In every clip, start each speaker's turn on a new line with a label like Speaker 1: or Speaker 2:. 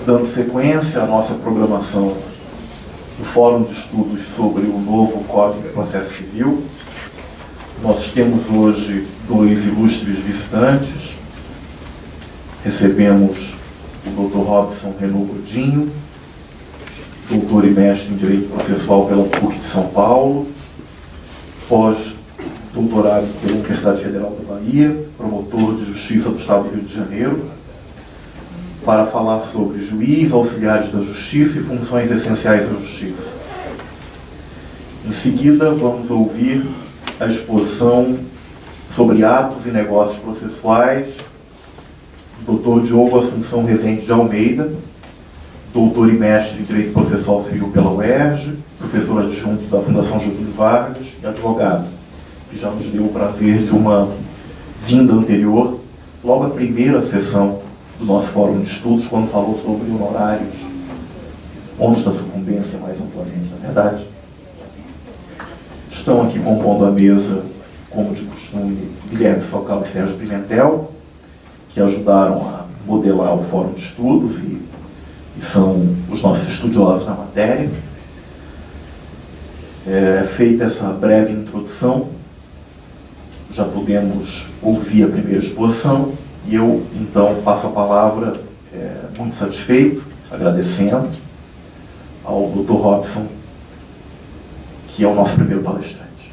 Speaker 1: Dando sequência à nossa programação do Fórum de Estudos sobre o novo Código de Processo Civil, nós temos hoje dois ilustres visitantes. Recebemos o Dr. Robson Renaud Godinho, doutor e mestre em Direito Processual pela PUC de São Paulo, pós-doutorado pela Universidade Federal da Bahia, promotor de Justiça do Estado do Rio de Janeiro, para falar sobre juiz, auxiliares da Justiça e funções essenciais da Justiça. Em seguida, vamos ouvir a exposição sobre atos e negócios processuais do Dr. Diogo Assunção Rezende de Almeida, doutor e mestre em Direito Processual Civil pela UERJ, professor adjunto da Fundação Getúlio Vargas e advogado, que já nos deu o prazer de uma vinda anterior, logo à primeira sessão do nosso Fórum de Estudos, quando falou sobre honorários, ônus da sucumbência mais amplamente, na verdade. Estão aqui compondo a mesa, como de costume, Guilherme Socal e Sérgio Pimentel, que ajudaram a modelar o Fórum de Estudos e são os nossos estudiosos na matéria. Feita essa breve introdução, já podemos ouvir a primeira exposição, e eu, então, passo a palavra, muito satisfeito, agradecendo ao Dr. Robson, que é o nosso primeiro palestrante.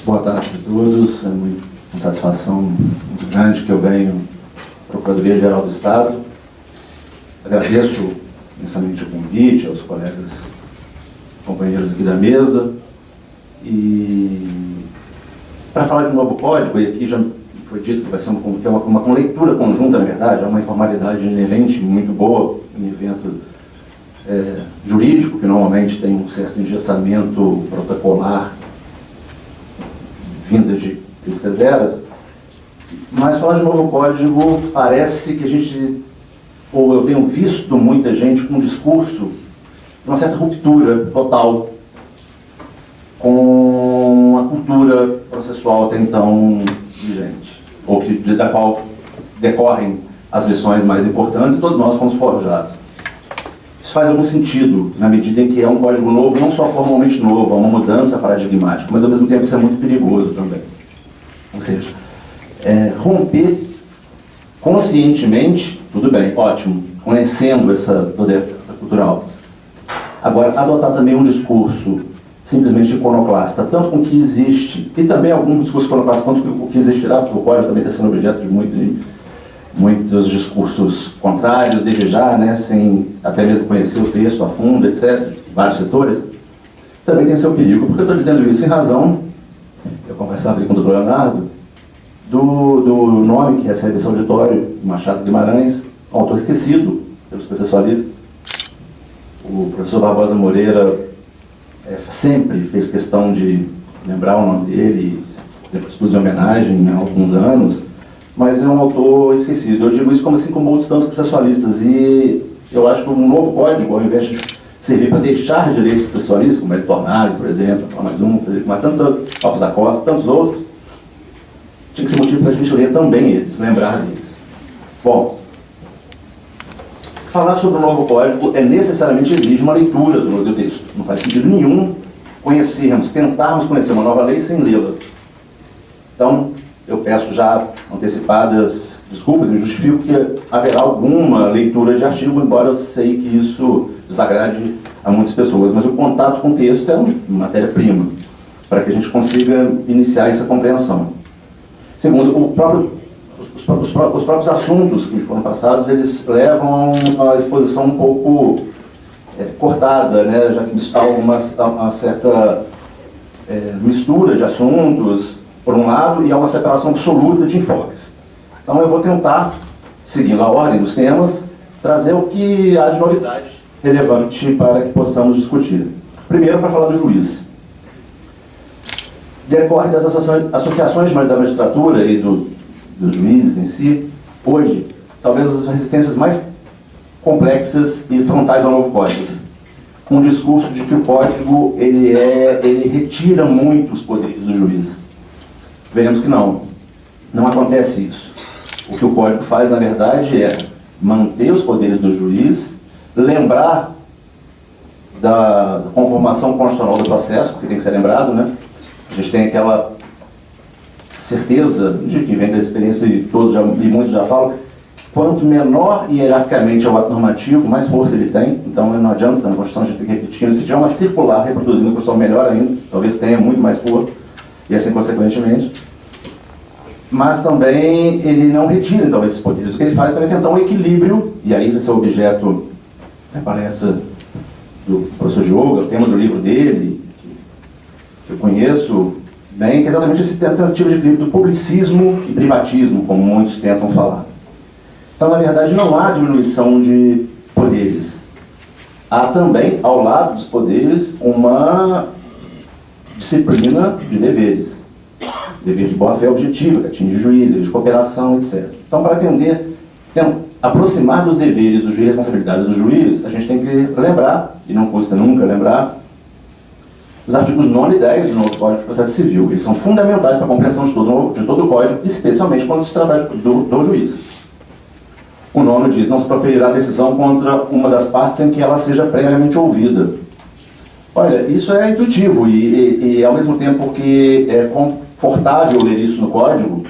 Speaker 2: Boa tarde a todos. É uma satisfação muito grande que eu venho à Procuradoria-Geral do Estado. Agradeço imensamente o convite aos colegas, companheiros aqui da mesa. E para falar de um novo código, e aqui já foi dito que vai ser uma leitura conjunta, na verdade, é uma informalidade inerente muito boa em evento jurídico, que normalmente tem um certo engessamento protocolar vinda de pistas eras, mas falar de novo código parece que a gente, ou eu tenho visto muita gente com um discurso de uma certa ruptura total com a cultura processual até então vigente, ou da qual decorrem as lições mais importantes, e todos nós fomos forjados. Isso faz algum sentido, na medida em que é um código novo, não só formalmente novo, é uma mudança paradigmática, mas ao mesmo tempo isso é muito perigoso também. Ou seja, romper conscientemente, tudo bem, ótimo, conhecendo toda essa cultural. Agora, adotar também um discurso simplesmente iconoclasta, tanto com o que existe, e também algum discurso iconoclasta, quanto com o que existirá, porque o código também está sendo objeto de muitos discursos contrários, desde já, né, sem até mesmo conhecer o texto a fundo, etc., vários setores, também tem seu perigo. Por que eu estou dizendo isso? Em razão, eu conversava ali com o Dr. Leonardo, do nome que recebe esse auditório, Machado Guimarães, um autor esquecido pelos processualistas. O professor Barbosa Moreira sempre fez questão de lembrar o nome dele, estudos em homenagem há alguns anos, mas é um autor esquecido. Eu digo isso como outros tantos processualistas, e eu acho que um novo código, ao invés de servir para deixar direitos processualistas, como Hélio Tornado, por exemplo, mais um, mas tantos Alves da Costa, tantos outros, tinha que ser motivo para a gente ler também eles, lembrar deles. Bom, falar sobre o novo código necessariamente exige uma leitura do texto. Não faz sentido nenhum tentarmos conhecer uma nova lei sem lê-la. Então, eu peço já antecipadas desculpas, me justifico que haverá alguma leitura de artigo, embora eu sei que isso desagrade a muitas pessoas, mas o contato com o texto é uma matéria-prima para que a gente consiga iniciar essa compreensão. Segundo, os próprios assuntos que foram passados, eles levam a uma exposição um pouco cortada, né, já que há uma certa mistura de assuntos, por um lado, e há uma separação absoluta de enfoques. Então eu vou tentar, seguindo a ordem dos temas, trazer o que há de novidade relevante para que possamos discutir. Primeiro, para falar do juiz. Decorre das associações da magistratura e dos juízes em si, hoje, talvez as resistências mais complexas e frontais ao novo código. um discurso de que o Código ele retira muito os poderes do juiz. Veremos que não acontece isso. O que o Código faz, na verdade, é manter os poderes do juiz, lembrar da conformação constitucional do processo, porque tem que ser lembrado, né? A gente tem aquela certeza, de que vem da experiência e muitos já falam, que quanto menor hierarquicamente é o ato normativo, mais força ele tem. Então não adianta, na Constituição a gente tem que repetir. Se tiver uma circular reproduzindo a Constituição, melhor ainda, talvez tenha muito mais força, e assim consequentemente. Mas também ele não retira, então, esses poderes. O que ele faz também é tentar um equilíbrio, e aí esse é o objeto da palestra do professor Diogo, é o tema do livro dele, que eu conheço bem, que é exatamente esse tentativa de equilíbrio do publicismo e privatismo, como muitos tentam falar. Então, na verdade, não há diminuição de poderes. Há também, ao lado dos poderes, uma disciplina de deveres. Dever de boa-fé objetiva, que atinge o juiz, dever de cooperação, etc. Então, para aproximar dos deveres do juiz e responsabilidades do juiz, a gente tem que lembrar, e não custa nunca lembrar, os artigos 9 e 10 do novo Código de Processo Civil. Eles são fundamentais para a compreensão de todo o Código, especialmente quando se trata do juiz. O 9 diz: não se proferirá decisão contra uma das partes sem que ela seja previamente ouvida. Olha, isso é intuitivo e ao mesmo tempo que é confortável ler isso no Código,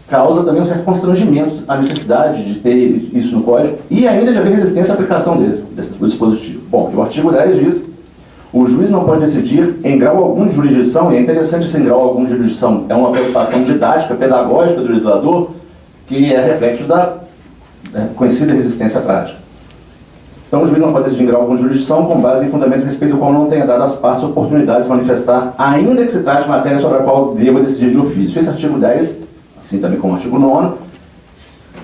Speaker 2: causa também um certo constrangimento a necessidade de ter isso no Código e ainda de haver resistência à aplicação desse dispositivo. Bom, o artigo 10 diz: o juiz não pode decidir em grau algum de jurisdição, e é interessante esse em grau algum de jurisdição, é uma preocupação didática, pedagógica do legislador, que é reflexo da conhecida resistência prática. Então, o juiz não pode decidir em grau algum de jurisdição com base em fundamento a respeito do qual não tenha dado às partes oportunidade de se manifestar, ainda que se trate de matéria sobre a qual deva decidir de ofício. Esse artigo 10, assim também como o artigo 9,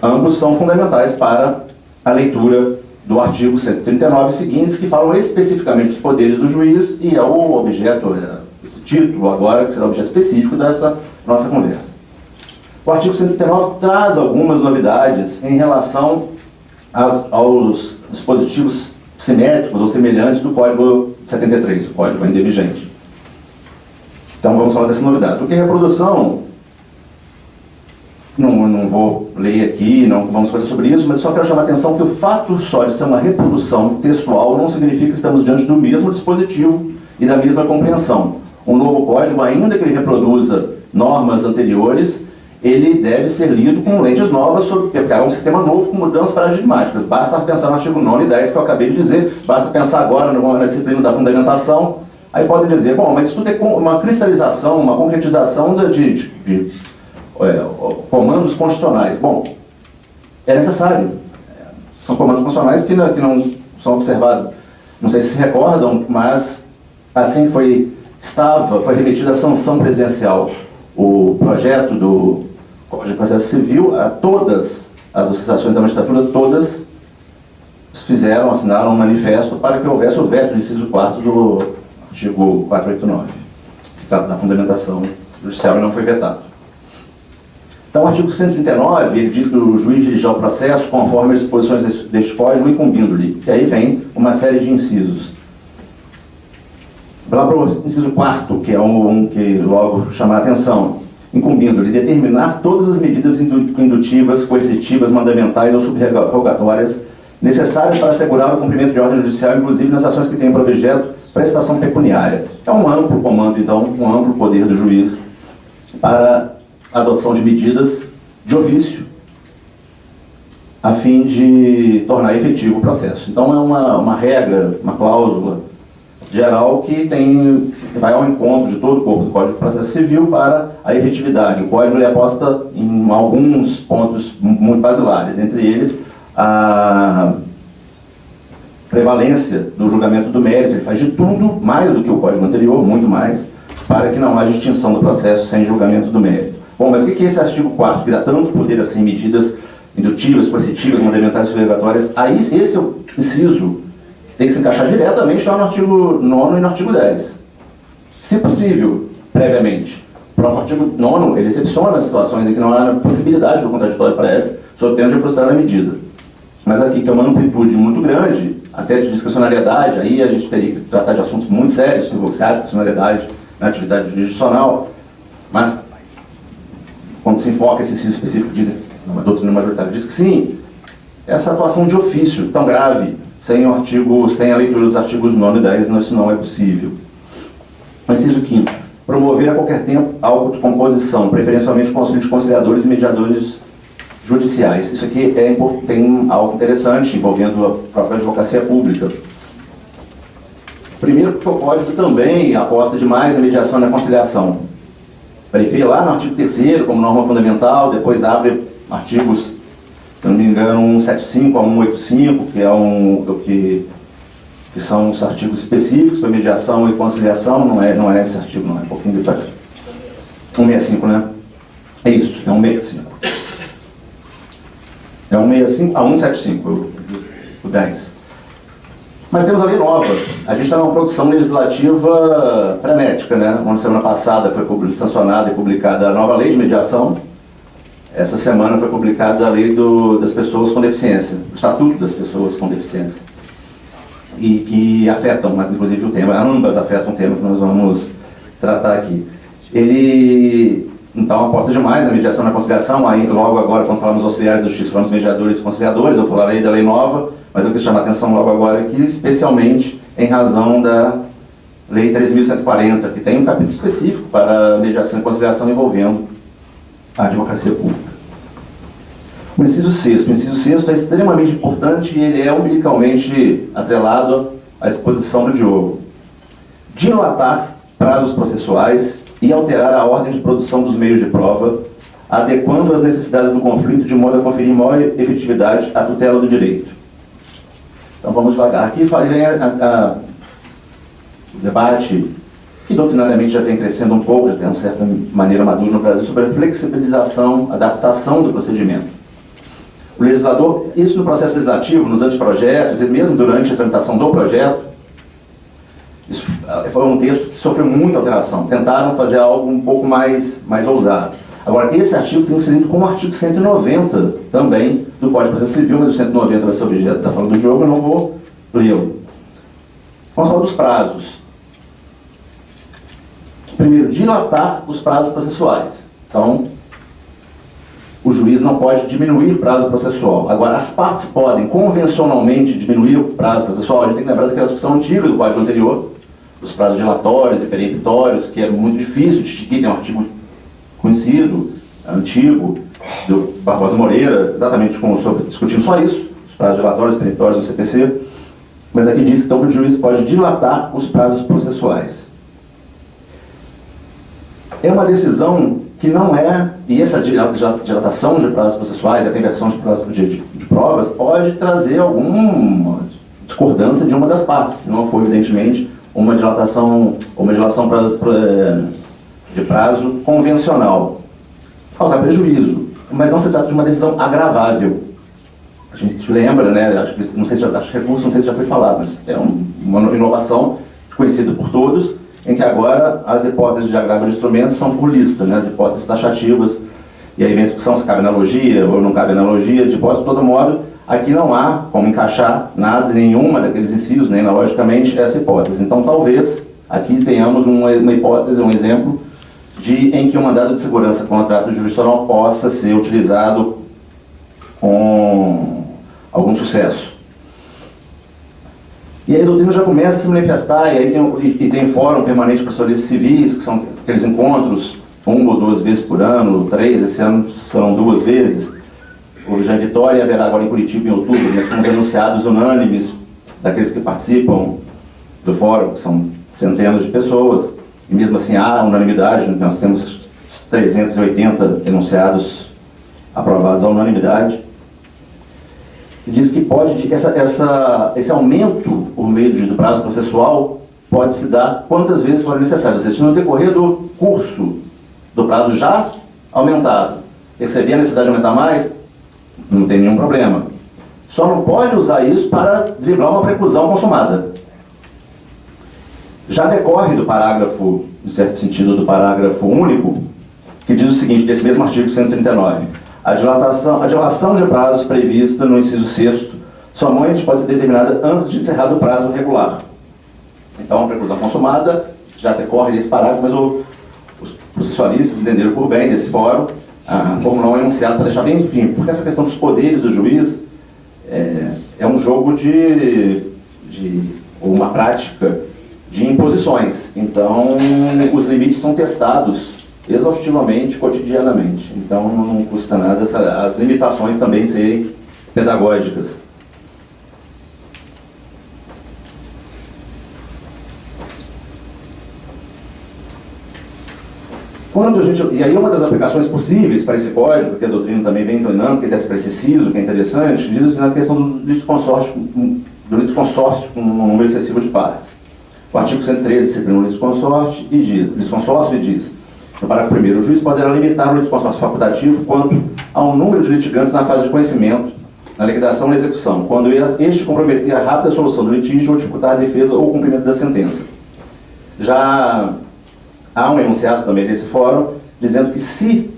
Speaker 2: ambos são fundamentais para a leitura do artigo 139 seguintes, que falam especificamente dos poderes do juiz, e é o objeto, esse título agora, que será objeto específico dessa nossa conversa. O artigo 139 traz algumas novidades em relação aos dispositivos simétricos ou semelhantes do Código 73, o Código ainda vigente. Então vamos falar dessas novidades. O que é reprodução, não vou ler aqui, não vamos conversar sobre isso, mas só quero chamar a atenção que o fato só de ser uma reprodução textual não significa que estamos diante do mesmo dispositivo e da mesma compreensão. Um novo código, ainda que ele reproduza normas anteriores, ele deve ser lido com lentes novas, porque é um sistema novo com mudanças paradigmáticas. Basta pensar no artigo 9 e 10 que eu acabei de dizer, basta pensar agora na disciplina da fundamentação. Aí podem dizer, bom, mas isso tudo é uma cristalização, uma concretização de comandos constitucionais. Bom, é necessário. São comandos constitucionais que não são observados. Não sei se recordam, mas assim foi remetida à sanção presidencial o projeto do Código de Processo Civil a todas as associações da magistratura, todas assinaram um manifesto para que houvesse o veto do inciso 4 do artigo 489, que trata da fundamentação judicial e não foi vetado. Então, o artigo 139, ele diz que o juiz dirigirá o processo conforme as disposições deste Código, incumbindo-lhe. E aí vem uma série de incisos. Lá para o inciso 4º, que é um que logo chama a atenção, incumbindo-lhe determinar todas as medidas indutivas, coercitivas, mandamentais ou subrogatórias necessárias para assegurar o cumprimento de ordem judicial, inclusive nas ações que tenham por objeto prestação pecuniária. É um amplo comando, então, um amplo poder do juiz para a adoção de medidas de ofício, a fim de tornar efetivo o processo. Então, é uma regra, uma cláusula geral que vai ao encontro de todo o corpo do Código de Processo Civil para a efetividade. O Código aposta em alguns pontos muito basilares, entre eles a prevalência do julgamento do mérito. Ele faz de tudo, mais do que o Código anterior, muito mais, para que não haja extinção do processo sem julgamento do mérito. Bom, mas o que é esse artigo 4º, que dá tanto poder assim, medidas indutivas, coercitivas, mandamentais e subrogatórias? Aí esse é o inciso tem que se encaixar diretamente lá no artigo 9 e no artigo 10. Se possível, previamente. O próprio artigo 9, ele excepciona as situações em que não há possibilidade do contraditório prévio, sob pena de frustrar a medida. Mas aqui, que é uma amplitude muito grande, até de discricionariedade, aí a gente teria que tratar de assuntos muito sérios, se há discricionariedade na atividade jurisdicional, mas quando se enfoca esse inciso específico, diz, uma doutrina majoritária diz que sim, essa atuação de ofício tão grave, sem a leitura dos artigos 9 e 10, isso não é possível. O inciso 5º, promover a qualquer tempo a autocomposição, preferencialmente com auxílio de conciliadores e mediadores judiciais. Isso aqui tem algo interessante envolvendo a própria advocacia pública. Primeiro, porque o Código também aposta demais na mediação e na conciliação. Prevê lá no artigo 3º como norma fundamental, depois abre artigos, se não me engano, 175 a 185, que são os artigos específicos para mediação e conciliação. Não é esse artigo, não, é um pouquinho depois. 165, né? É isso, é 165. É 165 a 175, o 10. Mas temos a lei nova. A gente está numa produção legislativa frenética, né? Na semana passada foi sancionada e publicada a nova lei de mediação. Essa semana foi publicada a lei das pessoas com deficiência, o Estatuto das Pessoas com Deficiência. E que afetam, mas inclusive o tema, ambas afetam o tema que nós vamos tratar aqui. Ele, então, aposta demais na mediação e na conciliação. Aí, logo agora, quando falamos dos auxiliares da justiça, falamos mediadores e conciliadores, eu falarei da lei nova, mas eu quis chamar a atenção logo agora aqui, especialmente em razão da lei 13.140, que tem um capítulo específico para mediação e conciliação envolvendo a advocacia pública. O inciso 6º. O inciso 6º é extremamente importante e ele é umbilicalmente atrelado à exposição do Diogo. Dilatar prazos processuais e alterar a ordem de produção dos meios de prova, adequando as necessidades do conflito de modo a conferir maior efetividade à tutela do direito. Então vamos devagar. Aqui vem o debate que doutrinariamente já vem crescendo um pouco, já tem uma certa maneira madura no Brasil, sobre a flexibilização, adaptação do procedimento. O legislador, isso no processo legislativo, nos anteprojetos, e mesmo durante a tramitação do projeto, isso foi um texto que sofreu muita alteração. Tentaram fazer algo um pouco mais ousado. Agora, esse artigo tem inserido como artigo 190 também do Código de Processo Civil, mas o 190 vai ser objeto da fala do Diogo, eu não vou lê-lo. Vamos falar dos prazos. Primeiro, dilatar os prazos processuais. Então, o juiz não pode diminuir o prazo processual. Agora, as partes podem convencionalmente diminuir o prazo processual. A gente tem que lembrar daquela discussão antiga do Código anterior, os prazos dilatórios e peremptórios, que é muito difícil de distinguir. Tem um artigo conhecido, antigo, do Barbosa Moreira, exatamente discutindo só isso, os prazos dilatórios e peremptórios do CPC. Mas aqui diz então, que o juiz pode dilatar os prazos processuais. É uma decisão que não é, e essa dilatação de prazos processuais, a conversão de prazos de provas, pode trazer alguma discordância de uma das partes, se não for, evidentemente, uma dilatação de prazo convencional. Causar prejuízo, mas não se trata de uma decisão agravável. A gente lembra, né, acho que recurso, não sei se já foi falado, mas é uma inovação conhecida por todos, em que agora as hipóteses de agravo de instrumentos são por lista, né, as hipóteses taxativas, e aí vem a discussão se cabe analogia ou não cabe analogia, de hipótese, de todo modo, aqui não há como encaixar nada, nenhuma daqueles incisos, nem analogicamente, essa hipótese. Então, talvez, aqui tenhamos uma hipótese, um exemplo, em que um mandado de segurança contra ato jurisdicional possa ser utilizado com algum sucesso. E aí a doutrina já começa a se manifestar, e aí tem fórum permanente para solicitações civis, que são aqueles encontros, 1 ou 2 vezes por ano, 3, esse ano serão 2 vezes. Houve já em Vitória e haverá agora em Curitiba em outubro, né, que são os enunciados unânimes daqueles que participam do fórum, que são centenas de pessoas, e mesmo assim há unanimidade, nós temos 380 enunciados aprovados à unanimidade. Diz que esse aumento por meio do prazo processual pode se dar quantas vezes for necessário. Ou seja, se no decorrer do curso do prazo já aumentado, perceber a necessidade de aumentar mais, não tem nenhum problema. Só não pode usar isso para driblar uma preclusão consumada. Já decorre do parágrafo, em certo sentido, do parágrafo único, que diz o seguinte, desse mesmo artigo 139. A dilatação de prazos prevista no inciso 6º somente pode ser determinada antes de encerrado o prazo regular. Então, a preclusão consumada já decorre esse parágrafo, mas os processualistas entenderam por bem desse fórum formular um enunciado para deixar bem enfim, porque essa questão dos poderes do juiz é um jogo ou uma prática de imposições. Então, os limites são testados exaustivamente, cotidianamente. Então, não custa nada as limitações também serem pedagógicas. E aí uma das aplicações possíveis para esse código, que a doutrina também vem inclinando, que é preciso, que é interessante, diz assim, na questão do litisconsórcio com um número excessivo de partes. O artigo 113 disciplina o litisconsórcio e diz, no parágrafo 1º, o juiz poderá limitar o litisconsórcio facultativo quanto ao número de litigantes na fase de conhecimento, na liquidação e na execução, quando este comprometer a rápida solução do litígio ou dificultar a defesa ou o cumprimento da sentença. Já há um enunciado também desse fórum, dizendo que se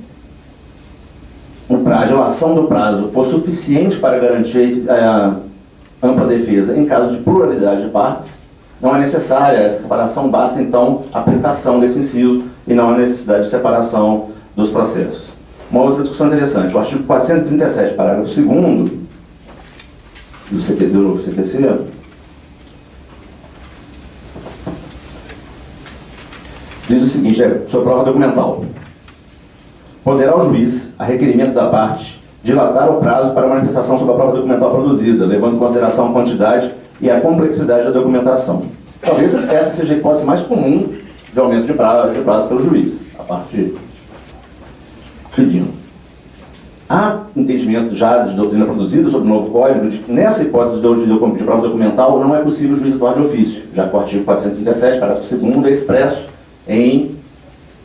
Speaker 2: a dilação do prazo for suficiente para garantir a ampla defesa em caso de pluralidade de partes, não é necessária essa separação, basta então a aplicação desse inciso e não a necessidade de separação dos processos. Uma outra discussão interessante, o artigo 437, parágrafo 2º do novo CPC, diz o seguinte, sobre prova documental. Poderá o juiz, a requerimento da parte, dilatar o prazo para manifestação sobre a prova documental produzida, levando em consideração a quantidade e a complexidade da documentação. Talvez essa seja a hipótese mais comum de aumento de prazo pelo juiz, a parte pedindo. Há entendimento já de doutrina produzida sobre o novo código de que nessa hipótese de prova documental não é possível o juiz atuar de ofício, já que o artigo 437, parágrafo 2º, é expresso em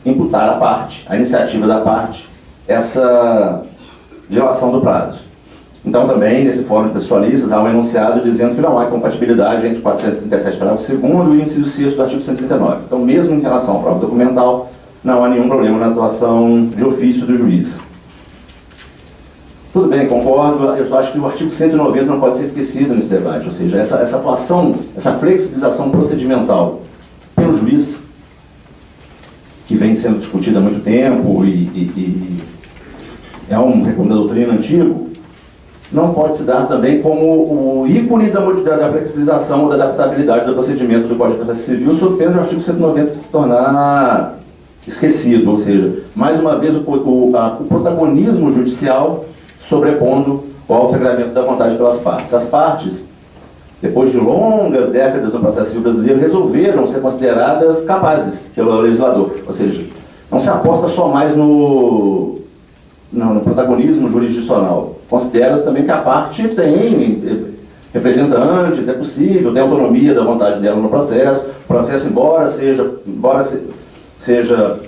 Speaker 2: imputar à parte, a iniciativa da parte, essa dilação do prazo. Então também, nesse fórum de pessoalistas, há um enunciado dizendo que não há compatibilidade entre o 437, parágrafo 2º e o inciso 6º do artigo 139. Então, mesmo em relação à prova documental, não há nenhum problema na atuação de ofício do juiz. Tudo bem, concordo, eu só acho que o artigo 190 não pode ser esquecido nesse debate, ou seja, essa atuação, essa flexibilização procedimental pelo juiz, que vem sendo discutida há muito tempo e é um recuo da doutrina antigo, não pode se dar também como o ícone da flexibilização ou da adaptabilidade do procedimento do Código de Processo Civil, sob pena do artigo 190 se tornar esquecido, ou seja, mais uma vez o protagonismo judicial sobrepondo o autoagravamento da vontade pelas partes. As partes, depois de longas décadas no processo civil brasileiro, resolveram ser consideradas capazes pelo legislador. Ou seja, não se aposta só mais no protagonismo jurisdicional. Considera-se também que a parte tem representantes, é possível, tem autonomia da vontade dela no processo. O processo, embora seja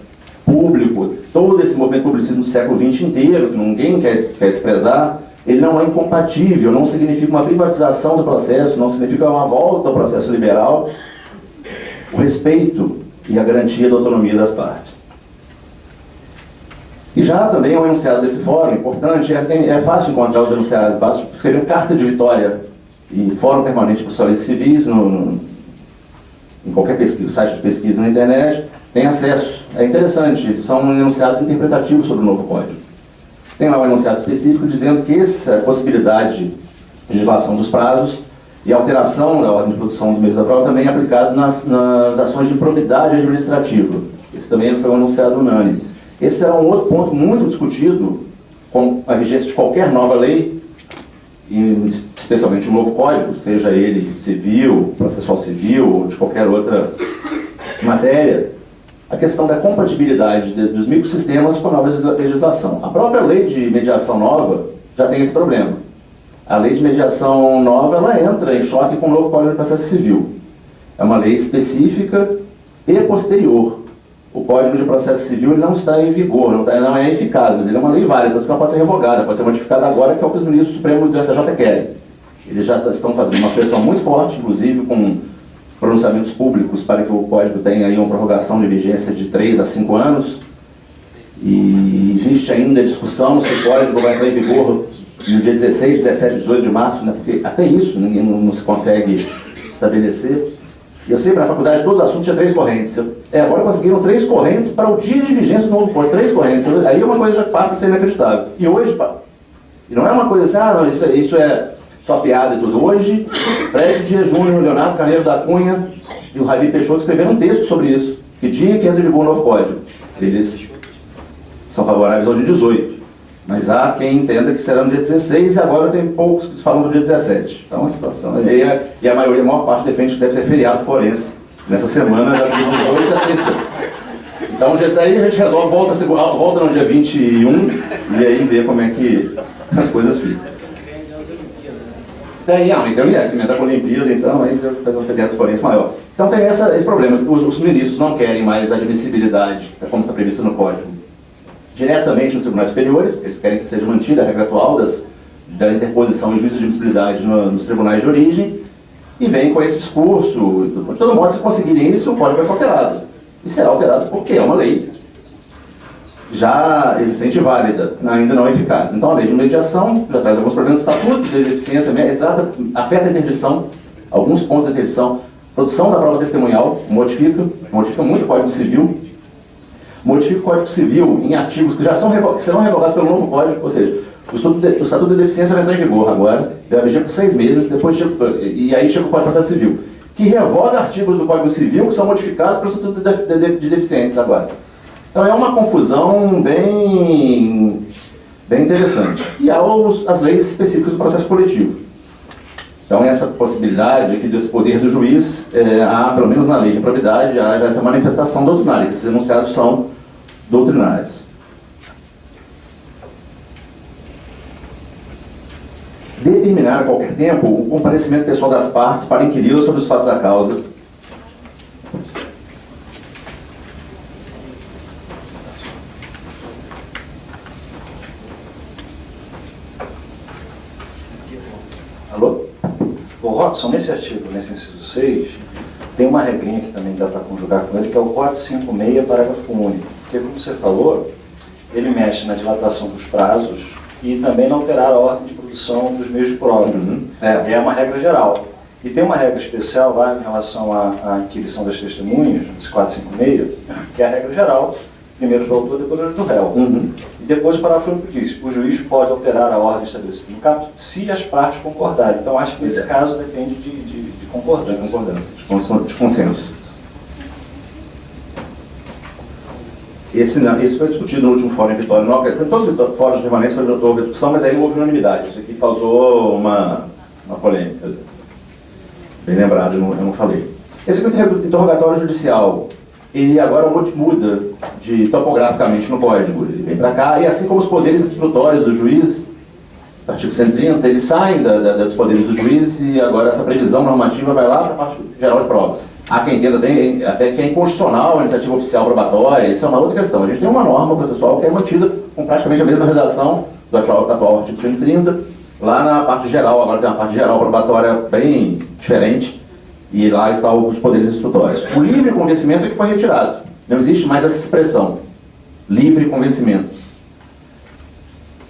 Speaker 2: público, todo esse movimento publicismo do século XX inteiro, que ninguém quer desprezar, ele não é incompatível, não significa uma privatização do processo, não significa uma volta ao processo liberal, o respeito e a garantia da autonomia das partes. E já também um enunciado desse fórum, importante, é fácil encontrar os enunciados, basta escrever carta de vitória e fórum permanente para profissionais civis, em qualquer pesquisa, site de pesquisa na internet, tem acesso. É interessante, eles são enunciados interpretativos sobre o novo código. Tem lá um enunciado específico dizendo que essa possibilidade de dilação dos prazos e alteração da ordem de produção dos meios da prova também é aplicado nas ações de improbidade administrativa. Esse também foi um enunciado unânime. Esse era um outro ponto muito discutido com a vigência de qualquer nova lei, e especialmente o novo código, seja ele civil, processual civil ou de qualquer outra matéria, a questão da compatibilidade dos microsistemas com a nova legislação. A própria lei de mediação nova já tem esse problema. A lei de mediação nova, ela entra em choque com o novo Código de Processo Civil. É uma lei específica e posterior. O Código de Processo Civil ele não está em vigor, não é eficaz, mas ele é uma lei válida, tanto que ela pode ser revogada, pode ser modificada agora, que é o que os ministros supremos do STJ querem. Eles já estão fazendo uma pressão muito forte, inclusive com pronunciamentos públicos para que o Código tenha aí uma prorrogação de vigência de 3 a 5 anos. E existe ainda discussão se o Código vai entrar em vigor no dia 16, 17, 18 de março, né? Porque até isso ninguém não se consegue estabelecer. E eu sei, para a faculdade, todo o assunto tinha 3 correntes. Agora conseguiram 3 correntes para o dia de vigência do novo código. 3 correntes. Aí uma coisa já passa a ser inacreditável. E hoje, e não é uma coisa assim, não, isso é só piada e tudo. Hoje, Fred Dias Júnior, Leonardo Carneiro da Cunha e o Ravi Peixoto escreveram um texto sobre isso. Que dia que entra em vigor o novo código. Eles são favoráveis ao dia 18. Mas há quem entenda que será no dia 16 e agora tem poucos que falam do dia 17. Então a situação... E a maioria, a maior parte defende que deve ser feriado forense nessa semana, da 18 a sexta. Então aí a gente resolve, volta no dia 21 e aí vê como é que as coisas ficam. Então se emenda com a Olimpíada, então aí já faz um feriado forense maior. Então tem esse problema, os ministros não querem mais a admissibilidade, como está previsto no Código, diretamente nos tribunais superiores. Eles querem que seja mantida a regra atual da interposição e juízo de admissibilidade nos tribunais de origem, e vem com esse discurso. De todo modo, se conseguirem isso, o código vai ser alterado. E será alterado porque é uma lei já existente e válida, ainda não eficaz. Então a lei de mediação já traz alguns problemas de estatuto, de deficiência, afeta a interdição, alguns pontos da interdição, produção da prova testemunhal, modifica muito o Código Civil, modifica o Código Civil em artigos que já serão revogados pelo novo Código, ou seja, o Estatuto de Deficiência vai entrar em vigor agora, deve vigir por 6 meses, e aí chega o Código de Processo Civil, que revoga artigos do Código Civil que são modificados pelo Estatuto de Deficientes agora. Então é uma confusão bem interessante. E há as leis específicas do processo coletivo. Então essa possibilidade aqui desse poder do juiz, há, pelo menos na lei de probidade, há já essa manifestação doutrinária, que esses enunciados são doutrinários. Determinar a qualquer tempo o comparecimento pessoal das partes para inquiri-las sobre os fatos da causa.
Speaker 3: Alô? O Robson, nesse artigo, nesse inciso 6, tem uma regrinha que também dá para conjugar com ele, que é o 456, parágrafo único. Porque, como você falou, ele mexe na dilatação dos prazos e também não alterar a ordem de produção dos meios de prova. É uma regra geral. E tem uma regra especial lá em relação à inquirição das testemunhas, esse 456, que é a regra geral, primeiro do autor, depois do réu. E depois o parágrafo único diz: o juiz pode alterar a ordem estabelecida no caput se as partes concordarem. Então acho que nesse caso depende de concordância.
Speaker 2: De consenso. Esse foi discutido no último fórum em Vitória. Em todos os fóruns permanentes houve discussão, mas aí não houve unanimidade. Isso aqui causou uma polêmica. Bem lembrado, eu não falei. Esse aqui é o interrogatório judicial. Ele agora muda topograficamente no código. Ele vem para cá, e assim como os poderes instrutórios do juiz, artigo 130, eles saem dos poderes do juiz, e agora essa previsão normativa vai lá para a parte geral de provas. Há quem entenda até que é inconstitucional a iniciativa oficial probatória. Isso é uma outra questão. A gente tem uma norma processual que é mantida com praticamente a mesma redação do atual artigo 130. Lá na parte geral, agora tem uma parte geral probatória bem diferente, e lá estão os poderes instrutórios. O livre convencimento é que foi retirado. Não existe mais essa expressão, livre convencimento.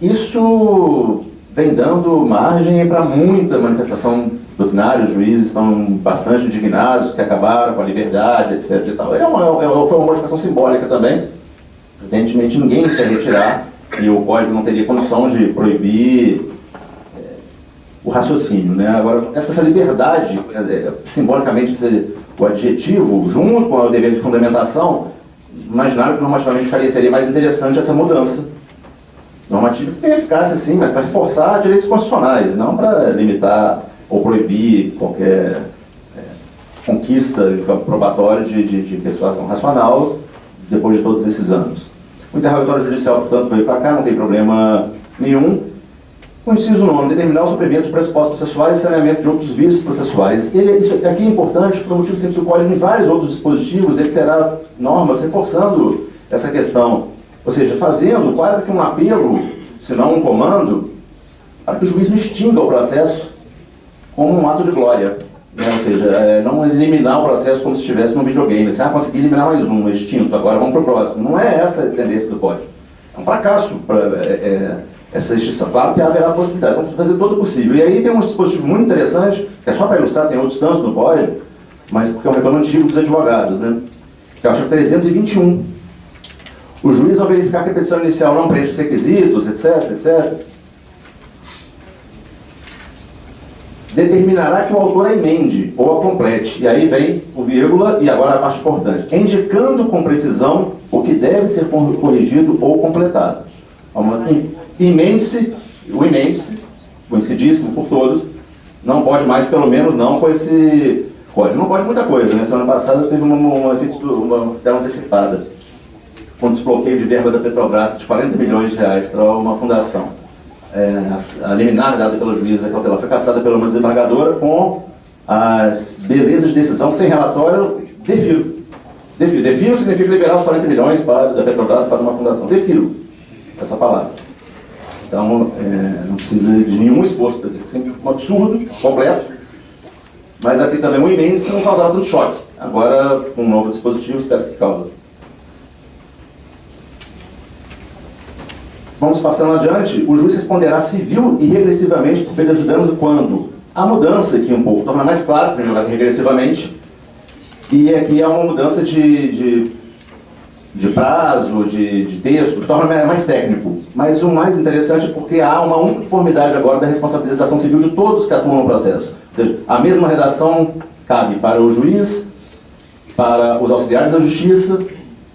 Speaker 2: Isso vem dando margem para muita manifestação doutrinária. Os juízes estão bastante indignados, que acabaram com a liberdade, etc. E tal. Foi uma modificação simbólica também. Evidentemente ninguém quer retirar, e o código não teria condição de proibir o raciocínio, né? Agora, essa liberdade, simbolicamente o adjetivo, junto com o dever de fundamentação, imaginaram que normativamente seria mais interessante essa mudança normativa, que tem eficácia sim, mas para reforçar direitos constitucionais, não para limitar ou proibir qualquer conquista probatória de persuasão racional depois de todos esses anos. O interrogatório judicial, portanto, veio para cá, não tem problema nenhum. O inciso 9, determinar o suprimento de pressupostos processuais e saneamento de outros vícios processuais. Isso aqui é importante, por um motivo simples. O Código, em vários outros dispositivos, ele terá normas reforçando essa questão. Ou seja, fazendo quase que um apelo, se não um comando, para que o juiz não extinga o processo como um ato de glória. Né? Ou seja, não eliminar o processo como se estivesse num videogame. Assim, consegui eliminar mais extinto, agora vamos para o próximo. Não é essa a tendência do Código. É um fracasso essa extinção. Claro que haverá possibilidades, vamos fazer todo o possível. E aí tem um dispositivo muito interessante, que é só para ilustrar, tem outros tantos no código, mas porque é um reclame antigo dos advogados, né? Que é o artigo 321. O juiz, ao verificar que a petição inicial não preenche os requisitos, etc., determinará que o autor a emende ou a complete. E aí vem o vírgula e agora a parte importante. Indicando com precisão o que deve ser corrigido ou completado. Emende-se, conhecidíssimo por todos, não pode mais, pelo menos não com esse código. Não pode muita coisa, né? Semana passada teve uma tela antecipada, com desbloqueio de verba da Petrobras de 40 milhões de reais para uma fundação. A liminar dada pelo juiz da cautelar foi cassada pela uma desembargadora com as belezas de decisão sem relatório. Defiro significa liberar os 40 milhões da Petrobras para uma fundação. Defiro essa palavra. Então, não precisa de nenhum esforço para dizer que é sempre um absurdo completo. Mas aqui também o imenso não causava tanto choque. Agora, com um novo dispositivo, espero que cause. Vamos passando adiante. O juiz responderá civil e regressivamente por perdas e danos quando a mudança aqui um pouco torna mais claro, em primeiro lugar, regressivamente, e aqui é uma mudança de prazo, de texto, que torna mais técnico. Mas o mais interessante é porque há uma uniformidade agora da responsabilização civil de todos que atuam no processo. Ou seja, a mesma redação cabe para o juiz, para os auxiliares da justiça,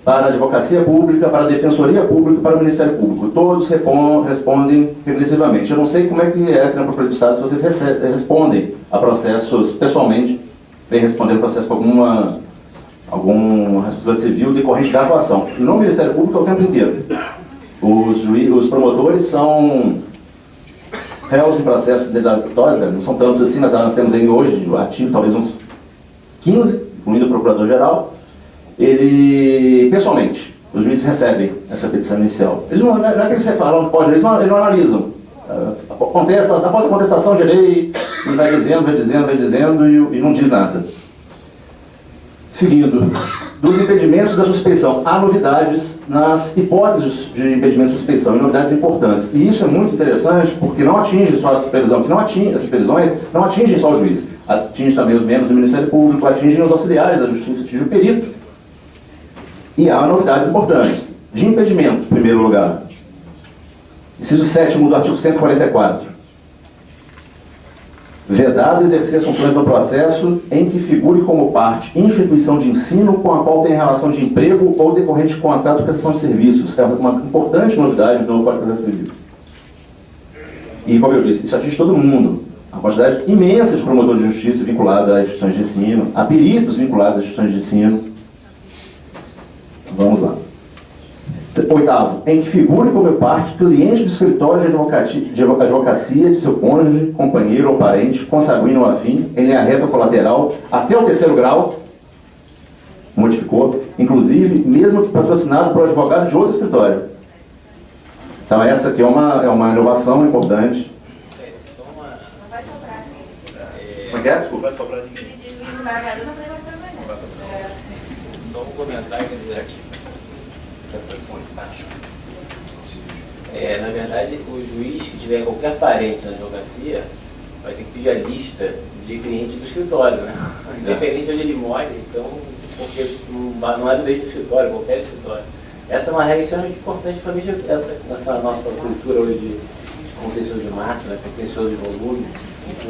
Speaker 2: para a advocacia pública, para a defensoria pública e para o Ministério Público. Todos respondem regressivamente. Eu não sei como é que na Procuradoria do Estado, se vocês respondem a processos pessoalmente, vem respondendo processo com alguma responsabilidade civil decorrente da atuação. No Ministério Público é o tempo inteiro. Os promotores são réus em processos delatórios, não são tantos assim, mas nós temos aí hoje, ativo, talvez uns 15, incluindo o Procurador-Geral. Ele, pessoalmente, os juízes recebem essa petição inicial. Eles não é que eles falam, pode, eles não analisam. Após a contestação de lei, ele vai dizendo e não diz nada. Seguindo, dos impedimentos da suspeição, há novidades nas hipóteses de impedimento de suspeição, e novidades importantes. E isso é muito interessante porque não atinge só essa supervisão, as supervisões não atingem só o juiz, atinge também os membros do Ministério Público, atingem os auxiliares da Justiça, atinge o perito. E há novidades importantes. De impedimento, em primeiro lugar. Inciso 7º do artigo 144. Vedado exercer as funções no processo em que figure como parte instituição de ensino com a qual tem relação de emprego ou decorrente de contrato de prestação de serviços. É uma importante novidade do Código de Processo Civil. E, como eu disse, isso atinge todo mundo. A quantidade imensa de promotores de justiça vinculados a instituições de ensino, a peritos vinculados a instituições de ensino. Vamos lá. 8º, em que figure como parte cliente do escritório de advocacia de seu cônjuge, companheiro ou parente, consanguíneo ou afim, em linha reta ou colateral, até o 3º grau, modificou, inclusive, mesmo que patrocinado por advogado de outro escritório. Então essa aqui é uma inovação importante. Como é que é? Desculpa. Vai sobrar ninguém.
Speaker 4: Só um comentário aqui. Na verdade, o juiz que tiver qualquer parente na advocacia vai ter que pedir a lista de clientes do escritório, né? Independente de onde ele mora, então, porque não é do mesmo escritório, qualquer escritório. Essa é uma regra extremamente importante para mim, essa nossa cultura hoje de contencioso de massa, né? Contencioso de volume.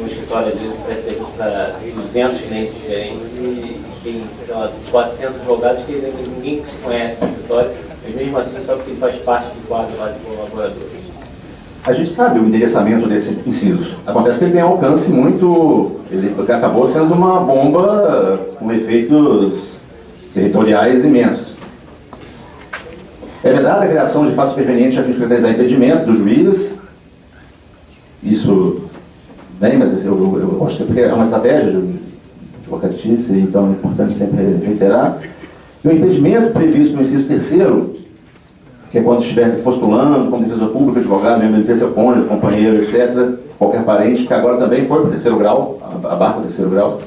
Speaker 4: Um escritório, às vezes, presta serviço para 200 clientes diferentes e tem, sei lá, 400 advogados que ninguém se conhece no escritório, mas mesmo assim, só porque ele faz parte do quadro lá de colaboradores.
Speaker 2: A gente sabe o endereçamento desse inciso. Acontece que ele tem um alcance muito... Ele acabou sendo uma bomba com efeitos territoriais imensos. É verdade a criação de fatos supervenientes a fim de caracterizar impedimento do juiz. Isso... Bem, mas eu gosto sempre porque é uma estratégia de advocatícia, então é importante sempre reiterar. E o impedimento previsto no inciso 3º, que é quando estiver postulando como defensor público, advogado, membro do seu cônjuge, companheiro, etc., qualquer parente, que agora também foi para o 3º grau, abarca o 3º grau.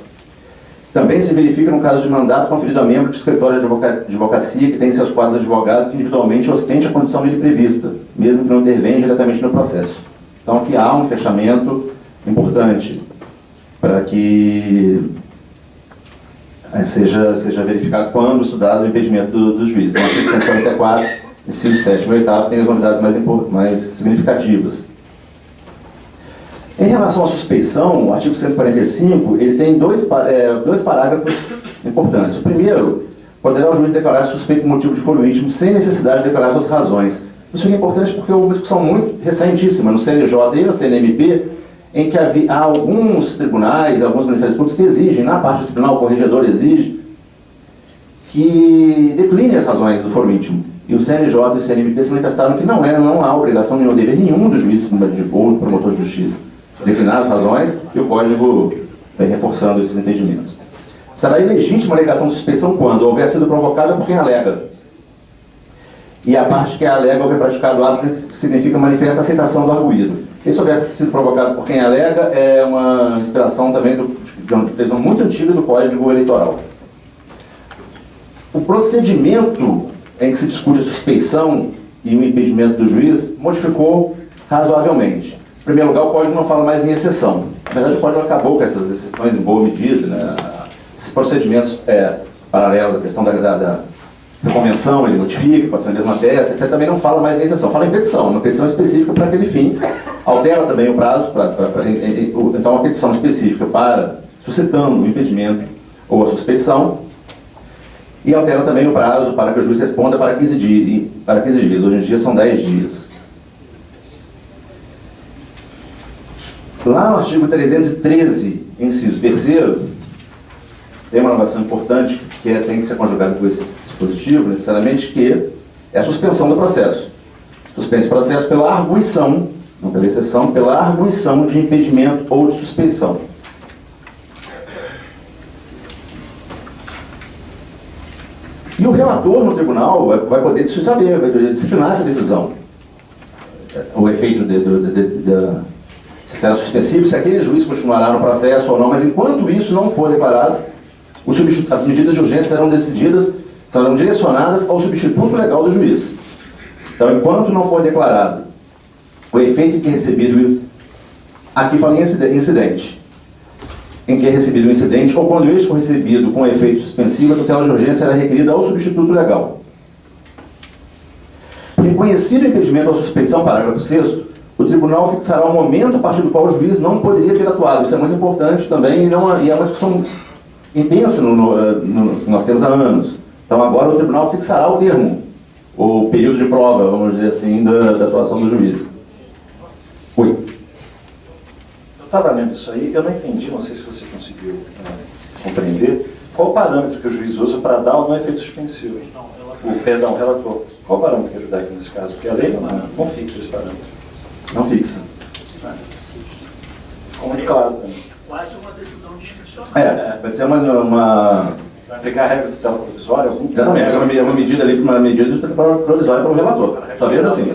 Speaker 2: Também se verifica no caso de mandato conferido a membro de escritório de advocacia que tem seus quadros advogados que individualmente ostente a condição dele prevista, mesmo que não intervenha diretamente no processo. Então aqui há um fechamento importante para que seja verificado quando estudado o impedimento do juiz. Então, o artigo 144, inciso 7 e 8 tem as novidades mais significativas. Em relação à suspeição, o artigo 145 ele tem dois parágrafos importantes. O primeiro, poderá o juiz declarar suspeito por motivo de foro íntimo sem necessidade de declarar suas razões. Isso é importante porque houve uma discussão muito recentíssima no CNJ e no CNMP, em que há alguns tribunais, alguns ministérios públicos que exigem, na parte disciplinar, o corregedor exige, que decline as razões do foro íntimo. E o CNJ e o CNMP se manifestaram que não há obrigação, nenhum dever nenhum do juiz ou do promotor de justiça declinar as razões, e o Código vem reforçando esses entendimentos. Será ilegítima a alegação de suspeição quando houver sido provocada por quem alega. E a parte que alega houver praticado o ato que significa manifesta aceitação do arguido. Isso houver sido provocado por quem alega é uma inspiração também de uma previsão muito antiga do Código Eleitoral. O procedimento em que se discute a suspeição e o impedimento do juiz modificou razoavelmente. Em primeiro lugar, o Código não fala mais em exceção. Na verdade, o Código acabou com essas exceções em boa medida, né? Esses procedimentos paralelos à questão da convenção, ele notifica, pode ser a mesma peça, etc. Também não fala mais em exceção, fala em petição, uma petição específica para aquele fim. Altera também o prazo, então uma petição específica para suscitando o impedimento ou a suspeição, e altera também o prazo para que o juiz responda para 15 dias. Hoje em dia são 10 dias. Lá no artigo 313, inciso 3º, tem uma inovação importante que tem que ser conjugada com esse dispositivo, necessariamente, que é a suspensão do processo. Suspende o processo pela arguição, não pela exceção, pela arguição de impedimento ou de suspeição. E o relator no tribunal vai poder saber, vai disciplinar essa decisão. O efeito se será suspensivo, se aquele juiz continuará no processo ou não, mas enquanto isso não for declarado, as medidas de urgência serão direcionadas ao substituto legal do juiz. Então, enquanto não for declarado o efeito em que é recebido, aqui fala em incidente, em que é recebido o incidente, ou quando este for recebido com efeito suspensivo, a tutela de urgência será requerida ao substituto legal. Reconhecido o impedimento ou suspeição, parágrafo 6º, o tribunal fixará o momento a partir do qual o juiz não poderia ter atuado. Isso é muito importante também, e é uma discussão intensa que nós temos há anos. Então agora o tribunal fixará o termo, o período de prova, vamos dizer assim, da atuação do juiz. Oi.
Speaker 3: Eu estava lendo isso aí, eu não entendi, não sei se você conseguiu compreender, qual o parâmetro que o juiz usa para dar ou não efeito suspensivo. Perdão, relator. Qual o parâmetro que ajudar aqui nesse caso? Porque a lei não fixa esse parâmetro.
Speaker 2: Não fixa.
Speaker 3: Ficou muito claro para mim.
Speaker 5: Quase uma decisão discricionária.
Speaker 2: Vai ser uma
Speaker 3: Vai aplicar a regra do tutela provisória?
Speaker 2: exatamente, uma medida ali, uma medida de tutela provisória para o relator. Só vendo assim.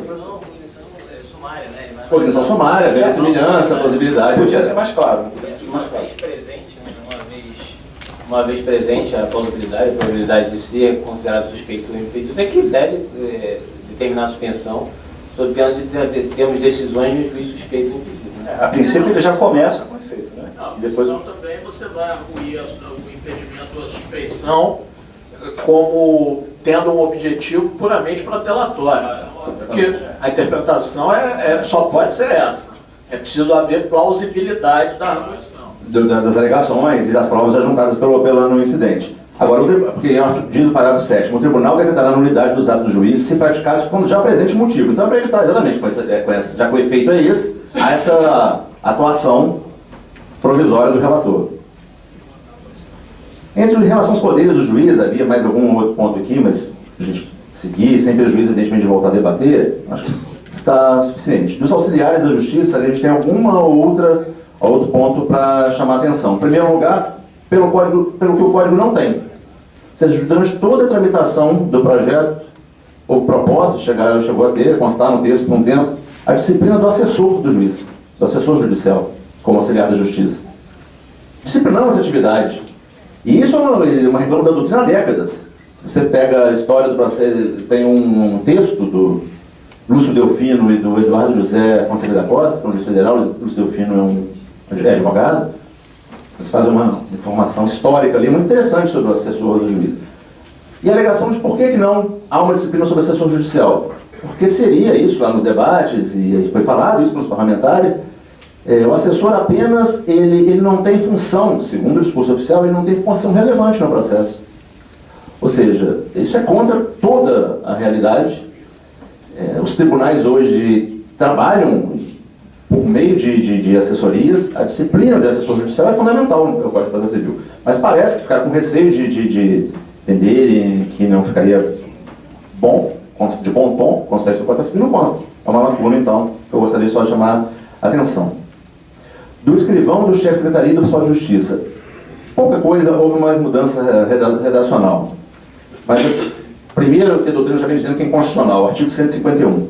Speaker 4: Sumária, né?
Speaker 2: Cognição sumária, verossimilhança, plausibilidade.
Speaker 3: Podia ser mais claro.
Speaker 4: Uma vez presente a probabilidade de ser considerado suspeito ou infeito, é que deve determinar a suspensão sob pena de termos decisões no juiz suspeito ou impedido.
Speaker 3: A princípio ele já começa com efeito, né?
Speaker 5: Não,
Speaker 3: E depois...
Speaker 5: senão também você vai arguir o impedimento ou a suspeição como tendo um objetivo puramente protelatório. Porque a interpretação só pode ser essa. É preciso haver plausibilidade da arguição.
Speaker 2: Das alegações e das provas já juntadas no incidente. Agora, porque diz o parágrafo 7º, o tribunal decretará a nulidade dos atos do juiz se praticados quando já presente o motivo. Então, para evitar exatamente, já que o efeito é esse, há essa atuação provisória do relator. Em relação aos poderes do juiz, havia mais algum outro ponto aqui, mas a gente seguir, sem prejuízo, evidentemente, de voltar a debater, acho que está suficiente. Dos auxiliares da justiça, a gente tem outro ponto para chamar a atenção. Em primeiro lugar, pelo que o Código não tem. Ou seja, durante toda a tramitação do projeto, houve proposta, chegou a ter, constar no texto por um tempo, a disciplina do assessor do juiz, do assessor judicial, como auxiliar da justiça. Disciplinando essa atividade. E isso é uma reclama da doutrina há décadas. Se você pega a história do processo, tem um texto do Lúcio Delfino e do Eduardo José Fonseca da Costa, que é um juiz federal. Lúcio Delfino é advogado. Eles fazem uma informação histórica ali muito interessante sobre o assessor do juiz. E a alegação de por que não há uma disciplina sobre assessor judicial. Porque seria isso lá nos debates, e foi falado isso pelos parlamentares, o assessor apenas, ele não tem função, segundo o discurso oficial, ele não tem função relevante no processo. Ou seja, isso é contra toda a realidade. Os tribunais hoje trabalham por meio de assessorias. A disciplina de assessor judicial é fundamental no Código de Processo Civil. Mas parece que ficaram com receio de entenderem que não ficaria bom, de bom tom, constar isso no Código Civil, não consta. É uma lacuna, então, que eu gostaria só de chamar a atenção. Do escrivão, do chefe de secretaria e do oficial de justiça. Pouca coisa, houve mais mudança redacional. Mas, primeiro, que a doutrina já vem dizendo que é inconstitucional, artigo 151.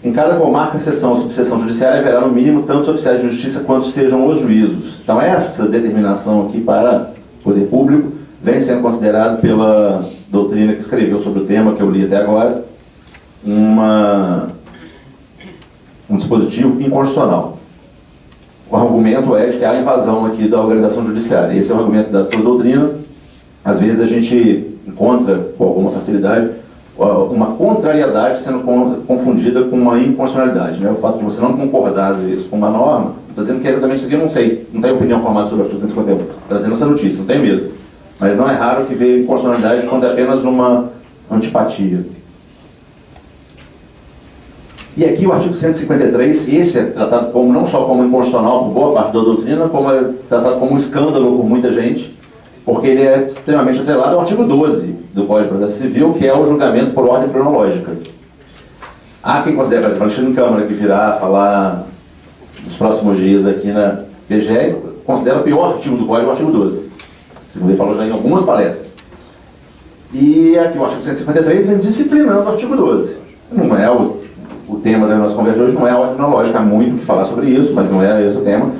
Speaker 2: Em cada comarca, seção ou subseção judiciária, haverá no mínimo tantos oficiais de justiça quanto sejam os juízos. Então, essa determinação aqui para o poder público vem sendo considerado pela doutrina que escreveu sobre o tema, que eu li até agora, um dispositivo inconstitucional. O argumento é de que há invasão aqui da organização judiciária. Esse é o argumento da toda doutrina. Às vezes a gente encontra, com alguma facilidade, uma contrariedade sendo confundida com uma inconstitucionalidade. Né? O fato de você não concordar, às vezes, com uma norma, estou dizendo que é exatamente isso aqui, eu não sei, não tenho opinião formada sobre o artigo 151, trazendo essa notícia, não tenho mesmo. Mas não é raro que veja inconstitucionalidade quando é apenas uma antipatia. E aqui o artigo 153, esse é tratado como, não só como inconstitucional por boa parte da doutrina, como é tratado como um escândalo por muita gente, porque ele é extremamente atrelado ao artigo 12 do Código de Processo Civil, que é o julgamento por ordem cronológica. Há quem considere, por exemplo, Alexandre Câmara, que virá falar nos próximos dias aqui na PGE, considera o pior artigo do Código o artigo 12. Segundo ele falou já em algumas palestras. E aqui o artigo 153 vem disciplinando o artigo 12. Não é o tema da nossa conversa hoje, não é a ordem cronológica, há muito o que falar sobre isso, mas não é esse o tema.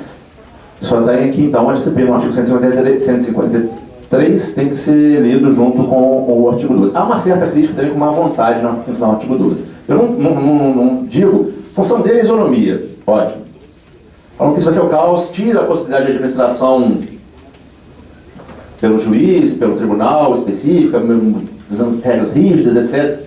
Speaker 2: Só tem aqui então a disciplina, o artigo 153 tem que ser lido junto com o artigo 12. Há uma certa crítica também com má vontade na função do artigo 12. Eu não digo, função dele é isonomia, ótimo. Falam que isso vai ser o caos, tira a possibilidade de administração pelo juiz, pelo tribunal específica, usando regras rígidas, etc.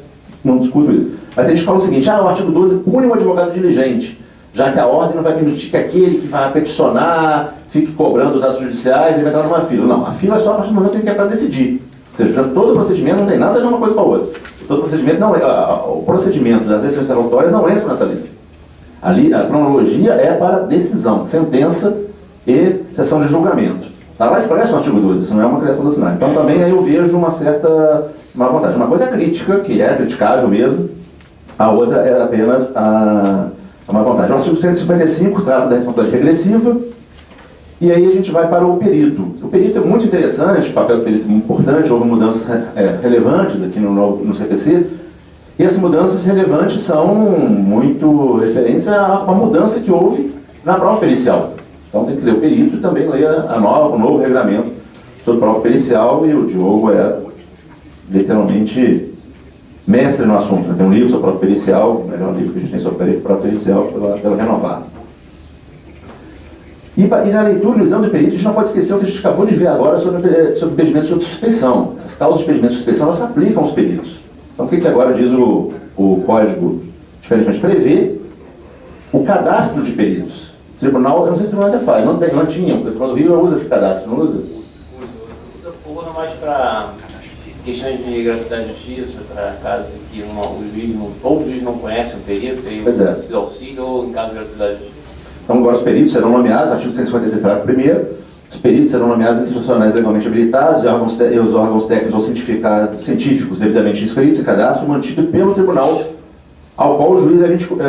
Speaker 2: Não discuto isso. Mas a gente fala o seguinte, o artigo 12 pune um advogado diligente, já que a ordem não vai permitir que aquele que vai peticionar fique cobrando os atos judiciais e vai entrar numa fila. Não, a fila é só a partir do momento em que é para decidir. Ou seja, todo o procedimento não tem nada a ver uma coisa com a outra. Todo procedimento não o procedimento das decisões interlocutórias não entra nessa lista. Ali, a cronologia é para decisão, sentença e sessão de julgamento. Está lá expresso no artigo 12, isso não é uma criação doutrinária. Então também aí eu vejo uma certa má vontade. Uma coisa é a crítica, que é criticável mesmo, a outra é apenas a má vontade. O artigo 155 trata da responsabilidade regressiva, e aí a gente vai para o perito. O perito é muito interessante, o papel do perito é muito importante, houve mudanças relevantes aqui no CPC, e essas mudanças relevantes são muito referentes a uma mudança que houve na prova pericial. Então tem que ler o perito e também ler o novo regulamento sobre prova pericial, e o Diogo é literalmente mestre no assunto. Né? Tem um livro sobre prova pericial, o melhor livro que a gente tem sobre prova pericial, pelo Renovado. E na leitura e no exame do perito, a gente não pode esquecer o que a gente acabou de ver agora sobre impedimento sob suspeição. Essas causas de impedimento sob suspeição, elas se aplicam aos peritos. Então o que agora diz o Código, diferentemente, prevê o cadastro de peritos. O tribunal, eu não sei se o tribunal ainda faz, não tinha, o Tribunal do Rio não usa esse cadastro, não usa?
Speaker 4: Usa mais para questões de gratuidade de justiça, para casos em que o juiz não conhece o perito, e precisa de auxílio, ou em caso de gratuidade de justiça.
Speaker 2: Então agora os peritos serão nomeados, artigo 156, parágrafo 1º, os peritos serão nomeados entre profissionais legalmente habilitados e os órgãos técnicos ou científicos devidamente inscritos e cadastro mantido pelo tribunal ao qual o juiz é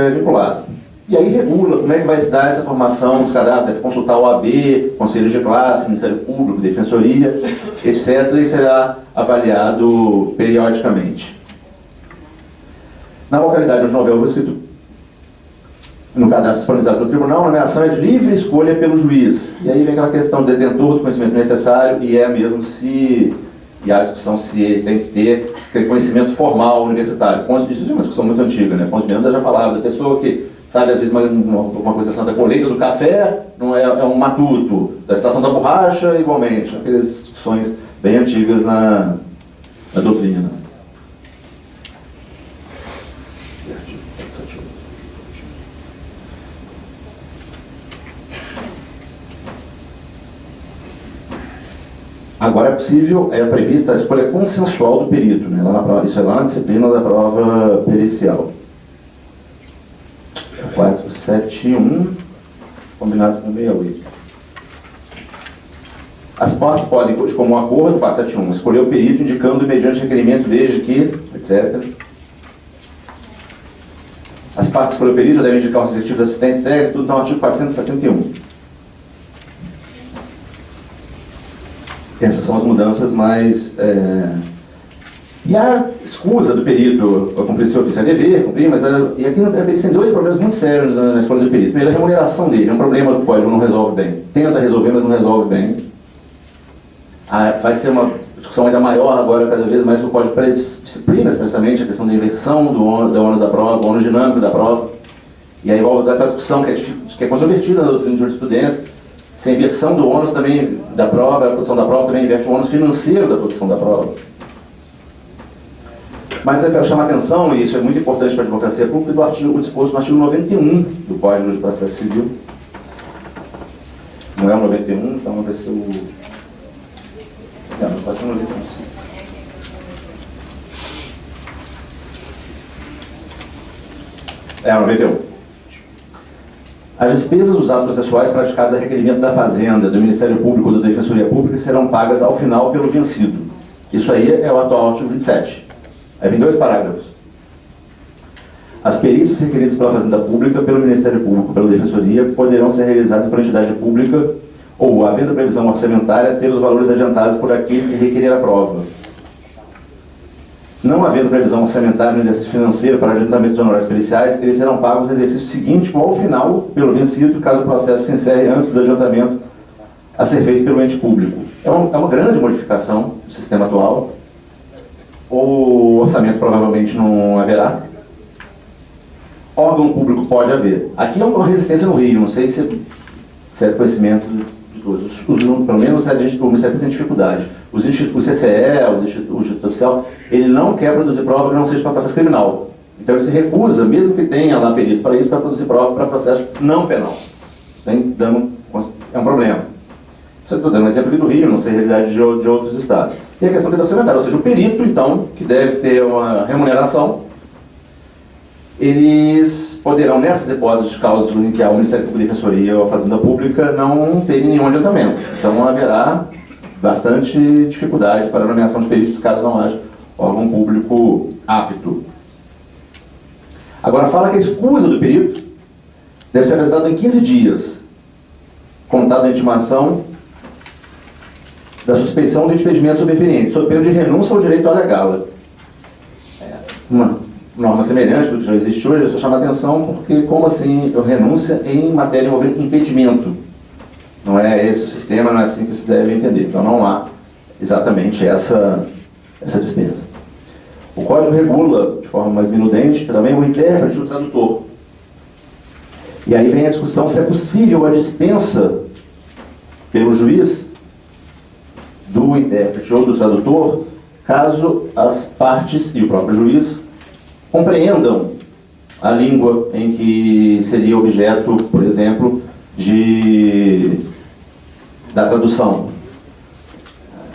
Speaker 2: vinculado. E aí regula como é que vai se dar essa formação dos cadastros, deve consultar o OAB, conselhos de classe, Ministério Público, Defensoria, etc., e será avaliado periodicamente. Na localidade onde não houver o escrito no cadastro disponibilizado pelo tribunal, a nomeação é de livre escolha pelo juiz. E aí vem aquela questão do detentor do conhecimento necessário, e é mesmo se, e há a discussão se tem que ter aquele conhecimento formal universitário. Isso é uma discussão muito antiga, né? Ponce de Miranda já falava da pessoa que sabe, às vezes, uma coisa da colheita do café, não é um matuto, da estação da borracha, igualmente. Aquelas discussões bem antigas na doutrina. Agora é possível, é prevista a escolha consensual do perito, né? Lá na prova, isso é lá na disciplina da prova pericial. 471, combinado com 68. As partes podem, de comum acordo, 471, escolher o perito indicando mediante requerimento desde que, etc. As partes escolher o perito já devem indicar os respectivos assistentes técnicos, tudo está no artigo 471. Essas são as mudanças mais... E a escusa do perito a cumprir seu ofício é dever, cumprir, mas e aqui no perito tem dois problemas muito sérios na escolha do perito. Primeiro, a remuneração dele, é um problema que o código não resolve bem. Tenta resolver, mas não resolve bem. Vai ser uma discussão ainda maior agora, cada vez mais, que o código disciplina expressamente a questão da inversão do ônus da prova, o ônus dinâmico da prova. E aí volta aquela discussão que é controvertida na doutrina de jurisprudência. Se a inversão do ônus também da prova, a produção da prova também inverte o ônus financeiro da produção da prova. Mas eu quero chamar a atenção, e isso é muito importante para a advocacia pública, o disposto no artigo 91 do Código de Processo Civil. Não é o 91, então vai ser o... Não pode ser o 91, sim. É o 91. As despesas dos atos processuais praticadas a requerimento da Fazenda, do Ministério Público ou da Defensoria Pública serão pagas ao final pelo vencido. Isso aí é o atual artigo 27. Aí vem dois parágrafos. As perícias requeridas pela Fazenda Pública, pelo Ministério Público, pela Defensoria, poderão ser realizadas por entidade pública ou, havendo previsão orçamentária, ter os valores adiantados por aquele que requerer a prova. Não havendo previsão orçamentária no exercício financeiro para adiantamento dos honorários periciais, eles serão pagos no exercício seguinte ou ao final pelo vencido, caso o processo se encerre antes do adiantamento a ser feito pelo ente público. É uma grande modificação do sistema atual. O orçamento provavelmente não haverá. Órgão público pode haver. Aqui é uma resistência no Rio, não sei se é conhecimento de todos. Pelo menos a gente, o Ministério tem dificuldade. O CCE, o Instituto Oficial, ele não quer produzir prova que não seja para processo criminal. Então ele se recusa, mesmo que tenha lá perito para isso, para produzir prova para processo não penal. É um problema. Isso eu estou dando um exemplo aqui do Rio, não sei a realidade de outros estados. E a questão da orçamentária, ou seja, o perito, então, que deve ter uma remuneração, eles poderão, nessas hipóteses de causas em que há o Ministério Público, a Defensoria ou a Fazenda Pública, não terem nenhum adiantamento. Então haverá bastante dificuldade para a nomeação de peritos, caso não haja órgão público apto. Agora, fala que a escusa do perito deve ser apresentada em 15 dias, contado a intimação da suspeição do impedimento superveniente, sob pena de renúncia ao direito à legala. Uma norma semelhante do que já existe hoje, eu só chamo a atenção porque, como assim, renúncia em matéria envolvendo impedimento? Não é esse o sistema, não é assim que se deve entender. Então não há exatamente essa dispensa. O Código regula, de forma mais minudente, também o intérprete e o tradutor. E aí vem a discussão se é possível a dispensa pelo juiz do intérprete ou do tradutor, caso as partes e o próprio juiz compreendam a língua em que seria objeto, por exemplo, da tradução.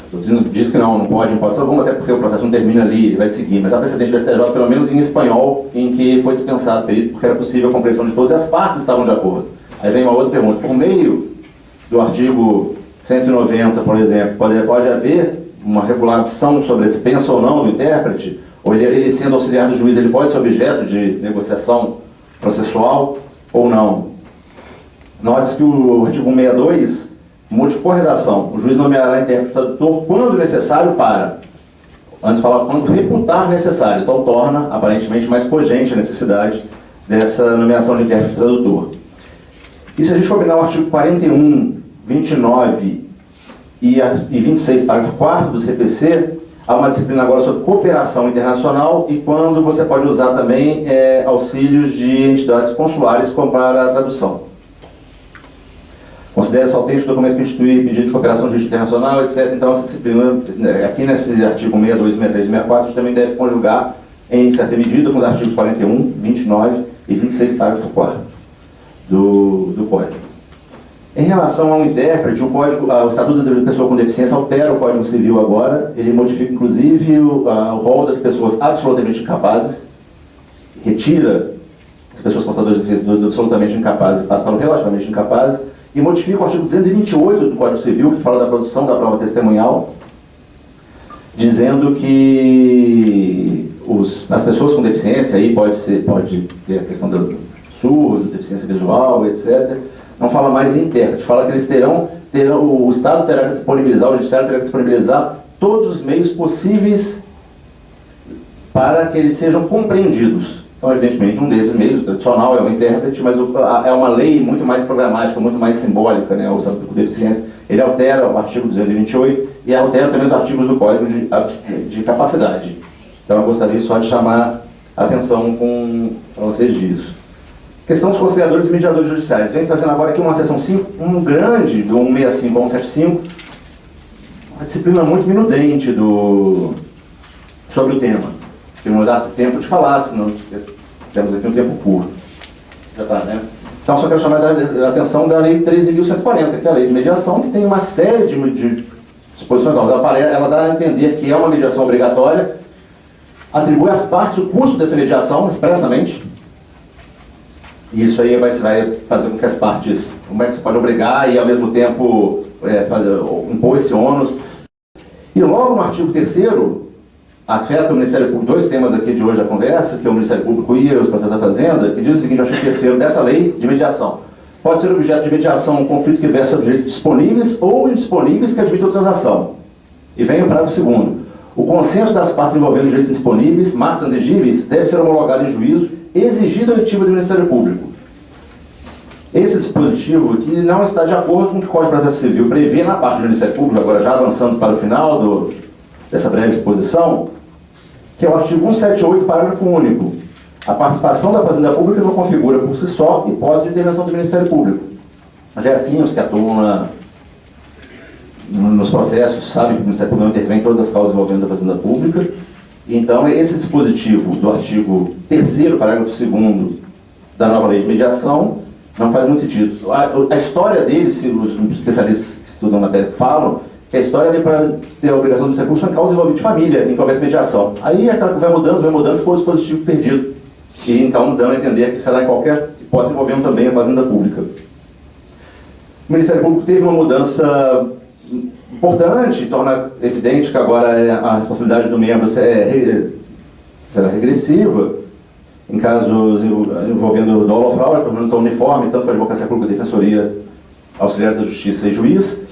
Speaker 2: A doutrina diz que não pode, alguma, até porque o processo não termina ali, ele vai seguir, mas há precedente do STJ, pelo menos em espanhol, em que foi dispensado o perito, porque era possível a compreensão de todos e as partes estavam de acordo. Aí vem uma outra pergunta. Por meio do artigo 190, por exemplo, pode haver uma regulação sobre a dispensa ou não do intérprete, ou ele sendo auxiliar do juiz, ele pode ser objeto de negociação processual ou não. Note-se que o artigo 162 modificou a redação. O juiz nomeará intérprete tradutor quando necessário para. Antes falava quando reputar necessário. Então torna aparentemente mais cogente a necessidade dessa nomeação de intérprete e tradutor. E se a gente combinar o artigo 41, 29 e 26, parágrafo 4º do CPC, há uma disciplina agora sobre cooperação internacional e quando você pode usar também auxílios de entidades consulares para a tradução. Considera-se autêntico documento que institui pedido de cooperação jurídica internacional, etc. Então, essa disciplina, aqui nesse artigo 62, 63 e 64, a gente também deve conjugar em certa medida com os artigos 41, 29 e 26, parágrafo 4º do Código. Em relação ao intérprete, o Estatuto da Pessoa com Deficiência altera o Código Civil agora, ele modifica inclusive o rol das pessoas absolutamente incapazes, retira as pessoas portadoras de deficiência do absolutamente incapazes e passa para o relativamente incapazes, e modifica o artigo 228 do Código Civil, que fala da produção da prova testemunhal, dizendo que as pessoas com deficiência, aí pode ter a questão do surdo, deficiência visual, etc., não fala mais em intérprete, fala que eles terão, o Estado terá que disponibilizar, o Judiciário terá que disponibilizar todos os meios possíveis para que eles sejam compreendidos. Então, evidentemente, um desses meios, o tradicional, é o intérprete, mas é uma lei muito mais programática, muito mais simbólica, né? O Estatuto com Deficiência, ele altera o artigo 228 e altera também os artigos do Código de Capacidade. Então, eu gostaria só de chamar a atenção para vocês disso. Questão dos conciliadores e mediadores judiciais. Vem fazendo agora aqui uma seção 5, um grande, do 165 ao 175, uma disciplina muito minudente sobre o tema. Que não dá tempo de falar, senão temos aqui um tempo curto. Já está, né? Então, só quero chamar a atenção da Lei 13.140, que é a lei de mediação, que tem uma série de disposições novas. Ela dá a entender que é uma mediação obrigatória, atribui às partes o custo dessa mediação, expressamente. E isso aí vai fazer com que as partes, como é que você pode obrigar e ao mesmo tempo impor esse ônus. E logo no artigo 3º, afeta o Ministério Público, dois temas aqui de hoje da conversa, que é o Ministério Público e os processos da Fazenda, que diz o seguinte, o artigo 3º dessa lei de mediação. Pode ser objeto de mediação um conflito que versa sobre direitos disponíveis ou indisponíveis que admitam transação. E vem o parágrafo 2º. O consenso das partes envolvendo direitos indisponíveis, mas transigíveis, deve ser homologado em juízo, exigido a oitiva do Ministério Público. Esse dispositivo aqui não está de acordo com o que o Código de Processo Civil prevê na parte do Ministério Público, agora já avançando para o final dessa breve exposição, que é o artigo 178, parágrafo único. A participação da Fazenda Pública não configura por si só hipótese de intervenção do Ministério Público. Mas é assim, os que atuam nos processos sabem que o Ministério Público não intervém em todas as causas envolvendo a Fazenda Pública. Então, esse dispositivo do artigo 3º, parágrafo 2º da nova lei de mediação não faz muito sentido. A história dele, se os especialistas que estudam a matéria falam, que a história vem para ter a obrigação de ser curso em causa envolvida de família, em que houvesse mediação. Aí aquela que vai mudando, ficou o dispositivo perdido. E então dando a entender que será em qualquer hipótese envolvendo também a Fazenda Pública. O Ministério Público teve uma mudança importante, torna evidente que agora a responsabilidade do membro será regressiva, em casos envolvendo dolo ou fraude, tornando uniforme, tanto para a Advocacia Pública, Defensoria, Auxiliares da Justiça e Juiz.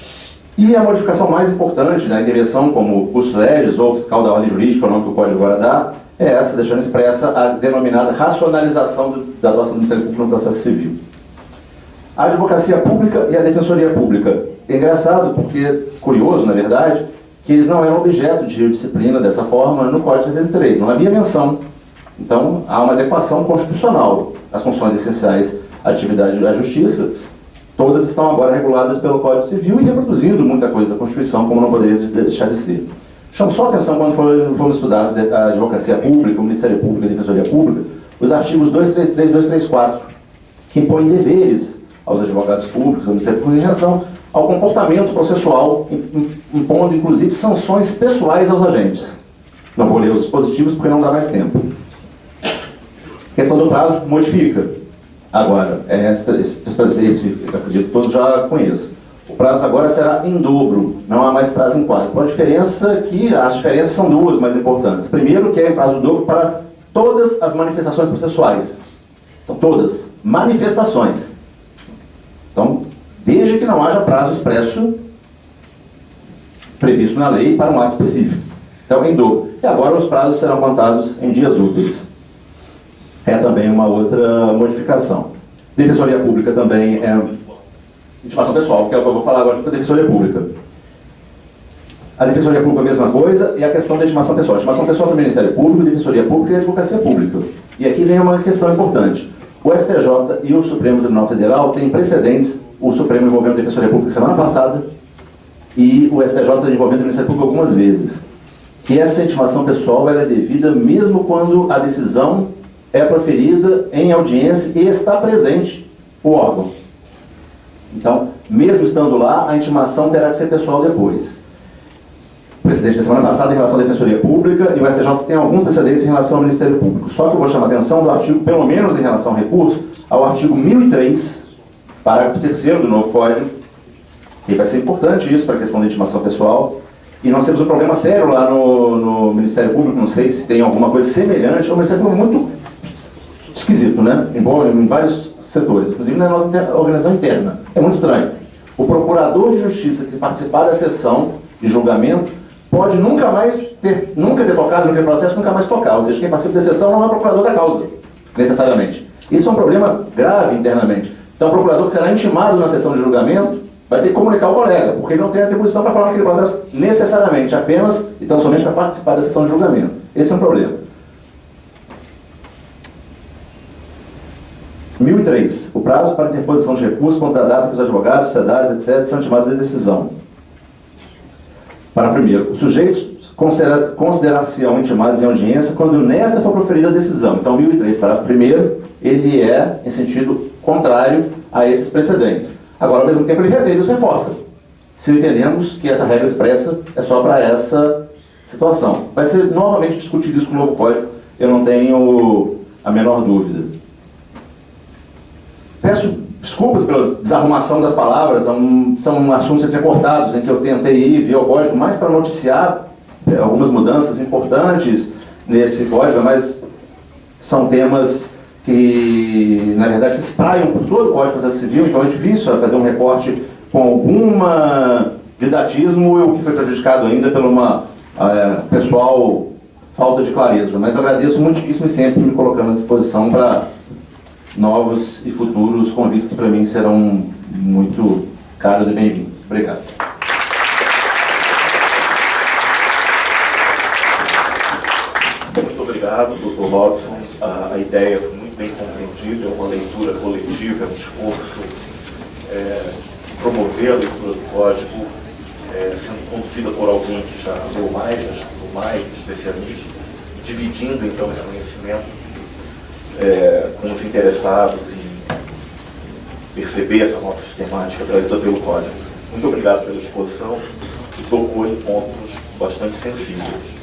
Speaker 2: E a modificação mais importante da intervenção, como custos legis ou fiscal da ordem jurídica, o nome que o Código agora dá, é essa, deixando expressa a denominada racionalização da atuação do Ministério Público no processo civil. A Advocacia Pública e a Defensoria Pública. É engraçado, porque, curioso, na verdade, que eles não eram objeto de disciplina dessa forma no Código de 73, não havia menção. Então, há uma adequação constitucional. As funções essenciais à atividade da Justiça, todas estão agora reguladas pelo Código Civil e reproduzindo muita coisa da Constituição, como não poderia deixar de ser. Chamo só atenção quando formos estudar a Advocacia Pública, o Ministério Público e a Defensoria Pública, os artigos 233 e 234, que impõem deveres aos advogados públicos, ao Ministério Público, em relação ao comportamento processual, impondo, inclusive, sanções pessoais aos agentes. Não vou ler os dispositivos porque não dá mais tempo. A questão do prazo modifica. Agora, esse acredito que todos já conheçam. O prazo agora será em dobro, não há mais prazo em quadro. Com a diferença que, as diferenças são duas mais importantes. Primeiro, que é prazo dobro para todas as manifestações processuais. Então, todas. Manifestações. Então, desde que não haja prazo expresso previsto na lei para um ato específico. Então, em dobro. E agora os prazos serão contados em dias úteis. é também uma outra modificação. Defensoria Pública também é intimação pessoal, que é o que eu vou falar agora da Defensoria Pública. A Defensoria Pública é a mesma coisa, e a questão da intimação pessoal. A intimação pessoal do Ministério Público, Defensoria Pública e Advocacia Pública. E aqui vem uma questão importante. O STJ e o Supremo Tribunal Federal têm precedentes, o Supremo envolvendo a Defensoria Pública semana passada, e o STJ envolvendo o Ministério Público algumas vezes. Que essa intimação pessoal ela é devida mesmo quando a decisão é proferida em audiência e está presente o órgão. Então, mesmo estando lá, a intimação terá que ser pessoal depois. O precedente da semana passada em relação à Defensoria Pública e o STJ tem alguns precedentes em relação ao Ministério Público. Só que eu vou chamar a atenção do artigo, pelo menos em relação ao recurso, ao artigo 1003, parágrafo 3º do novo Código, que vai ser importante isso para a questão da intimação pessoal. E nós temos um problema sério lá no Ministério Público, não sei se tem alguma coisa semelhante, é um Ministério Público muito esquisito, né? Em vários setores, inclusive na nossa organização interna. É muito estranho. O procurador de justiça que participar da sessão de julgamento pode nunca ter tocado naquele processo, nunca mais tocar. Ou seja, quem participa da sessão não é o procurador da causa, necessariamente. Isso é um problema grave internamente. Então, o procurador que será intimado na sessão de julgamento vai ter que comunicar ao colega, porque ele não tem atribuição para falar naquele processo necessariamente, apenas e tão somente para participar da sessão de julgamento. Esse é um problema. 1003. O prazo para interposição de recurso contra a data que os advogados, sociedades, etc., são intimados da decisão. Parágrafo 1º. Os sujeitos considerar-se-ão intimados em audiência quando nesta for proferida a decisão. Então, 1003, parágrafo 1º, ele é em sentido contrário a esses precedentes. Agora, ao mesmo tempo, ele os reforça. Se entendemos que essa regra expressa é só para essa situação. Vai ser novamente discutido isso com o novo Código, eu não tenho a menor dúvida. Peço desculpas pela desarrumação das palavras, são assuntos entrecortados em que eu tentei ir ver o Código mais para noticiar algumas mudanças importantes nesse Código, mas são temas que, na verdade, se espraiam por todo o Código de Processo Civil, então é difícil fazer um recorte com alguma didatismo, o que foi prejudicado ainda pela uma pessoal falta de clareza. Mas agradeço muitíssimo e sempre me colocando à disposição para novos e futuros convites que para mim serão muito caros e bem-vindos. Obrigado.
Speaker 1: Muito obrigado, Dr. Robson. A ideia foi muito bem compreendida, é uma leitura coletiva, é um esforço de promover a leitura do Código, sendo conduzida por alguém que já leu mais especialista, dividindo então esse conhecimento com os interessados em perceber essa nova sistemática trazida pelo Código. Muito obrigado pela exposição, que tocou em pontos bastante sensíveis.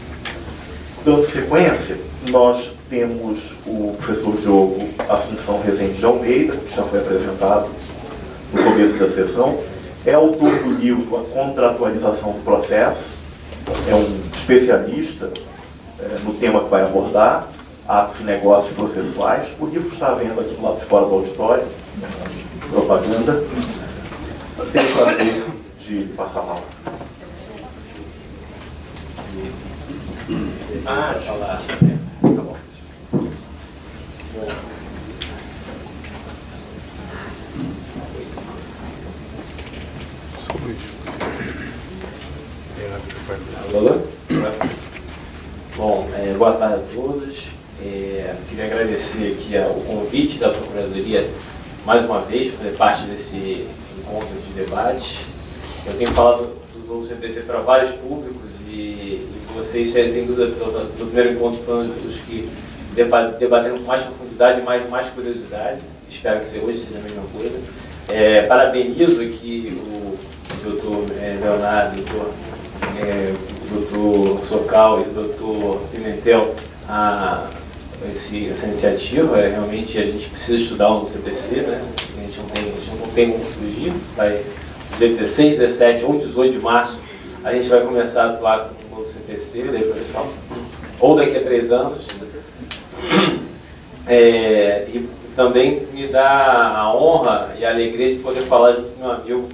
Speaker 1: Dando sequência, nós temos o professor Diogo Assunção Rezende de Almeida, que já foi apresentado no começo da sessão, é autor do livro A Contratualização do Processo, é um especialista no tema que vai abordar, atos e negócios processuais. O livro está à venda aqui do lado de fora do auditório, propaganda. Tenho o prazer de passar a palavra.
Speaker 4: Deixa eu lá.
Speaker 1: Tá bom.
Speaker 4: Alô? Bom, boa tarde a todos. Queria agradecer aqui o convite da Procuradoria, mais uma vez, para fazer parte desse encontro de debates. Eu tenho falado do novo CPC para vários públicos e vocês, sem dúvida, do primeiro encontro foram os que debateram com mais profundidade e mais curiosidade. Espero que hoje seja a mesma coisa. Parabenizo aqui o doutor Leonardo, o doutor Socal e o doutor Pimentel essa iniciativa. Realmente a gente precisa estudar o CPC, né? A gente não tem como fugir. Dia 16, 17 ou 18 de março a gente vai começar a atuar com o novo CPC, lei processual, ou daqui a 3 anos. E também me dá a honra e a alegria de poder falar junto com meu amigo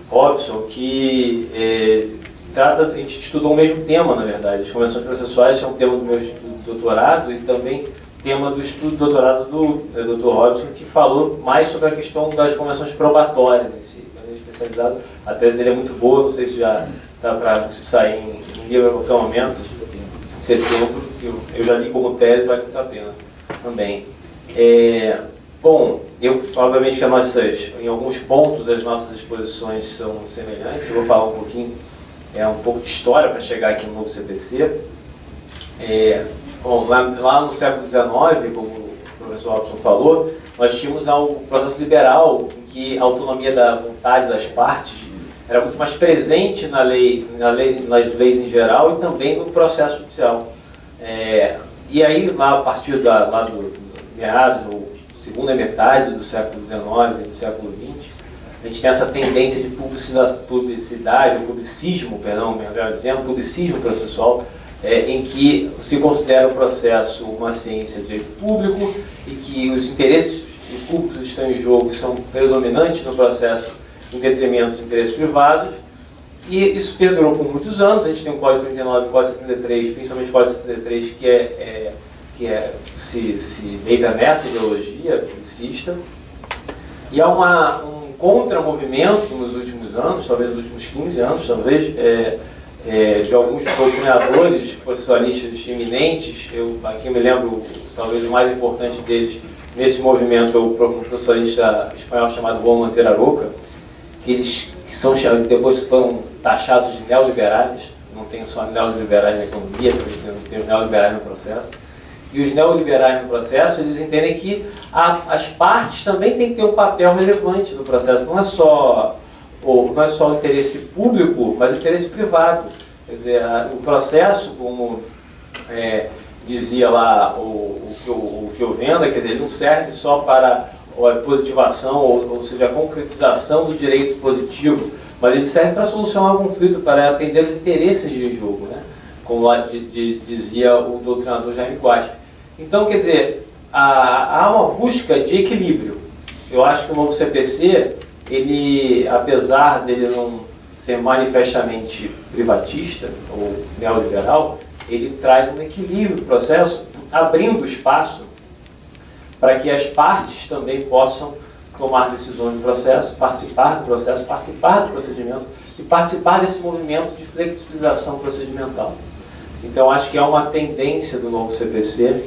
Speaker 4: Robson, que a gente estudou o mesmo tema, na verdade. As convenções processuais é um tema do meu doutorado e também tema do estudo de doutorado do Dr. Robson, que falou mais sobre a questão das convenções probatórias em si. Ele é especializado, a tese dele é muito boa, não sei se já está para sair em livro a qualquer momento, em setembro, eu já li como tese, vale muito a pena também. Bom, obviamente que em alguns pontos as nossas exposições são semelhantes, eu vou falar um pouquinho, um pouco de história para chegar aqui no novo CPC. Bom, lá no século XIX, como o professor Robson falou, nós tínhamos um processo liberal em que a autonomia da vontade das partes era muito mais presente nas leis em geral e também no processo judicial. E aí, lá a partir do meados, ou segunda metade do século XIX e do século XX, a gente tem essa tendência de publicidade, ou publicismo, perdão, melhor dizendo, publicismo processual, em que se considera o processo uma ciência de direito público e que os interesses públicos estão em jogo e são predominantes no processo em detrimento dos interesses privados. E isso perdurou por muitos anos. A gente tem o Código 39 e o Código 73, principalmente o Código 73, que se deita nessa ideologia publicista. E há um contramovimento nos últimos anos, talvez nos últimos 15 anos, talvez, de alguns doutrinadores processualistas eminentes. Eu aqui me lembro, talvez o mais importante deles nesse movimento é o processualista espanhol chamado Juan Montero Aroca, que depois foram taxados de neoliberais. Não tem só neoliberais na economia, tem os neoliberais no processo. E os neoliberais no processo, eles entendem que as partes também têm que ter um papel relevante no processo. Não é só o interesse público, mas o interesse privado. Quer dizer, o processo, como dizia lá o que eu venda, quer dizer, ele não serve só para a positivação, ou seja, a concretização do direito positivo, mas ele serve para solucionar o conflito, para atender os interesses de jogo, né? Como lá dizia o doutrinador Jaime Guaspe. Então, quer dizer, há uma busca de equilíbrio. Eu acho que o novo CPC, ele, apesar dele não ser manifestamente privatista ou neoliberal, ele traz um equilíbrio no processo, abrindo espaço para que as partes também possam tomar decisões do processo, participar do procedimento e participar desse movimento de flexibilização procedimental. Então, acho que é uma tendência do novo CPC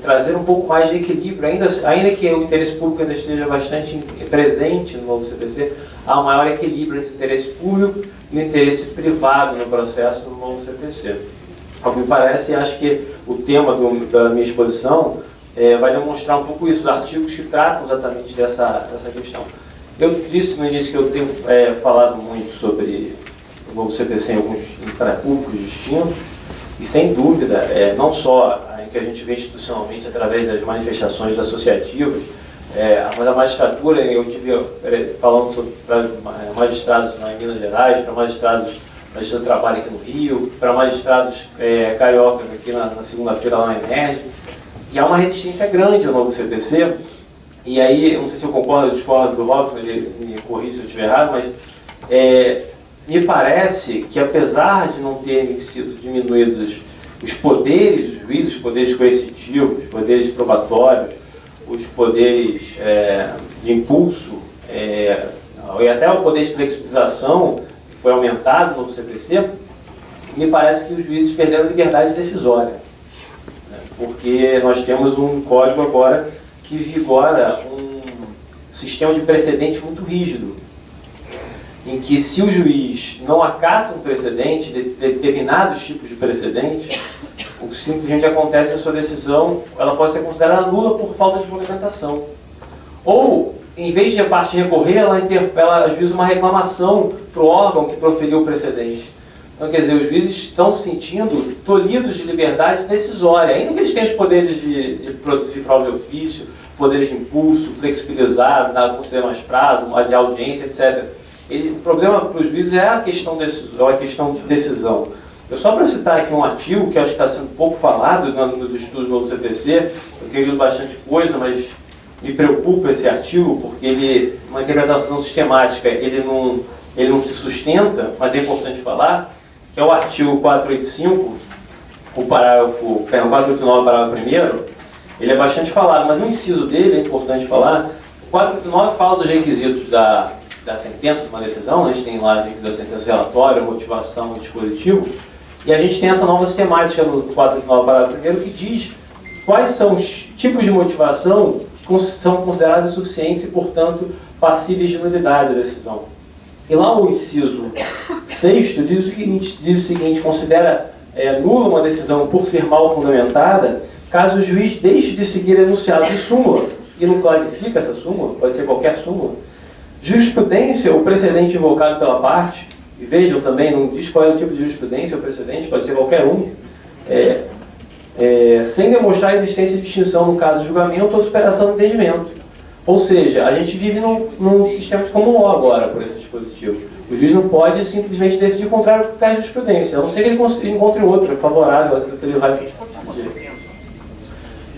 Speaker 4: trazer um pouco mais de equilíbrio, ainda que o interesse público ainda esteja bastante presente no novo CPC, há um maior equilíbrio entre o interesse público e o interesse privado no processo do novo CPC. Ao que me parece, acho que o tema da minha exposição vai demonstrar um pouco isso, os artigos que tratam exatamente dessa questão. Eu disse no início que eu tenho falado muito sobre o novo CPC em alguns intrapúblicos distintos, e sem dúvida, não só em que a gente vê institucionalmente através das manifestações associativas, mas a magistratura, eu tive falando para magistrados em Minas Gerais, para magistrados do trabalho aqui no Rio, para magistrados cariocas aqui na segunda-feira lá na EMERG, e há uma resistência grande ao novo CPC. E aí, não sei se eu concordo ou discordo do Robson, ele me corrija se eu estiver errado, mas me parece que, apesar de não terem sido diminuídos os poderes dos juízes, os poderes coercitivos, os poderes probatórios, os poderes de impulso, e até o poder de flexibilização, que foi aumentado no novo CPC, me parece que os juízes perderam liberdade decisória, né? Porque nós temos um código agora que vigora um sistema de precedente muito rígido, em que, se o juiz não acata um precedente, determinados tipos de precedente, o que simplesmente acontece é a sua decisão, ela pode ser considerada nula por falta de fundamentação. Ou, em vez de a parte recorrer, ela ajuiza uma reclamação para o órgão que proferiu o precedente. Então, quer dizer, os juízes estão se sentindo tolhidos de liberdade decisória, ainda que eles tenham os poderes de produzir fraude de ofício, poderes de impulso, flexibilizar, conceder mais prazo, de audiência, etc. O problema para os juízes é a questão de decisão. Eu só para citar aqui um artigo que acho que está sendo pouco falado nos estudos do novo CPC, eu tenho lido bastante coisa, mas me preocupa esse artigo, porque ele, uma interpretação sistemática, ele não se sustenta, mas é importante falar, que é o artigo 485, o 489, parágrafo 1º, ele é bastante falado, mas o inciso dele é importante falar. O 459 fala dos requisitos da sentença de uma decisão, a gente tem lá os requisitos da sentença relatória, motivação e dispositivo, e a gente tem essa nova sistemática no 459, parágrafo 1º, que diz quais são os tipos de motivação que são considerados insuficientes e, portanto, passíveis de nulidade da decisão. E lá o inciso 6º diz o seguinte, considera nula uma decisão por ser mal fundamentada, caso o juiz deixe de seguir enunciado de súmula, e não clarifica essa súmula, pode ser qualquer súmula. Jurisprudência, o precedente invocado pela parte, e vejam também, não diz qual é o tipo de jurisprudência ou precedente, pode ser qualquer um, sem demonstrar a existência de distinção no caso de julgamento ou superação do entendimento. Ou seja, a gente vive num sistema de common law agora, por esse dispositivo. O juiz não pode simplesmente decidir o contrário do que a jurisprudência, a não ser que ele encontre outra favorável àquilo que ele vai pedir.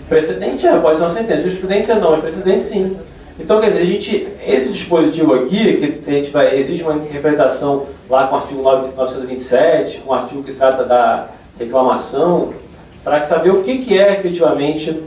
Speaker 4: Precedente pode ser uma sentença, jurisprudência não, é precedente sim. Então, quer dizer, esse dispositivo aqui, que a gente exige uma interpretação lá com o artigo 927, com o artigo que trata da reclamação, para saber o que é efetivamente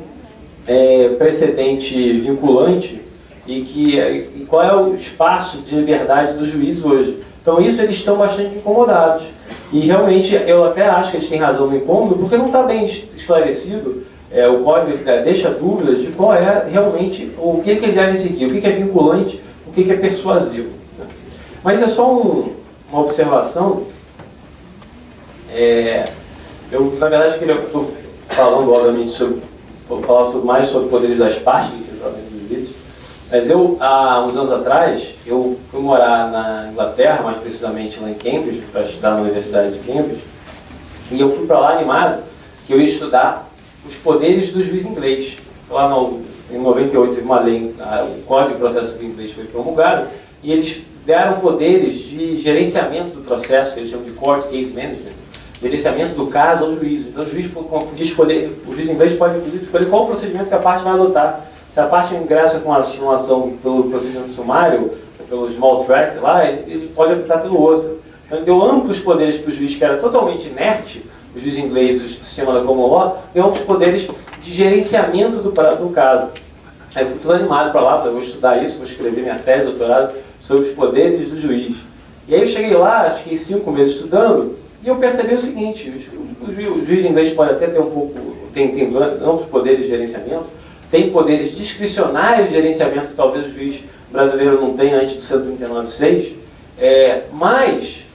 Speaker 4: precedente vinculante e qual é o espaço de liberdade do juiz hoje. Então, isso eles estão bastante incomodados. E realmente, eu até acho que eles têm razão no incômodo, porque não está bem esclarecido. O código deixa dúvidas de qual é realmente o que eles devem seguir, o que é vinculante, o que é persuasivo. Mas é só uma observação. Eu, na verdade, estou falando, obviamente, mais sobre poderes das partes do que propriamente dos juízes. Mas há uns anos atrás, eu fui morar na Inglaterra, mais precisamente lá em Cambridge, para estudar na Universidade de Cambridge. E eu fui para lá animado que eu ia estudar os poderes do juiz inglês. Lá em 98 teve uma lei, o Código de Processo Civil inglês foi promulgado, e eles deram poderes de gerenciamento do processo, que eles chamam de Court Case Management, gerenciamento do caso ao juízo. Então o juiz podia escolher, o juiz inglês pode escolher qual o procedimento que a parte vai adotar. Se a parte ingressa com a ação pelo procedimento sumário, pelo small track lá, ele pode optar pelo outro. Então deu amplos poderes para o juiz que era totalmente inerte, o juiz inglês do sistema da common law, deu amplos poderes de gerenciamento do caso. Aí eu fui todo animado para lá, falei, vou estudar isso, vou escrever minha tese, doutorado, sobre os poderes do juiz. E aí eu cheguei lá, fiquei 5 meses estudando, e eu percebi o seguinte, o juiz inglês pode até ter tem amplos poderes de gerenciamento, tem poderes discricionários de gerenciamento que talvez o juiz brasileiro não tenha antes do 139.6, mas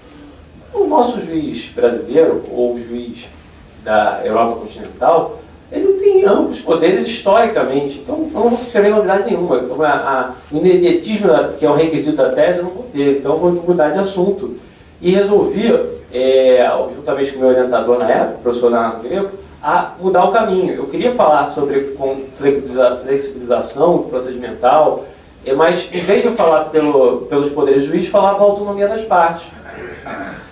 Speaker 4: o nosso juiz brasileiro, ou o juiz da Europa continental, ele tem amplos poderes historicamente, então eu não vou escrever novidade nenhuma. O ineditismo, que é um requisito da tese, eu não vou ter, então eu vou mudar de assunto. E resolvi, juntamente com o meu orientador na época, o professor Leonardo Greco, a mudar o caminho. Eu queria falar sobre flexibilização procedimental, mas em vez de eu falar pelos poderes do juiz, falar pela autonomia das partes.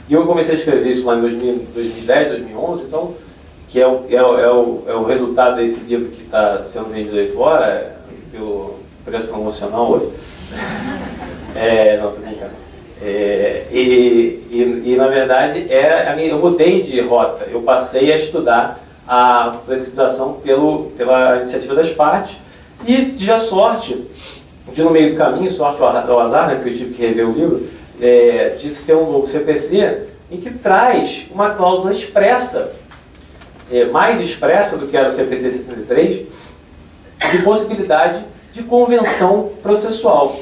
Speaker 4: E eu comecei a escrever isso lá em 2010, 2011, então, que é o resultado desse livro que está sendo vendido aí fora, pelo preço promocional hoje. Não, estou brincando. E na verdade, eu mudei de rota, eu passei a estudar a flexibilização pela iniciativa das partes e tive a sorte de, no meio do caminho, sorte ao azar, né, porque eu tive que rever o livro, de ter um novo CPC em que traz uma cláusula expressa, mais expressa do que era o CPC 73, de possibilidade de convenção processual.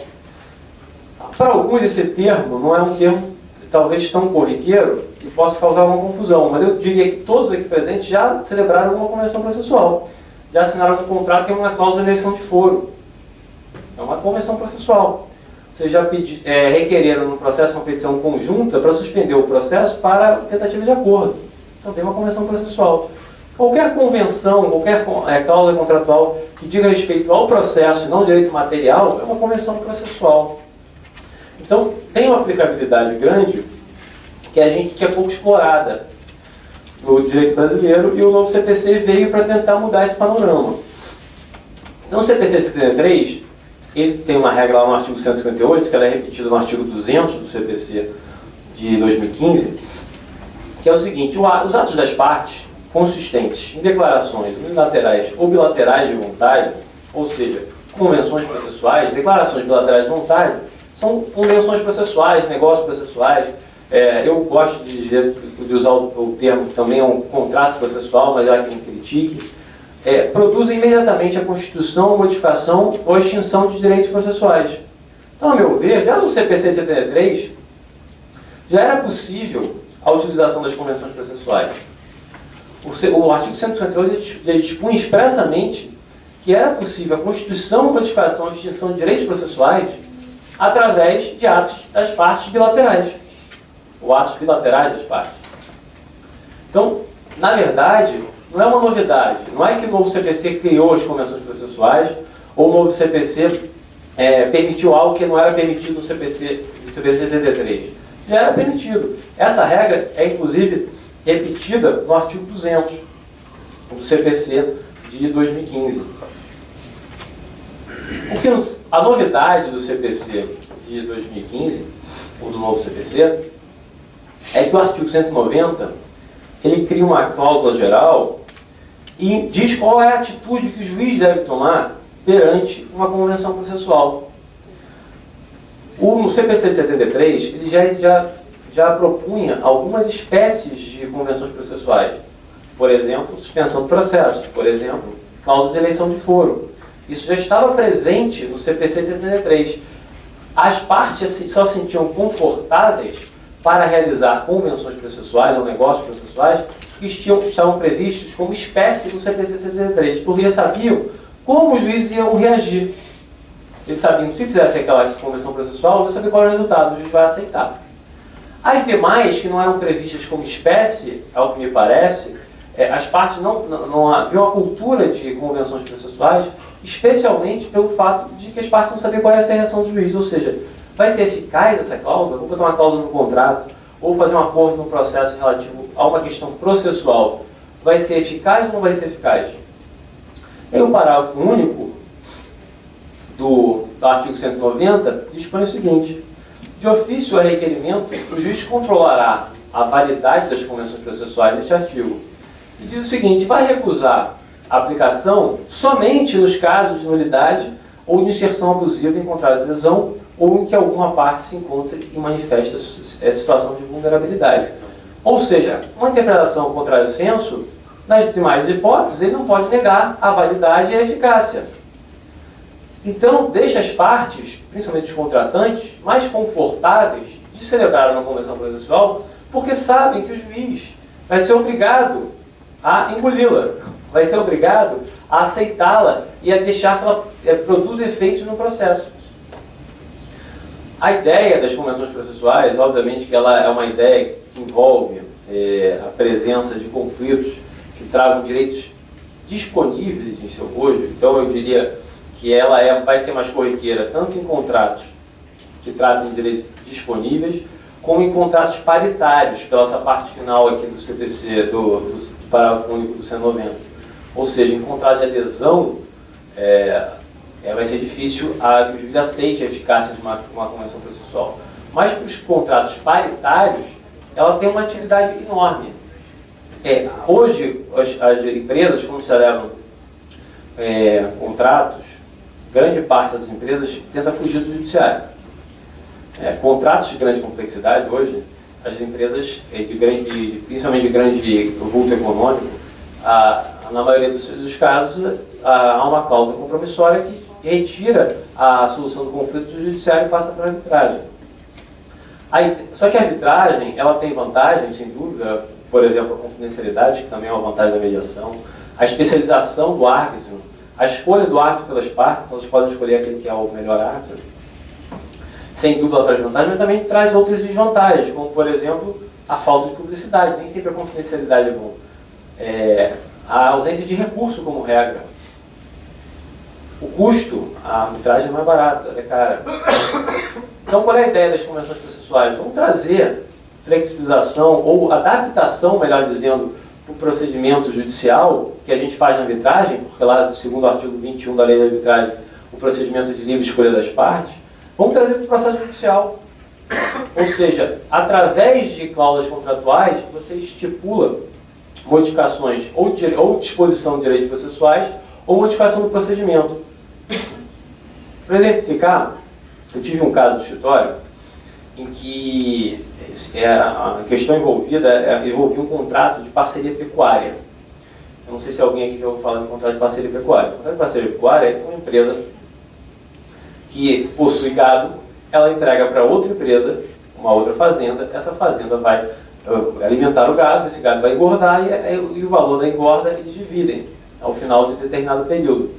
Speaker 4: Para alguns esse termo não é um termo talvez tão corriqueiro e possa causar uma confusão, mas eu diria que todos aqui presentes já celebraram uma convenção processual, já assinaram um contrato que tem uma cláusula de eleição de foro. É uma convenção processual. Vocês já requereram no processo uma petição conjunta para suspender o processo para tentativa de acordo. Então tem uma convenção processual. Qualquer convenção, qualquer cláusula contratual que diga respeito ao processo e não ao direito material é uma convenção processual. Então tem uma aplicabilidade grande que é pouco explorada no direito brasileiro, e o novo CPC veio para tentar mudar esse panorama. Então o CPC 73, ele tem uma regra lá no artigo 158, que ela é repetida no artigo 200 do CPC de 2015, que é o seguinte: os atos das partes consistentes em declarações unilaterais ou bilaterais de vontade, ou seja, convenções processuais, declarações bilaterais de vontade, são convenções processuais, negócios processuais. Eu gosto de usar o termo também, é um contrato processual, mas há quem critique. Produzem imediatamente a constituição, modificação ou extinção de direitos processuais. Então, a meu ver, já no CPC de 73, já era possível a utilização das convenções processuais. O artigo 158 dispõe expressamente que era possível a constituição, modificação e extinção de direitos processuais através de atos das partes bilaterais, ou atos bilaterais das partes. Então, na verdade, não é uma novidade. Não é que o novo CPC criou as convenções processuais, ou o novo CPC permitiu algo que não era permitido no CPC de 73. Já era permitido. Essa regra é, inclusive, repetida no artigo 200 do CPC de 2015. A novidade do CPC de 2015, ou do novo CPC, é que o artigo 190 ele cria uma cláusula geral e diz qual é a atitude que o juiz deve tomar perante uma convenção processual. No CPC de 73, ele já propunha algumas espécies de convenções processuais. Por exemplo, suspensão do processo. Por exemplo, cláusula de eleição de foro. Isso já estava presente no CPC de 73. As partes só se sentiam confortáveis para realizar convenções processuais ou negócios processuais que estavam previstos como espécie do CPC de 73, porque sabiam como os juízes iam reagir. Eles sabiam que se fizesse aquela convenção processual, eles sabiam qual era o resultado, o juiz vai aceitar. As demais, que não eram previstas como espécie, ao que me parece, as partes não haviam a cultura de convenções processuais, especialmente pelo fato de que as partes não sabiam qual ia ser a reação do juiz. Ou seja, vai ser eficaz essa cláusula? Vou botar uma cláusula no contrato, ou fazer um acordo no processo relativo a uma questão processual. Vai ser eficaz ou não vai ser eficaz? E o parágrafo único do artigo 190 dispõe o seguinte: de ofício a requerimento, o juiz controlará a validade das convenções processuais neste artigo. E diz o seguinte: vai recusar a aplicação somente nos casos de nulidade ou de inserção abusiva em contrato de adesão ou em que alguma parte se encontre e manifesta situação de vulnerabilidade. Ou seja, uma interpretação ao contrário do senso, nas demais hipóteses, ele não pode negar a validade e a eficácia. Então, deixa as partes, principalmente os contratantes, mais confortáveis de celebrar uma convenção processual, porque sabem que o juiz vai ser obrigado a engoli-la, vai ser obrigado a aceitá-la e a deixar que ela produza efeitos no processo. A ideia das convenções processuais, obviamente que ela é uma ideia que envolve a presença de conflitos que tragam direitos disponíveis em seu bojo. Então eu diria que ela vai ser mais corriqueira tanto em contratos que tratam de direitos disponíveis, como em contratos paritários, pela essa parte final aqui do CPC, do parágrafo único do 190. Ou seja, em contrato de adesão, vai ser difícil que o juiz aceite a eficácia de uma convenção processual. Mas para os contratos paritários, ela tem uma atividade enorme. Hoje, as empresas, quando celebram contratos, grande parte das empresas tenta fugir do judiciário. Contratos de grande complexidade, hoje, as empresas, principalmente de grande vulto econômico, na maioria dos casos, há uma cláusula compromissória que retira a solução do conflito do judiciário e passa para a arbitragem. Só que a arbitragem, ela tem vantagens, sem dúvida, por exemplo, a confidencialidade, que também é uma vantagem da mediação, a especialização do árbitro, a escolha do árbitro pelas partes, então elas podem escolher aquele que é o melhor árbitro. Sem dúvida ela traz vantagens, mas também traz outras desvantagens, como, por exemplo, a falta de publicidade. Nem sempre a confidencialidade é bom. A ausência de recurso como regra. O custo, a arbitragem é mais barata, é cara. Então, qual é a ideia das convenções processuais? Vamos trazer flexibilização ou adaptação, melhor dizendo, para o procedimento judicial que a gente faz na arbitragem, porque lá do segundo artigo 21 da lei da arbitragem, o procedimento de livre escolha das partes, vamos trazer para o processo judicial. Ou seja, através de cláusulas contratuais, você estipula modificações ou disposição de direitos processuais ou modificação do procedimento. Para exemplificar, eu tive um caso no escritório em que a questão envolvida envolvia um contrato de parceria pecuária. Eu não sei se alguém aqui já ouviu falar de contrato de parceria pecuária. O contrato de parceria pecuária é uma empresa que possui gado, ela entrega para outra empresa, uma outra fazenda, essa fazenda vai alimentar o gado, esse gado vai engordar e o valor da engorda eles dividem ao final de determinado período.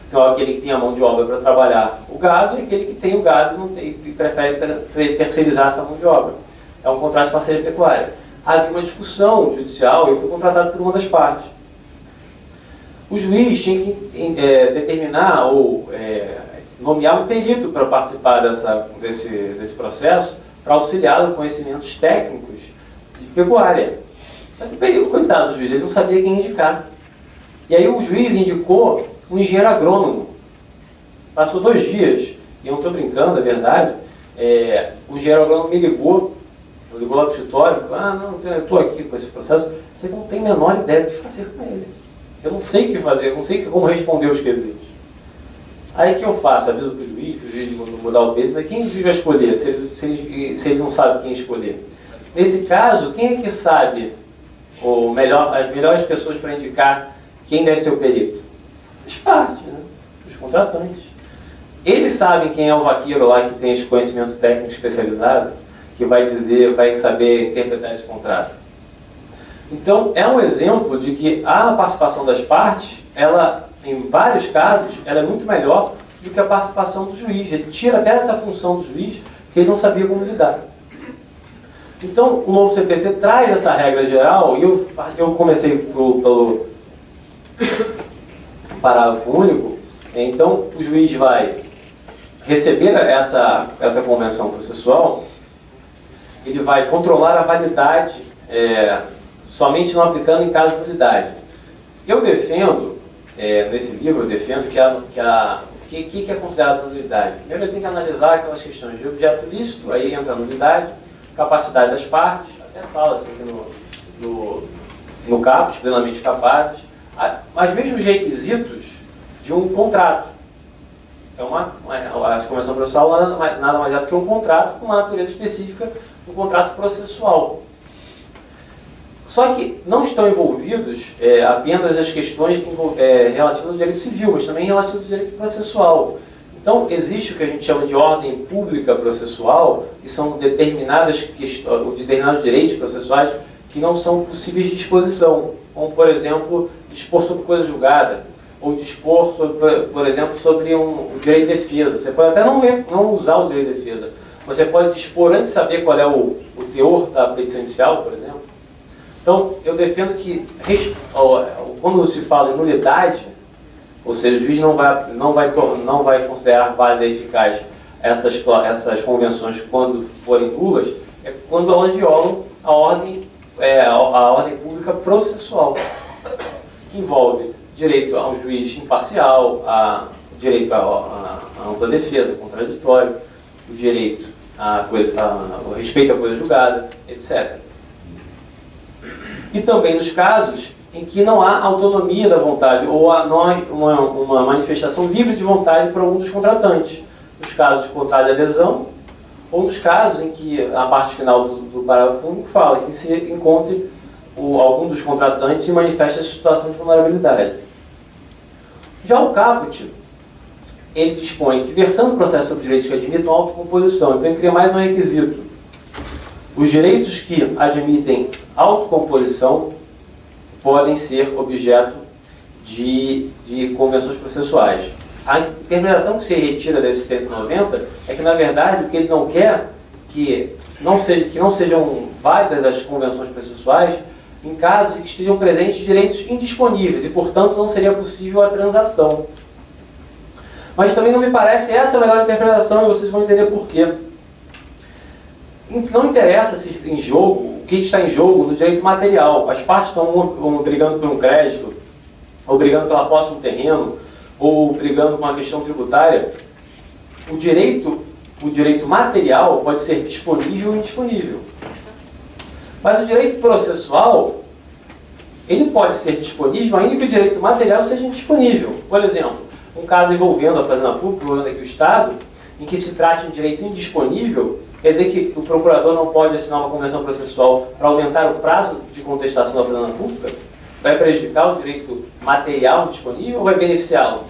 Speaker 4: Então, aquele que tem a mão de obra para trabalhar o gado e aquele que tem o gado e prefere terceirizar essa mão de obra. É um contrato de parceria pecuária. Havia uma discussão judicial e eu fui contratado por uma das partes. O juiz tinha que determinar ou nomear um perito para participar desse processo, para auxiliar no conhecimentos técnicos de pecuária. Só que o perito, coitado do juiz, ele não sabia quem indicar. E aí o juiz indicou um engenheiro agrônomo. Passou 2 dias, e eu não estou brincando, é verdade, o engenheiro agrônomo me ligou lá para o escritório, eu estou aqui com esse processo, você não tem a menor ideia do que fazer com ele. Eu não sei o que fazer, eu não sei como responder os quesitos. Aí o que eu faço? Aviso para o juiz mudar o perito, mas quem o juiz vai escolher, se ele não sabe quem escolher? Nesse caso, quem é que sabe as melhores pessoas para indicar quem deve ser o perito? As partes, né? Os contratantes. Eles sabem quem é o vaqueiro lá que tem esse conhecimento técnico especializado, que vai saber interpretar esse contrato. Então, é um exemplo de que a participação das partes, ela, em vários casos, ela é muito melhor do que a participação do juiz. Ele tira até essa função do juiz, que ele não sabia como lidar. Então, o novo CPC traz essa regra geral, e eu comecei pelo parágrafo único. Então, o juiz vai receber essa convenção processual, ele vai controlar a validade, somente não aplicando em caso de nulidade. Eu defendo, nesse livro, eu defendo que é considerado nulidade. Primeiro, ele tem que analisar aquelas questões de objeto lícito, aí entra a nulidade, capacidade das partes, até fala assim que no caput, plenamente capazes, mas mesmo os requisitos de um contrato. A convenção processual nada mais é do que um contrato com uma natureza específica, um contrato processual. Só que não estão envolvidos apenas as questões relativas ao direito civil, mas também relativas ao direito processual. Então, existe o que a gente chama de ordem pública processual, que são determinados direitos processuais que não são possíveis de disposição, como, por exemplo, dispor sobre coisa julgada, ou dispor, por exemplo, sobre um direito de defesa. Você pode até não usar o direito de defesa, você pode dispor antes de saber qual é o teor da petição inicial, por exemplo. Então, eu defendo que, quando se fala em nulidade, ou seja, o juiz não vai considerar válida e eficaz essas convenções quando forem nulas, é quando elas violam a ordem pública processual, que envolve direito a um juiz imparcial, direito à ampla defesa, contraditório, o direito ao respeito à coisa julgada, etc. E também nos casos em que não há autonomia da vontade, ou não há uma manifestação livre de vontade por algum dos contratantes. Nos casos de contrato de adesão, ou nos casos em que a parte final do parágrafo único fala que se encontre algum dos contratantes e manifesta a situação de vulnerabilidade. Já o caput, ele dispõe que, versando o processo sobre direitos que admitam autocomposição, então ele cria mais um requisito. Os direitos que admitem autocomposição podem ser objeto de convenções processuais. A interpretação que se retira desse 190 é que, na verdade, o que ele não quer que não sejam válidas as convenções processuais em casos em que estejam presentes direitos indisponíveis e, portanto, não seria possível a transação. Mas também não me parece essa a melhor interpretação, e vocês vão entender por quê. Não interessa se em jogo, o que está em jogo no direito material. As partes estão brigando por um crédito, ou brigando pela posse de um terreno, ou brigando com uma questão tributária. O direito material pode ser disponível ou indisponível. Mas o direito processual, ele pode ser disponível ainda que o direito material seja indisponível. Por exemplo, um caso envolvendo a Fazenda Pública, envolvendo aqui o Estado, em que se trate de um direito indisponível, quer dizer que o procurador não pode assinar uma convenção processual para aumentar o prazo de contestação da Fazenda Pública? Vai prejudicar o direito material disponível ou vai beneficiá-lo?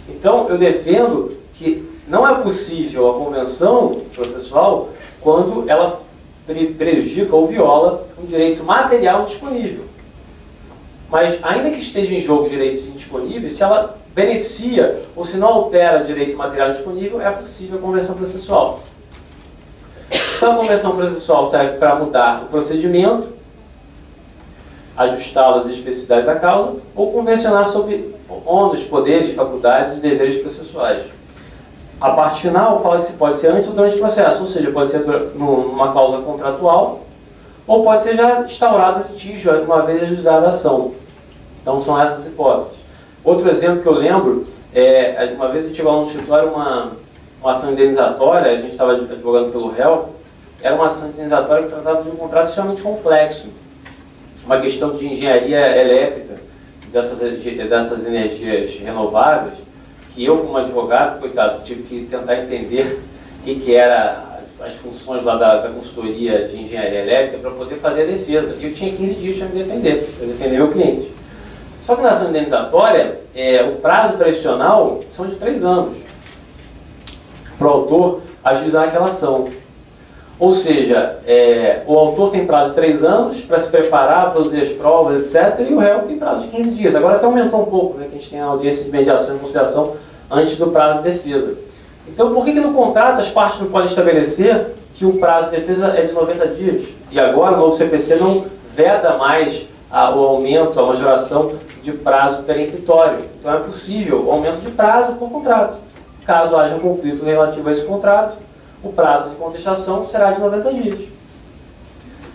Speaker 4: Então, eu defendo que não é possível a convenção processual quando ela prejudica ou viola um direito material disponível. Mas, ainda que esteja em jogo direitos indisponíveis, se ela beneficia ou se não altera o direito material disponível, é possível a convenção processual. Então, a convenção processual serve para mudar o procedimento, ajustá-lo às especificidades da causa, ou convencionar sobre ônus, poderes, faculdades e deveres processuais. A parte final fala que se pode ser antes ou durante o processo, ou seja, pode ser numa causa contratual, ou pode ser já instaurado o litígio, uma vez ajuizada a ação. Então, são essas hipóteses. Outro exemplo que eu lembro, uma vez a gente chegou lá no escritório uma ação indenizatória, a gente estava advogando pelo réu, era uma ação indenizatória que tratava de um contrato extremamente complexo, uma questão de engenharia elétrica dessas energias renováveis, que eu, como advogado, coitado, tive que tentar entender o que eram as funções lá da consultoria de engenharia elétrica para poder fazer a defesa. E eu tinha 15 dias para me defender, para defender meu cliente. Só que na ação indenizatória, o prazo pressional são de 3 anos para o autor ajuizar aquela ação. Ou seja, o autor tem prazo de 3 anos para se preparar, produzir as provas, etc. E o réu tem prazo de 15 dias. Agora até aumentou um pouco, né, que a gente tem a audiência de mediação e conciliação antes do prazo de defesa. Então, por que no contrato as partes não podem estabelecer que o prazo de defesa é de 90 dias? E agora o novo CPC não veda mais o aumento, a majoração de prazo peremptório. Então é possível o aumento de prazo por contrato. Caso haja um conflito relativo a esse contrato, o prazo de contestação será de 90 dias.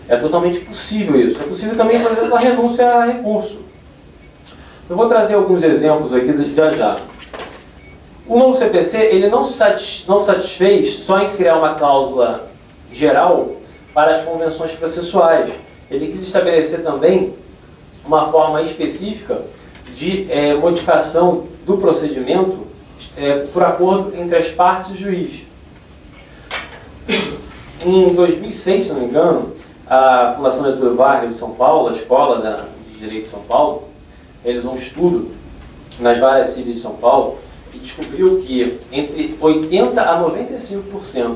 Speaker 4: É totalmente possível isso. É possível também, por exemplo, a renúncia a recurso. Eu vou trazer alguns exemplos aqui já. O novo CPC ele não satisfez só em criar uma cláusula geral para as convenções processuais. Ele quis estabelecer também uma forma específica de modificação do procedimento por acordo entre as partes e o juiz. Em 2006, se não me engano, a Fundação Getúlio Vargas de São Paulo, a Escola de Direito de São Paulo, realizou um estudo nas várias CIVs de São Paulo e descobriu que entre 80% a 95%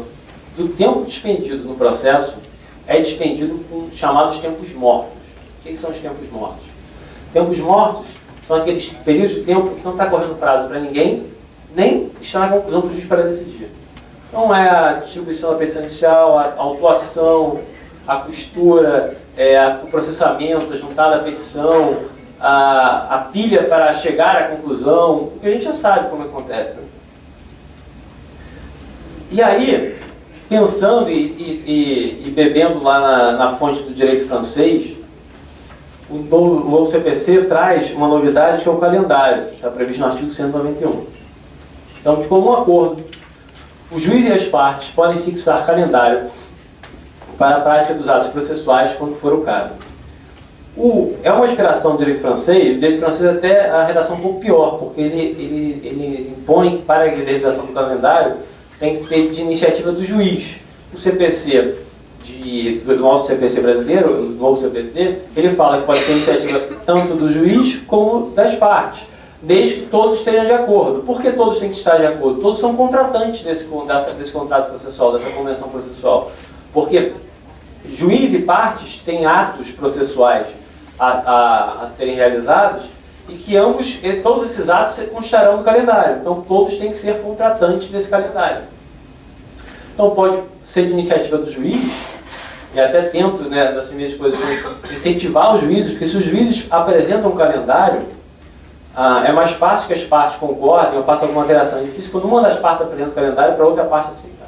Speaker 4: do tempo despendido no processo é despendido com chamados tempos mortos. O que são os tempos mortos? Tempos mortos são aqueles períodos de tempo que não está correndo prazo para ninguém, nem está na conclusão do juiz para decidir. Então é a distribuição da petição inicial, a autuação, a costura, o processamento, a juntada da petição, a pilha para chegar à conclusão, porque a gente já sabe como acontece. Né? E aí, pensando e bebendo lá na fonte do direito francês, o novo CPC traz uma novidade que é o calendário, que está previsto no artigo 191. Então, de comum acordo, o juiz e as partes podem fixar calendário para a prática dos atos processuais quando for o caso. É uma inspiração do direito francês. O direito francês até a redação um pouco pior, porque ele impõe que para a realização do calendário tem que ser de iniciativa do juiz. O CPC do nosso CPC brasileiro, o novo CPC, ele fala que pode ser iniciativa tanto do juiz como das partes, desde que todos estejam de acordo. Por que todos têm que estar de acordo? Todos são contratantes desse contrato processual, dessa convenção processual. Porque juiz e partes têm atos processuais a serem realizados e que todos esses atos constarão no calendário. Então todos têm que ser contratantes desse calendário. Então pode ser de iniciativa do juiz, e até tento, né, nas primeiras posições, incentivar os juízes, porque se os juízes apresentam um calendário, é mais fácil que as partes concordem ou façam alguma alteração. É difícil quando uma das partes apresenta o calendário para a outra parte aceitar.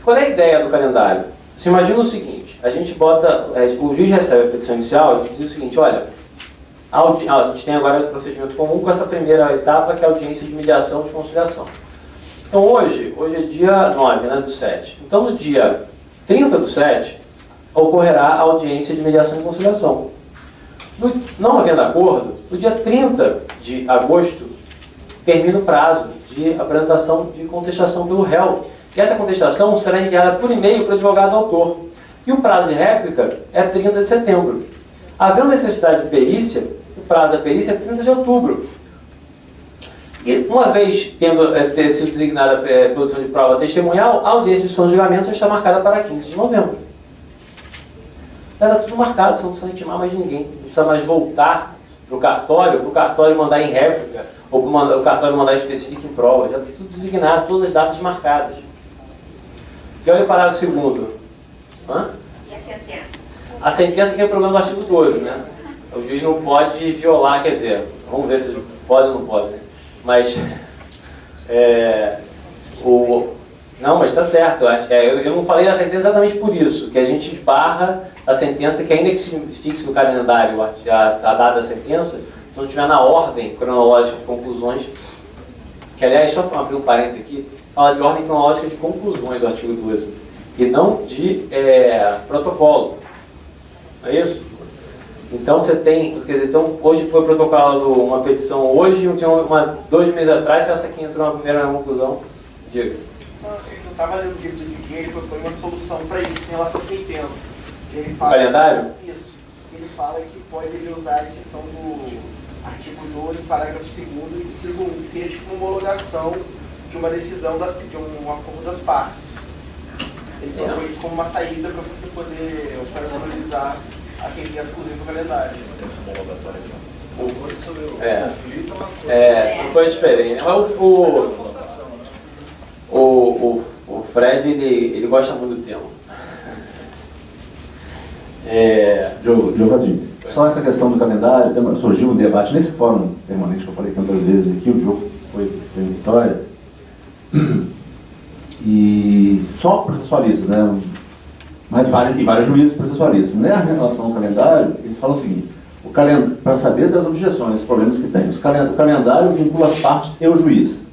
Speaker 4: Qual é a ideia do calendário? Você imagina o seguinte, a gente o juiz recebe a petição inicial e diz o seguinte, olha, a gente tem agora o procedimento comum com essa primeira etapa, que é a audiência de mediação de conciliação. Então hoje é dia 9, né, do 7. Então no dia 30 do 7,
Speaker 6: ocorrerá a audiência de mediação e conciliação. Não havendo acordo, no dia 30 de agosto, termina o prazo de apresentação de contestação pelo réu. E essa contestação será enviada por e-mail para o advogado autor. E o prazo de réplica é 30 de setembro. Havendo necessidade de perícia, o prazo da perícia é 30 de outubro. E uma vez ter sido designada a produção de prova testemunhal, a audiência de instrução de julgamento já está marcada para 15 de novembro. Está tudo marcado, você não precisa intimar mais ninguém. Não precisa mais voltar para o cartório mandar em réplica, ou para o cartório mandar específico em prova. Já está tudo designado, todas as datas marcadas. E olha o parágrafo 2º. Hã?
Speaker 7: E a sentença?
Speaker 6: A sentença que é o problema do artigo 12, né? O juiz não pode violar, quer dizer, vamos ver se pode ou não pode, né? Mas, não, mas está certo. Eu não falei da sentença exatamente por isso, que a gente esbarra a sentença, que ainda que se fixe no calendário a data da sentença, se não estiver na ordem cronológica de conclusões, que aliás, só abrir um parênteses aqui, fala de ordem cronológica de conclusões do artigo 12, e não de protocolo. Não é isso? Então você tem, quer dizer, então, hoje foi protocolado uma petição hoje, tinha 2 meses atrás, essa aqui entrou na primeira conclusão. Diga.
Speaker 8: Eu estava lendo o livro do Guilherme, ele propõe uma solução para isso em relação à sentença. Ele fala,
Speaker 6: calendário?
Speaker 8: Isso. Ele fala que pode usar a exceção do artigo 12, parágrafo 2º, inciso 1, que seria tipo uma homologação de uma decisão, de um acordo das partes. Ele propõe isso como uma saída para você poder operacionalizar a sentença, inclusive, no calendário.
Speaker 1: Sentença homologatória já.
Speaker 8: Sobre o conflito
Speaker 6: são coisas diferentes. O Fred, ele gosta muito do tema.
Speaker 2: Diogo, só essa questão do calendário, surgiu um debate nesse fórum permanente que eu falei tantas vezes aqui, o Diogo foi em Vitória, e só processualistas, né? Mas vários juízes processualistas. Né, em relação ao calendário, ele fala o seguinte: para saber das objeções, dos problemas que tem, o calendário vincula as partes e o juiz.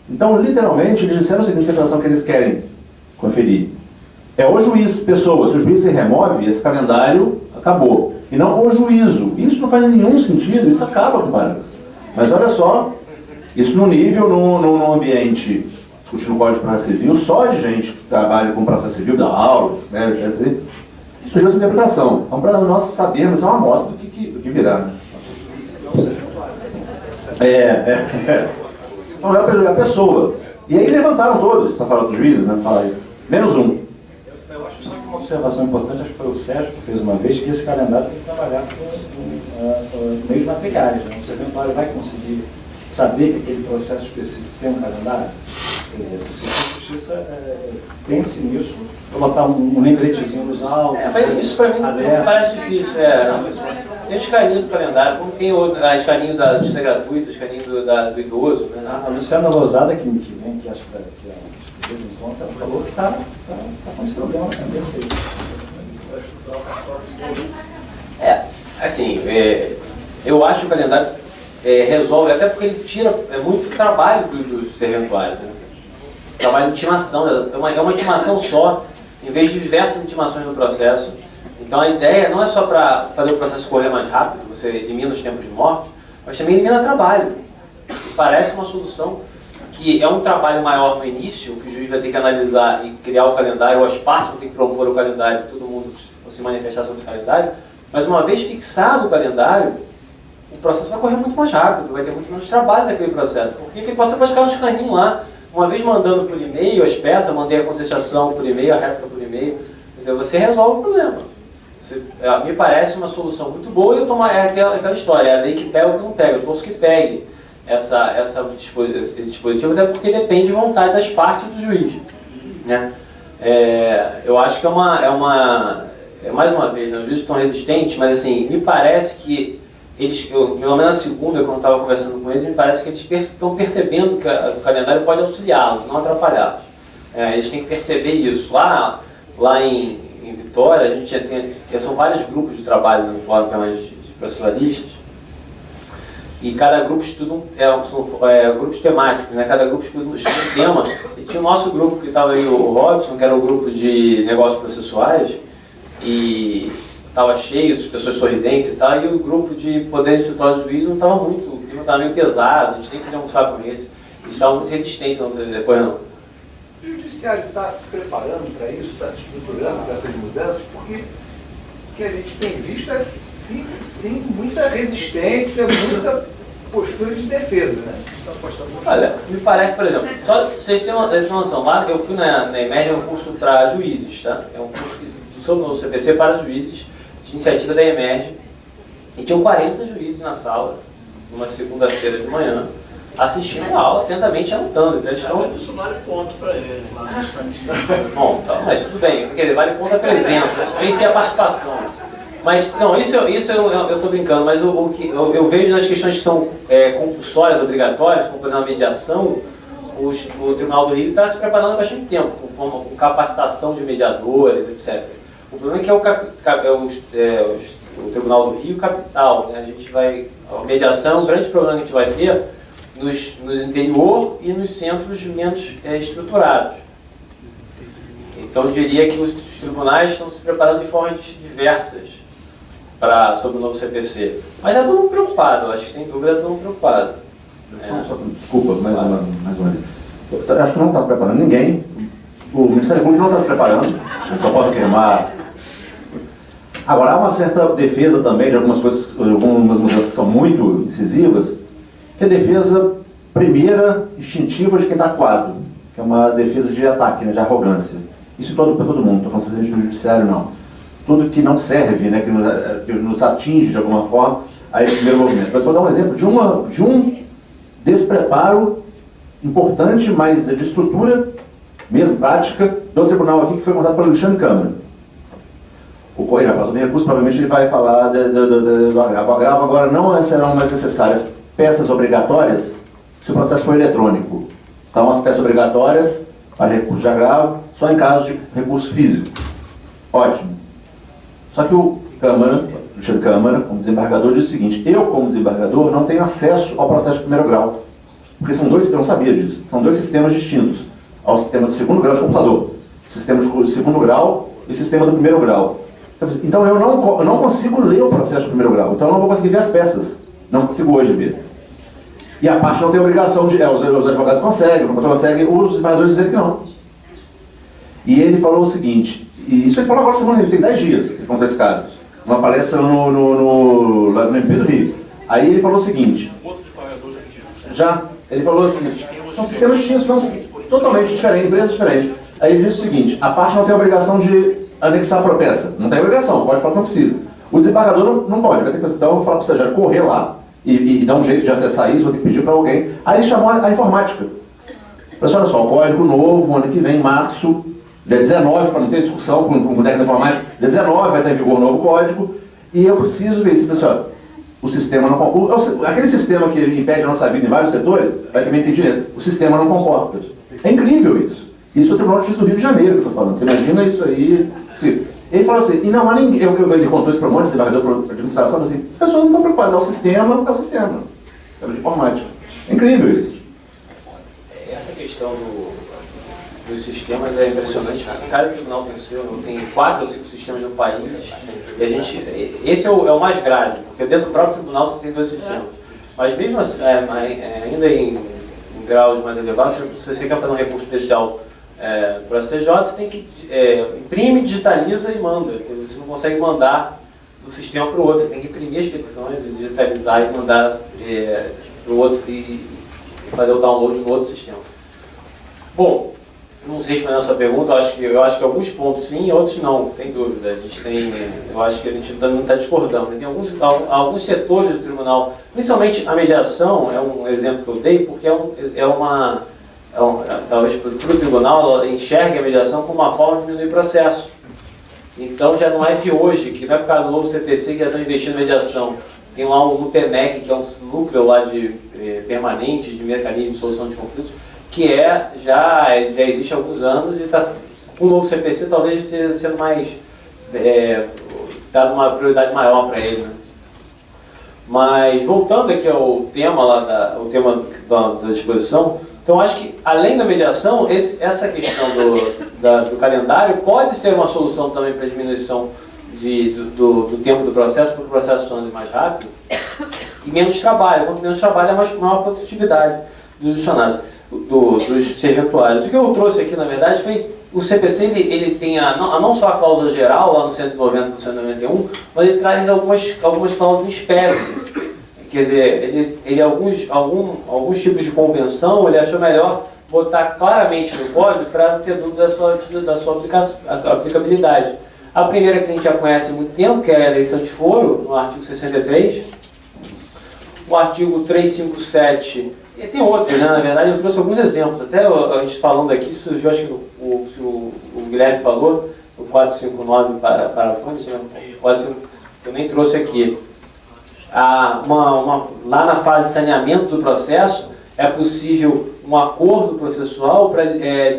Speaker 2: Então, literalmente, eles disseram a seguinte interpretação que eles querem conferir: é o juiz, pessoa. Se o juiz se remove, esse calendário acabou. E não o juízo. Isso não faz nenhum sentido, isso acaba com o parágrafo. Mas olha só, isso no nível, no ambiente, discutindo o Código de Processo Civil, só de gente que trabalha com processo civil, dá aulas, né, surgiu essa interpretação. Então, para nós sabermos, é uma amostra do que virá. Né? Então, é a pessoa. E aí levantaram todos, para falar dos juízes, né? Fala aí. Menos um.
Speaker 3: Eu acho só que uma observação importante, acho que foi o Sérgio que fez uma vez, que esse calendário tem que trabalhar com meios materiais. Né? O serventuário vai conseguir saber que aquele processo específico tem um calendário. Quer dizer, se a justiça pense nisso, colocar um lembretezinho nos autos.
Speaker 6: Mas isso para mim não parece difícil. Tem o escaninho do calendário, como tem o escaninho da justiça gratuita, o escaninho do idoso. Né?
Speaker 3: A Luciana Rosada, que vem, que acho que de vez em quando, ela falou que está com esse problema na cabeça aí.
Speaker 6: Assim, eu acho que o calendário resolve, até porque ele tira muito trabalho dos serventuários. Né? Trabalho de intimação, é uma intimação só, em vez de diversas intimações no processo. Então a ideia não é só para fazer o processo correr mais rápido, você elimina os tempos de morte, mas também elimina trabalho. E parece uma solução que é um trabalho maior no início, que o juiz vai ter que analisar e criar o calendário, ou as partes vão ter que propor o calendário, todo mundo se manifestar sobre o calendário, mas uma vez fixado o calendário, o processo vai correr muito mais rápido, vai ter muito menos trabalho naquele processo, porque ele pode ficar no escaninho lá, uma vez mandando por e-mail as peças, mandei a contestação por e-mail, a réplica por e-mail, quer dizer, você resolve o problema. Me parece uma solução muito boa e eu tomo aquela história, é a lei que pega ou que não pega, eu torço que pegue esse dispositivo, até porque depende de vontade das partes do juiz. Né? Eu acho que mais uma vez, né, os juízes estão resistentes, mas assim, me parece que eles, pelo menos na segunda, quando eu estava conversando com eles, me parece que eles estão percebendo que o calendário pode auxiliá-los, não atrapalhá-los. Eles têm que perceber isso. Lá em Vitória, a gente são vários grupos de trabalho no Fórum de Processualistas, e cada grupo estuda são grupos temáticos, né? Cada grupo estuda um tema. E tinha o nosso grupo, que estava aí o Robson, que era o grupo de negócios processuais, e estava cheio, as pessoas sorridentes e tal, e o grupo de poder de escritório do juiz não estava muito, o clima estava meio pesado, a gente nem podia almoçar com eles, eles estavam muito resistentes, depois não.
Speaker 7: O judiciário está se preparando para isso, está se estruturando para essas mudanças, porque o que a gente tem visto é sim, muita resistência, muita postura de defesa, né?
Speaker 6: Olha, me parece, por exemplo, só vocês têm uma noção, lá eu fui na EMERG, é um curso para juízes, tá? É um curso sobre o CPC para juízes, de iniciativa da EMERG, e tinham 40 juízes na sala, numa segunda-feira de manhã, assistindo a aula, atentamente anotando. Então eles estão...
Speaker 5: Mas isso vale ponto para eles lá nos cantinhos.
Speaker 6: Bom, então, mas tudo bem, porque vale ponto a presença, sem ser a participação. Mas, não, isso eu estou brincando, mas o que eu vejo nas questões que são compulsórias, obrigatórias, como por exemplo a mediação, o Tribunal do Rio está se preparando há bastante tempo, com capacitação de mediadores, etc. O problema é que o Tribunal do Rio capital, né? A gente vai, a mediação é um grande problema que a gente vai ter no interior e nos centros menos estruturados. Então eu diria que os tribunais estão se preparando de formas diversas sobre o novo CPC. Mas é todo mundo preocupado, eu acho que sem dúvida é todo mundo preocupado.
Speaker 2: Desculpa, mais uma vez. Eu acho que não está preparando ninguém. O Ministério Público não está se preparando. Eu só posso afirmar. Agora, há uma certa defesa também de algumas coisas, algumas mudanças que são muito incisivas, que é a defesa primeira, instintiva de quem está acuado, que é uma defesa de ataque, né, de arrogância. Isso para todo mundo, não estou falando especialmente do judiciário, não. Tudo que não serve, né, que nos atinge de alguma forma, a esse primeiro movimento. Mas vou dar um exemplo de um despreparo importante, mas de estrutura, mesmo prática, do tribunal aqui, que foi montado pelo Alexandre Câmara. O Correio vai falar sobre recurso, provavelmente ele vai falar do agravo. O agravo agora não serão mais necessárias peças obrigatórias se o processo for eletrônico. Então, as peças obrigatórias para recurso de agravo só em caso de recurso físico. Ótimo. Só que o Alexandre Câmara, como desembargador, diz o seguinte: eu, como desembargador, não tenho acesso ao processo de primeiro grau. Porque são dois, eu não sabia disso, são dois sistemas distintos. Ao sistema do segundo grau de computador, sistema de segundo grau e sistema do primeiro grau. Então eu não consigo ler o processo de primeiro grau, então eu não vou conseguir ver as peças. Não consigo hoje ver. E a parte não tem obrigação de... os advogados conseguem, o promotor consegue, os desembargadores dizem que não. E ele falou o seguinte, e isso ele falou agora semana, tem 10 dias que contou esse caso. Uma palestra lá no MP do Rio. Aí ele falou o seguinte... Ele falou assim, são sistemas distintos, totalmente diferentes, empresas diferentes. Aí ele disse o seguinte, a parte não tem obrigação de anexar a peça. Não tem obrigação, pode falar que não precisa. O desembargador não pode, vai ter que... Então eu vou falar para o estagiário correr lá e dar um jeito de acessar isso, vou ter que pedir para alguém. Aí ele chamou a informática. Falei, olha só, o código novo, ano que vem, em março, dia 19, para não ter discussão com o técnico da informática, dia 19 vai estar em vigor o novo código, e eu preciso ver isso. Pessoal, o sistema não... aquele sistema que impede a nossa vida em vários setores, vai também impedir isso. O sistema não comporta. É incrível isso. Isso é o Tribunal de Justiça do Rio de Janeiro que eu estou falando. Você imagina isso aí... Sim. Ele falou assim, e não há ninguém... Ele contou isso para um monte de desembargador para administração, assim, as pessoas não estão preocupadas, é o sistema de informática. É incrível isso.
Speaker 6: Essa questão dos sistemas é impressionante, porque cada tribunal tem o seu, tem 4 ou 5 sistemas no país, e a gente... Esse é o mais grave, porque dentro do próprio tribunal você tem 2 sistemas. Mas mesmo assim, ainda em graus mais elevados, se você quer fazer um recurso especial para o STJ, você tem que imprime, digitaliza e manda. Você não consegue mandar do sistema para o outro, você tem que imprimir as petições, digitalizar e mandar para o outro e fazer o download no outro sistema. Bom, não sei responder a sua pergunta, eu acho que alguns pontos sim, outros não, sem dúvida. A gente tem, eu acho que a gente não está discordando. Tem alguns setores do tribunal, principalmente a mediação, é um exemplo que eu dei, porque talvez para o tribunal ela enxergue a mediação como uma forma de diminuir o processo. Então já não é de hoje, que não é por causa do novo CPC que já estão investindo em mediação. Tem lá o NUPEMEC, que é um núcleo lá permanente de mecanismo de solução de conflitos, que já existe há alguns anos e está com o novo CPC talvez esteja sendo mais dado uma prioridade maior para ele, né? Mas voltando aqui ao tema lá da disposição, então acho que além da mediação, essa questão do calendário pode ser uma solução também para a diminuição do tempo do processo, porque o processo anda mais rápido, e menos trabalho. Quanto menos trabalho, é maior produtividade dos funcionários, dos serventuários. O que eu trouxe aqui, na verdade, foi o CPC, ele tem não só a cláusula geral, lá no 190 e no 191, mas ele traz algumas cláusulas em espécie. Quer dizer, ele alguns tipos de convenção, ele achou melhor botar claramente no código para não ter dúvida da sua aplicabilidade. A primeira que a gente já conhece há muito tempo, que é a eleição de foro, no artigo 63. O artigo 357, e tem outros, né? Na verdade eu trouxe alguns exemplos, até a gente falando aqui, surgiu, acho que o Guilherme falou, o 459 para fonte, que eu nem trouxe aqui. Lá na fase de saneamento do processo, é possível um acordo processual para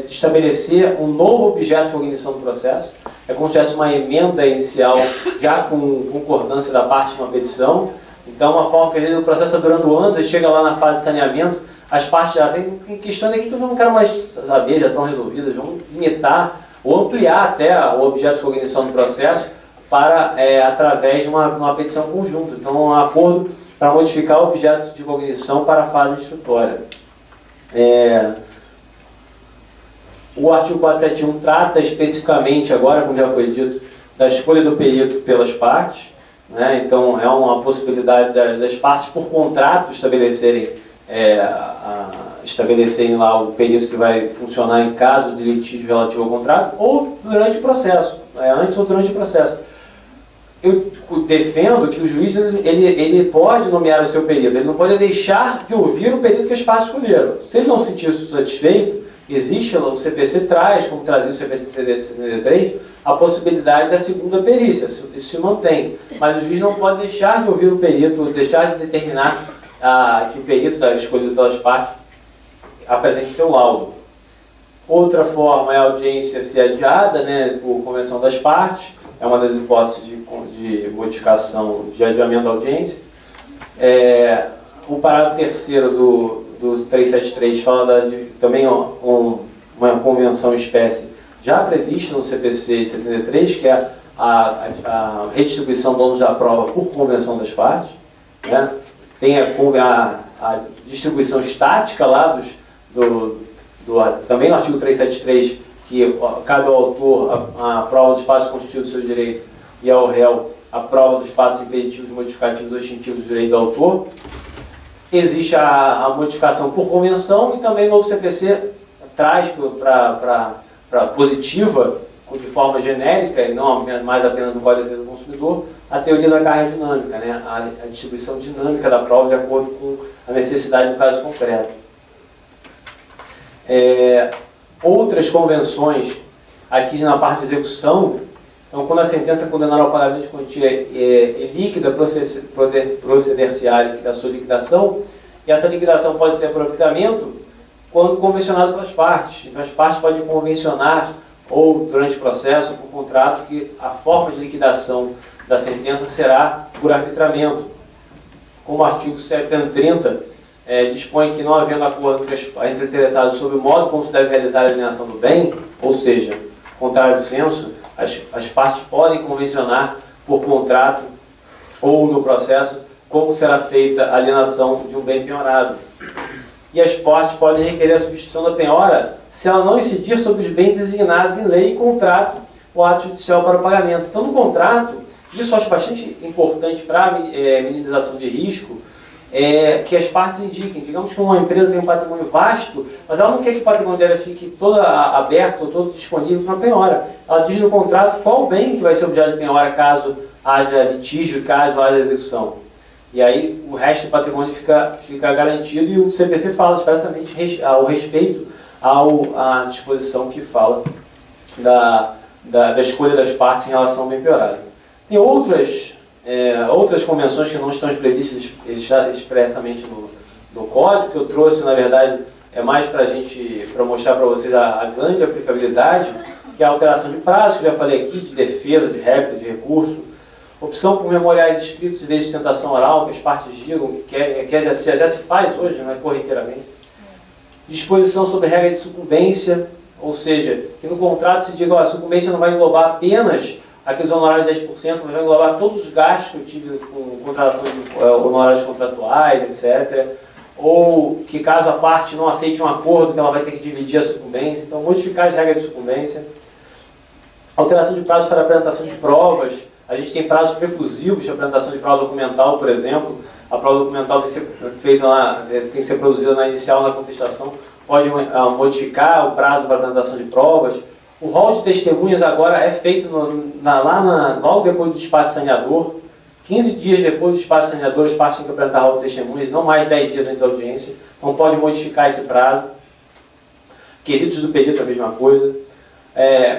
Speaker 6: estabelecer um novo objeto de cognição do processo. É como se tivesse uma emenda inicial já com concordância da parte de uma petição. Então, uma forma que o processo está durando anos, e chega lá na fase de saneamento, as partes já tem questões aqui que eu não quero mais saber, já estão resolvidas, vamos limitar ou ampliar até o objeto de cognição do processo para, através de uma petição conjunta. Então, um acordo para modificar o objeto de cognição para a fase instrutória. O artigo 471 trata especificamente, agora, como já foi dito, da escolha do perito pelas partes. Né? Então, é uma possibilidade das partes, por contrato, estabelecerem lá o perito que vai funcionar em caso de litígio relativo ao contrato, ou durante o processo, antes ou durante o processo. Eu defendo que o juiz ele pode nomear o seu perito, ele não pode deixar de ouvir o perito que as partes escolheram. Se ele não se sentir satisfeito, existe, o CPC traz, como trazia o CPC 73, a possibilidade da segunda perícia, isso se mantém. Mas o juiz não pode deixar de ouvir o perito, deixar de determinar que o perito escolhido pelas partes apresente seu laudo. Outra forma é a audiência ser adiada, né, por convenção das partes, é uma das hipóteses de modificação, de adiamento da audiência. O parágrafo 3º do 373 fala também uma convenção em espécie já prevista no CPC 73, que é a redistribuição do ônus da prova por convenção das partes. Né? Tem a distribuição estática lá também no artigo 373, que cabe ao autor a prova dos fatos constitutivos do seu direito e ao réu a prova dos fatos impeditivos, modificativos ou extintivos do direito do autor. Existe a modificação por convenção, e também o novo CPC traz para positiva, de forma genérica, e não mais apenas no Código de Defesa do Consumidor, a teoria da carga dinâmica, né? A distribuição dinâmica da prova de acordo com a necessidade do caso concreto. Outras convenções, aqui na parte de execução, então, quando a sentença condenar ao pagamento de quantia é líquida, procederciária da sua liquidação, e essa liquidação pode ser aproveitamento quando convencionado pelas partes. Então, as partes podem convencionar, ou durante o processo, por contrato, que a forma de liquidação da sentença será por arbitramento. Como o artigo 730 dispõe que, não havendo acordo entre interessados sobre o modo como se deve realizar a alienação do bem, ou seja, contrário do senso, as partes podem convencionar por contrato ou no processo como será feita a alienação de um bem penhorado. E as partes podem requerer a substituição da penhora se ela não incidir sobre os bens designados em lei, contrato ou ato judicial para o pagamento. Então, no contrato, isso eu acho bastante importante para a minimização de risco, que as partes indiquem. Digamos que uma empresa tem um patrimônio vasto, mas ela não quer que o patrimônio dela fique todo aberto ou todo disponível para penhora. Ela diz no contrato qual bem que vai ser objeto de penhora caso haja litígio, caso haja execução. E aí o resto do patrimônio fica garantido, e o CPC fala expressamente ao respeito à disposição que fala da escolha das partes em relação ao bem penhorado. Tem outras convenções que não estão previstas expressamente no código, que eu trouxe, na verdade, é mais para mostrar para vocês a grande aplicabilidade, que é a alteração de prazo, que eu já falei aqui, de defesa, de réplica, de recurso, opção por memoriais escritos em vez de sustentação oral, que as partes digam que querem, que já se faz hoje, né, corriqueiramente. Disposição sobre regra de sucumbência, ou seja, que no contrato se diga que a sucumbência não vai englobar apenas aqueles honorários de 10%, mas vai englobar todos os gastos que eu tive com contratação de honorários contratuais, etc. Ou que caso a parte não aceite um acordo, que ela vai ter que dividir a sucumbência. Então, modificar as regras de sucumbência. Alteração de prazos para apresentação de provas. A gente tem prazos preclusivos de apresentação de prova documental, por exemplo. A prova documental tem que ser feita tem que ser produzida na inicial, na contestação. Pode modificar o prazo para apresentação de provas. O rol de testemunhas agora é feito logo depois do espaço saneador. 15 dias depois do espaço saneador, os partes têm que apresentar rol de testemunhas, não mais 10 dias antes da audiência. Então pode modificar esse prazo. Quesitos do perito, a mesma coisa.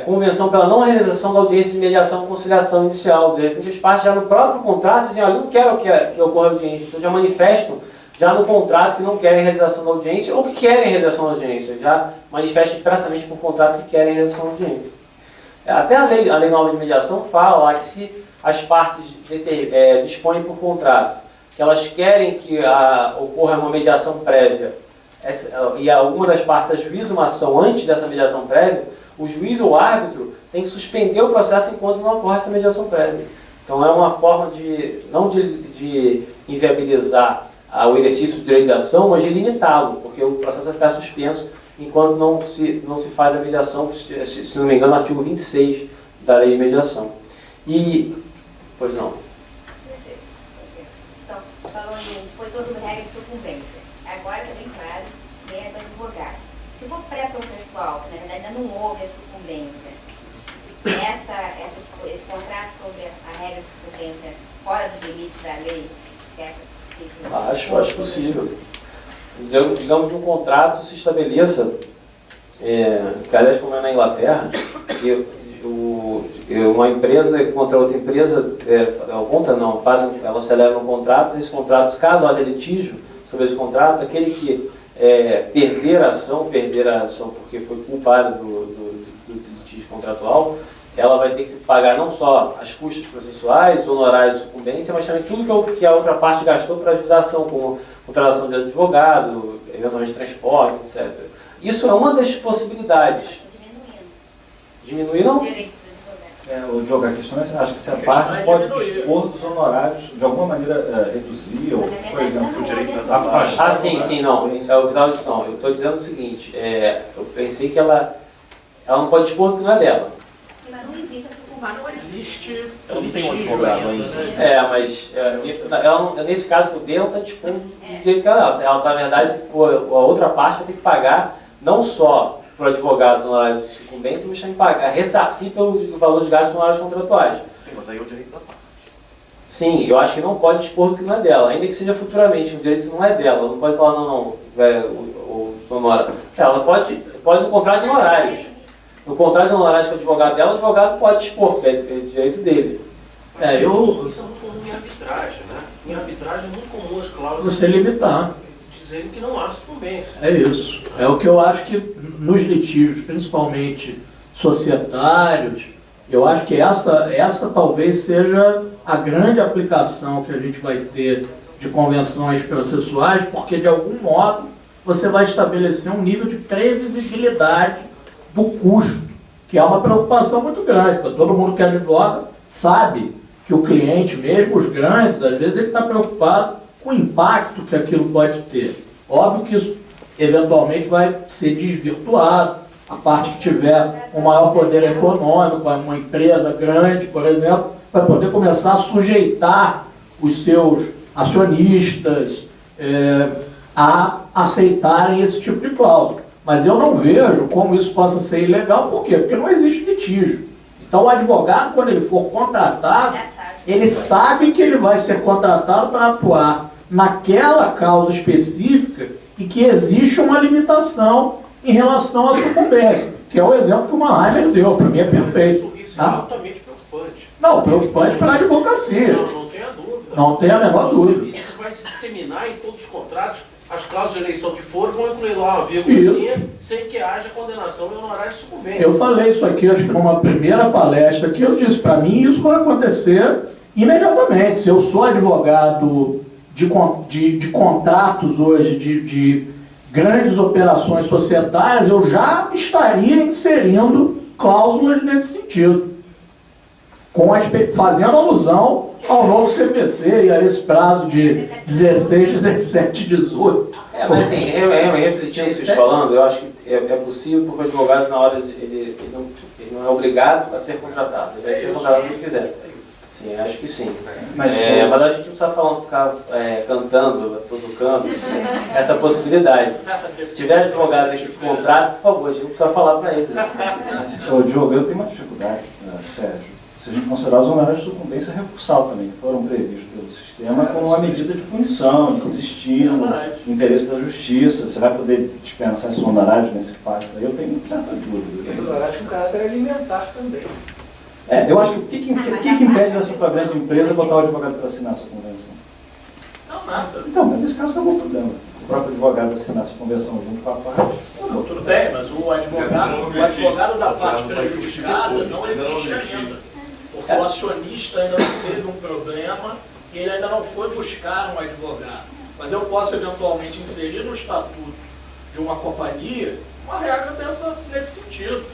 Speaker 6: Convenção pela não realização da audiência de mediação e conciliação inicial. De repente, as partes já no próprio contrato dizem: olha, eu não quero que ocorra audiência. Então já manifestam já no contrato que não querem realização da audiência ou que querem realização da audiência. Já manifestam expressamente por contrato que querem realização da audiência. Até a lei nova de mediação fala lá que se as partes dispõem por contrato que elas querem que ocorra uma mediação prévia e alguma das partes ajuiza uma ação antes dessa mediação prévia, o juiz ou o árbitro tem que suspender o processo enquanto não ocorre essa mediação prévia. Então é uma forma de inviabilizar o exercício do direito de ação, mas de limitá-lo, porque o processo vai ficar suspenso enquanto não se faz a mediação, se não me engano, no artigo 26 da lei de mediação. Pois não.
Speaker 9: Falou em disposição sobre regra de sucumbência. Agora está bem claro, né, do advogado. Se for pré-processual, na verdade ainda não houve a sucumbência, esse contrato sobre a regra de sucumbência fora dos limites da lei, você acha possível?
Speaker 6: Acho possível. Digamos que um contrato se estabeleça, que aliás como é na Inglaterra, que uma empresa contra outra empresa, ela celebra um contrato, esse contrato, caso haja litígio sobre esse contrato, aquele que perder a ação porque foi culpado do litígio contratual, ela vai ter que pagar não só as custas processuais, honorários de sucumbência, mas também tudo que a outra parte gastou para ajudar a ação, como contratação de advogado, eventualmente transporte, etc. Isso é uma das possibilidades. Diminuir não?
Speaker 3: O Diogo, a questão é: você acha que se a parte pode dispor dos honorários, de alguma maneira reduzir, ou, por exemplo, o direito da afastar?
Speaker 6: Sim, não. É o que eu estava dizendo. Eu estou dizendo o seguinte: eu pensei que ela não pode dispor do que não é dela.
Speaker 5: Mas não existe.
Speaker 1: Ela não tem um advogado ainda.
Speaker 6: Mas nesse caso que eu dei, ela não está dispondo do jeito que ela na verdade, a outra parte vai ter que pagar não só por advogados honorários de sucumbência, mas também ressarcir pelo valor dos gastos honorários contratuais.
Speaker 1: Mas aí é o direito da parte.
Speaker 6: Sim, eu acho que não pode dispor do que não é dela, ainda que seja futuramente, um direito que não é dela. Ela não pode falar, o honorário. Ela pode no contrato de honorários. No contrato de honorários com o advogado dela, o advogado pode dispor, porque é direito dele.
Speaker 5: Isso é muito comum em arbitragem, né? Em arbitragem é muito comum as cláusulas você limitar, dizendo que não há sucumbência. É isso. É o que eu acho que nos litígios, principalmente societários, eu acho que essa talvez seja a grande aplicação que a gente vai ter de convenções processuais, porque de algum modo você vai estabelecer um nível de previsibilidade do custo, que é uma preocupação muito grande. Todo mundo que advoga sabe que o cliente, mesmo os grandes, às vezes ele está preocupado com o impacto que aquilo pode ter. Óbvio que isso eventualmente vai ser desvirtuado. A parte que tiver um maior poder econômico, uma empresa grande, por exemplo, vai poder começar a sujeitar os seus acionistas a aceitarem esse tipo de cláusula. Mas eu não vejo como isso possa ser ilegal. Por quê? Porque não existe litígio. Então o advogado, quando ele for contratado, ele sabe que ele vai ser contratado para atuar naquela causa específica e que existe uma limitação em relação à sucumbência, que é o exemplo que o Mannheimer deu. Para mim é perfeito. Isso é altamente preocupante. Não, preocupante para a advocacia.
Speaker 7: Não tenha dúvida.
Speaker 5: Não tem a menor dúvida.
Speaker 7: Isso vai se disseminar em todos os contratos. As cláusulas de eleição que for vão incluir lá uma vírgula sem que haja condenação e honorário de sucumbência.
Speaker 5: Eu falei isso aqui, acho que numa primeira palestra, que eu disse, para mim isso vai acontecer imediatamente. Se eu sou advogado de contratos hoje, de grandes operações societárias, eu já estaria inserindo cláusulas nesse sentido. fazendo alusão ao novo CPC e a esse prazo de 16, 17, 18.
Speaker 6: Mas assim, refletindo o que vocês falando, eu acho que é possível, porque o advogado, na hora, ele não é obrigado a ser contratado. Ele vai ser contratado se ele quiser. Sim, acho que sim. Mas a gente não precisa ficar cantando a todo canto, assim, essa possibilidade. Se tiver advogado aqui de contrato, por favor, a gente não precisa falar para ele.
Speaker 3: Ô, Diogo, eu tenho uma dificuldade, Sérgio. Se a gente considerar os honorários de sucumbência recursal também, que foram previstos pelo sistema como uma medida de punição, de insistindo no interesse da justiça, você vai poder dispensar esses honorários nesse pacto aí? Eu tenho certa dúvida.
Speaker 7: Os honorários com caráter alimentar também.
Speaker 3: Eu acho que o que impede dessa grande empresa botar o advogado para assinar essa convenção?
Speaker 5: Não, nada.
Speaker 3: Então, mas nesse caso acabou o problema. O próprio advogado assinar essa convenção junto com a parte.
Speaker 5: Não, tudo bem, mas o advogado da parte prejudicada não existe ainda. Porque o acionista ainda não teve um problema e ele ainda não foi buscar um advogado. Mas eu posso eventualmente inserir no estatuto de uma companhia uma regra nesse sentido.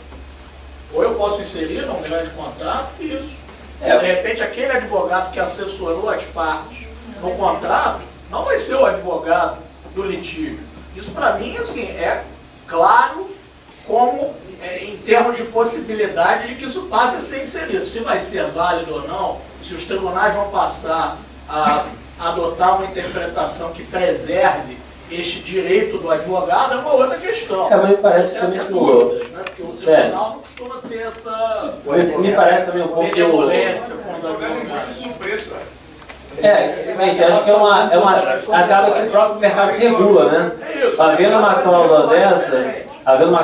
Speaker 5: Ou eu posso inserir num grande contrato isso. De repente aquele advogado que assessorou as partes no contrato não vai ser o advogado do litígio. Isso para mim assim, é claro como em termos de possibilidade de que isso passe a ser inserido. Se vai ser válido ou não, se os tribunais vão passar a adotar uma interpretação que preserve este direito do advogado é uma outra questão.
Speaker 6: Mas me parece também que
Speaker 5: dúvidas, né? Porque o tribunal não costuma ter essa
Speaker 6: me parece também um pouco
Speaker 5: benevolência com os advogados.
Speaker 6: Realmente, acho que acaba que o próprio mercado se regula, né? Havendo uma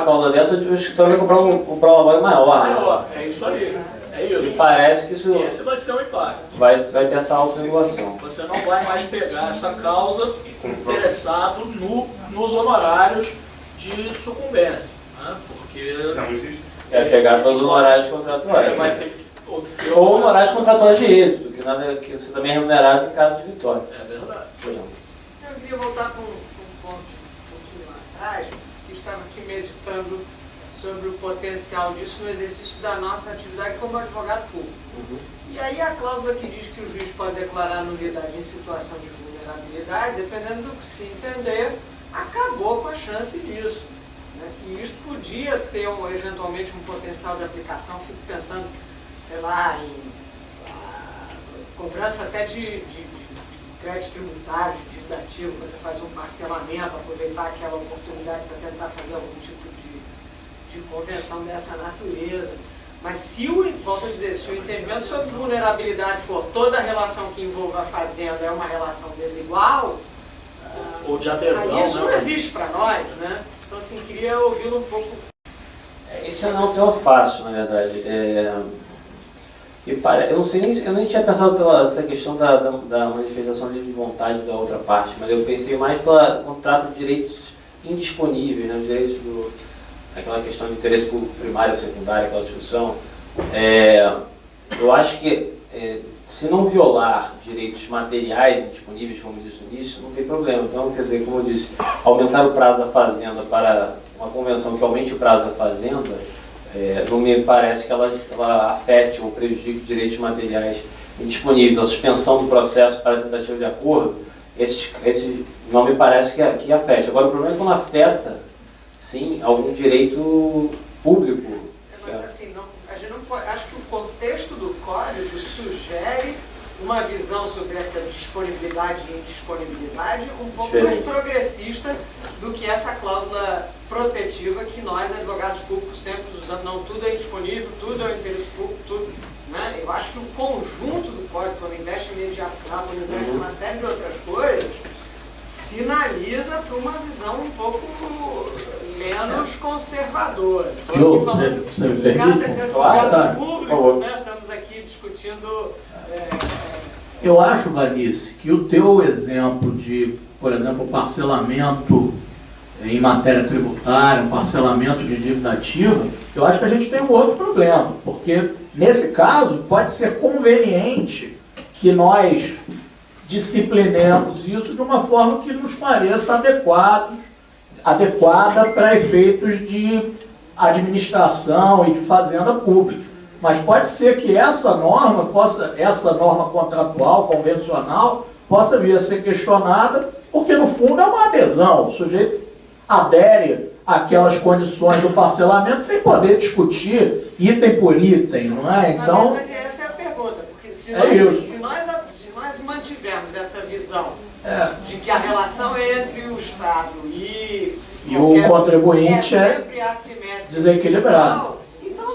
Speaker 6: cláusula dessa, o escritório vai comprar um prova maior.
Speaker 5: É isso aí. É isso.
Speaker 6: E parece que isso
Speaker 5: esse vai ser o impacto.
Speaker 6: Vai ter essa autorregulação.
Speaker 5: Você não vai mais pegar essa causa interessado nos honorários de sucumbência, né? Porque
Speaker 6: pegar pelos honorários contratuais.
Speaker 5: Você vai ter
Speaker 6: ou honorários contratuais de êxito, que você também é remunerado em caso de vitória.
Speaker 5: É verdade.
Speaker 10: Eu queria voltar para um ponto um pouquinho lá atrás, que estava aqui meditando sobre o potencial disso no exercício da nossa atividade como advogado público. E aí a cláusula que diz que o juiz pode declarar nulidade em situação de vulnerabilidade, dependendo do que se entender, acabou com a chance disso. Né? E isso podia ter eventualmente um potencial de aplicação. Fico pensando, sei lá, em cobrança até de crédito tributário, de dívida ativa, você faz um parcelamento, aproveitar aquela oportunidade para tentar fazer algum tipo de convenção dessa natureza. Mas se volto a dizer, se o entendimento sobre vulnerabilidade for toda a relação que envolva a fazenda é uma relação desigual,
Speaker 5: ou de adesão,
Speaker 10: aí isso não existe para nós, né? Então assim, queria ouvi-lo um pouco.
Speaker 6: Isso não é tão fácil, na verdade. Eu não sei eu nem tinha pensado essa questão da manifestação de vontade da outra parte, mas eu pensei mais quando trata de direitos indisponíveis, né? Direitos aquela questão de interesse público primário ou secundário, aquela discussão. Eu acho que se não violar direitos materiais indisponíveis, como disse no início, não tem problema. Então, quer dizer, como eu disse, aumentar o prazo da fazenda para uma convenção que aumente o prazo da fazenda, não me parece que ela afete ou prejudique direitos materiais indisponíveis. A suspensão do processo para tentativa de acordo, esse não me parece que afete. Agora, o problema é quando afeta, sim, algum direito público.
Speaker 10: Assim, a gente não pode, acho que o contexto do código sugere uma visão sobre essa disponibilidade e indisponibilidade um pouco mais progressista do que essa cláusula protetiva que nós, advogados públicos, sempre usamos. Não, tudo é indisponível, tudo é interesse público, tudo. Né? Eu acho que o conjunto do código, quando investe em mediação, quando investe em uma série de outras coisas, sinaliza para uma visão um pouco menos conservadora.
Speaker 5: Diogo, você me permite?
Speaker 10: Claro, público, né? Estamos aqui discutindo...
Speaker 5: Eu acho, Vanice, que o teu exemplo de, por exemplo, parcelamento em matéria tributária, um parcelamento de dívida ativa, eu acho que a gente tem um outro problema, porque nesse caso pode ser conveniente que nós disciplinemos isso de uma forma que nos pareça adequada para efeitos de administração e de fazenda pública. Mas pode ser que essa norma contratual, convencional, possa vir a ser questionada, porque no fundo é uma adesão. O sujeito adere àquelas condições do parcelamento sem poder discutir item por item, não é? Então,
Speaker 10: na verdade, essa é a pergunta, porque se nós mantivermos essa visão de que a relação entre o Estado e
Speaker 5: o contribuinte
Speaker 10: é sempre assimétrica,
Speaker 5: desequilibrado.
Speaker 10: então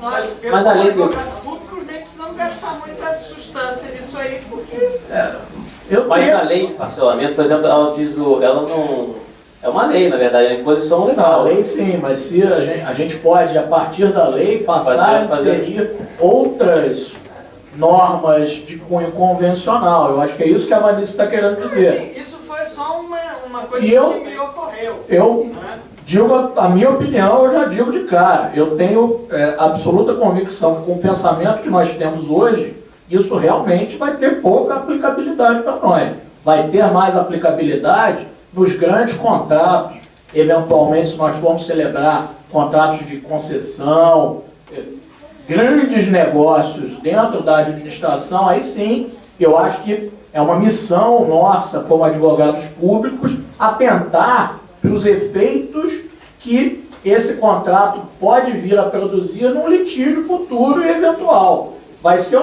Speaker 10: nós
Speaker 6: Mas na lei do...
Speaker 10: públicos nem precisamos gastar muita substância nisso aí, porque...
Speaker 6: Mas na lei de parcelamento, por exemplo, ela diz ela não... É uma lei, na verdade, é uma imposição legal.
Speaker 5: A lei sim, mas se a gente pode, a partir da lei, passar a inserir outras normas de cunho convencional. Eu acho que é isso que a Vanessa está querendo dizer.
Speaker 10: Sim, isso foi só uma coisa
Speaker 5: que
Speaker 10: me ocorreu.
Speaker 5: Eu digo a minha opinião, eu já digo de cara. Eu tenho absoluta convicção que com o pensamento que nós temos hoje, isso realmente vai ter pouca aplicabilidade para nós. Vai ter mais aplicabilidade nos grandes contratos, eventualmente se nós formos celebrar contratos de concessão, grandes negócios dentro da administração, aí sim, eu acho que é uma missão nossa como advogados públicos atentar para os efeitos que esse contrato pode vir a produzir num litígio futuro e eventual. Vai ser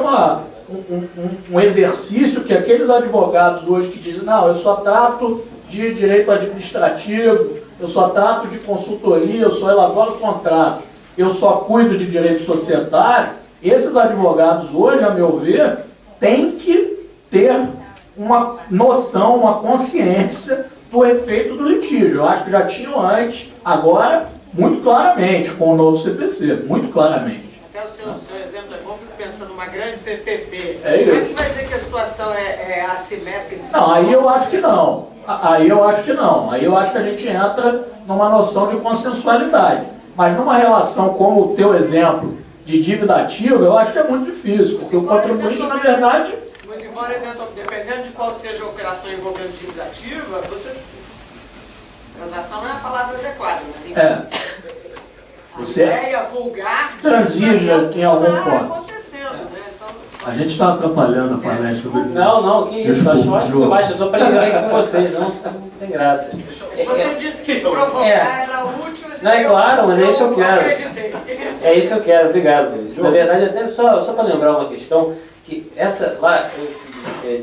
Speaker 5: um exercício que aqueles advogados hoje que dizem, não, eu só trato de direito administrativo, eu só trato de consultoria, eu só elaboro contratos, eu só cuido de direito societário, esses advogados hoje, a meu ver, têm que ter uma noção, uma consciência do efeito do litígio. Eu acho que já tinham antes, agora, muito claramente, com o novo CPC, muito claramente.
Speaker 10: Até o seu exemplo é bom, fico pensando numa grande PPP.
Speaker 5: É isso.
Speaker 10: Como é que você vai dizer que a situação é assimétrica?
Speaker 5: Não, aí eu acho que não. Aí eu acho que não. Aí eu acho que a gente entra numa noção de consensualidade. Mas numa relação como o teu exemplo de dívida ativa, eu acho que é muito difícil, porque o contribuinte, na verdade...
Speaker 10: Muito embora, dependendo de qual seja a operação envolvendo dívida ativa, transação não é a palavra adequada, mas
Speaker 5: você
Speaker 10: ideia vulgar
Speaker 5: transija em algum ponto.
Speaker 10: Acontecendo, né? Então,
Speaker 5: a gente está atrapalhando a palestra do...
Speaker 6: Não, que isso, acho ótimo que baixo, eu estou aprendendo aqui com vocês, não tem graça.
Speaker 10: Você disse que provocar era útil,
Speaker 6: não, é claro, mas é isso que eu quero. É isso que eu quero, obrigado, Melissa. Na verdade, até só para lembrar uma questão, que essa, lá,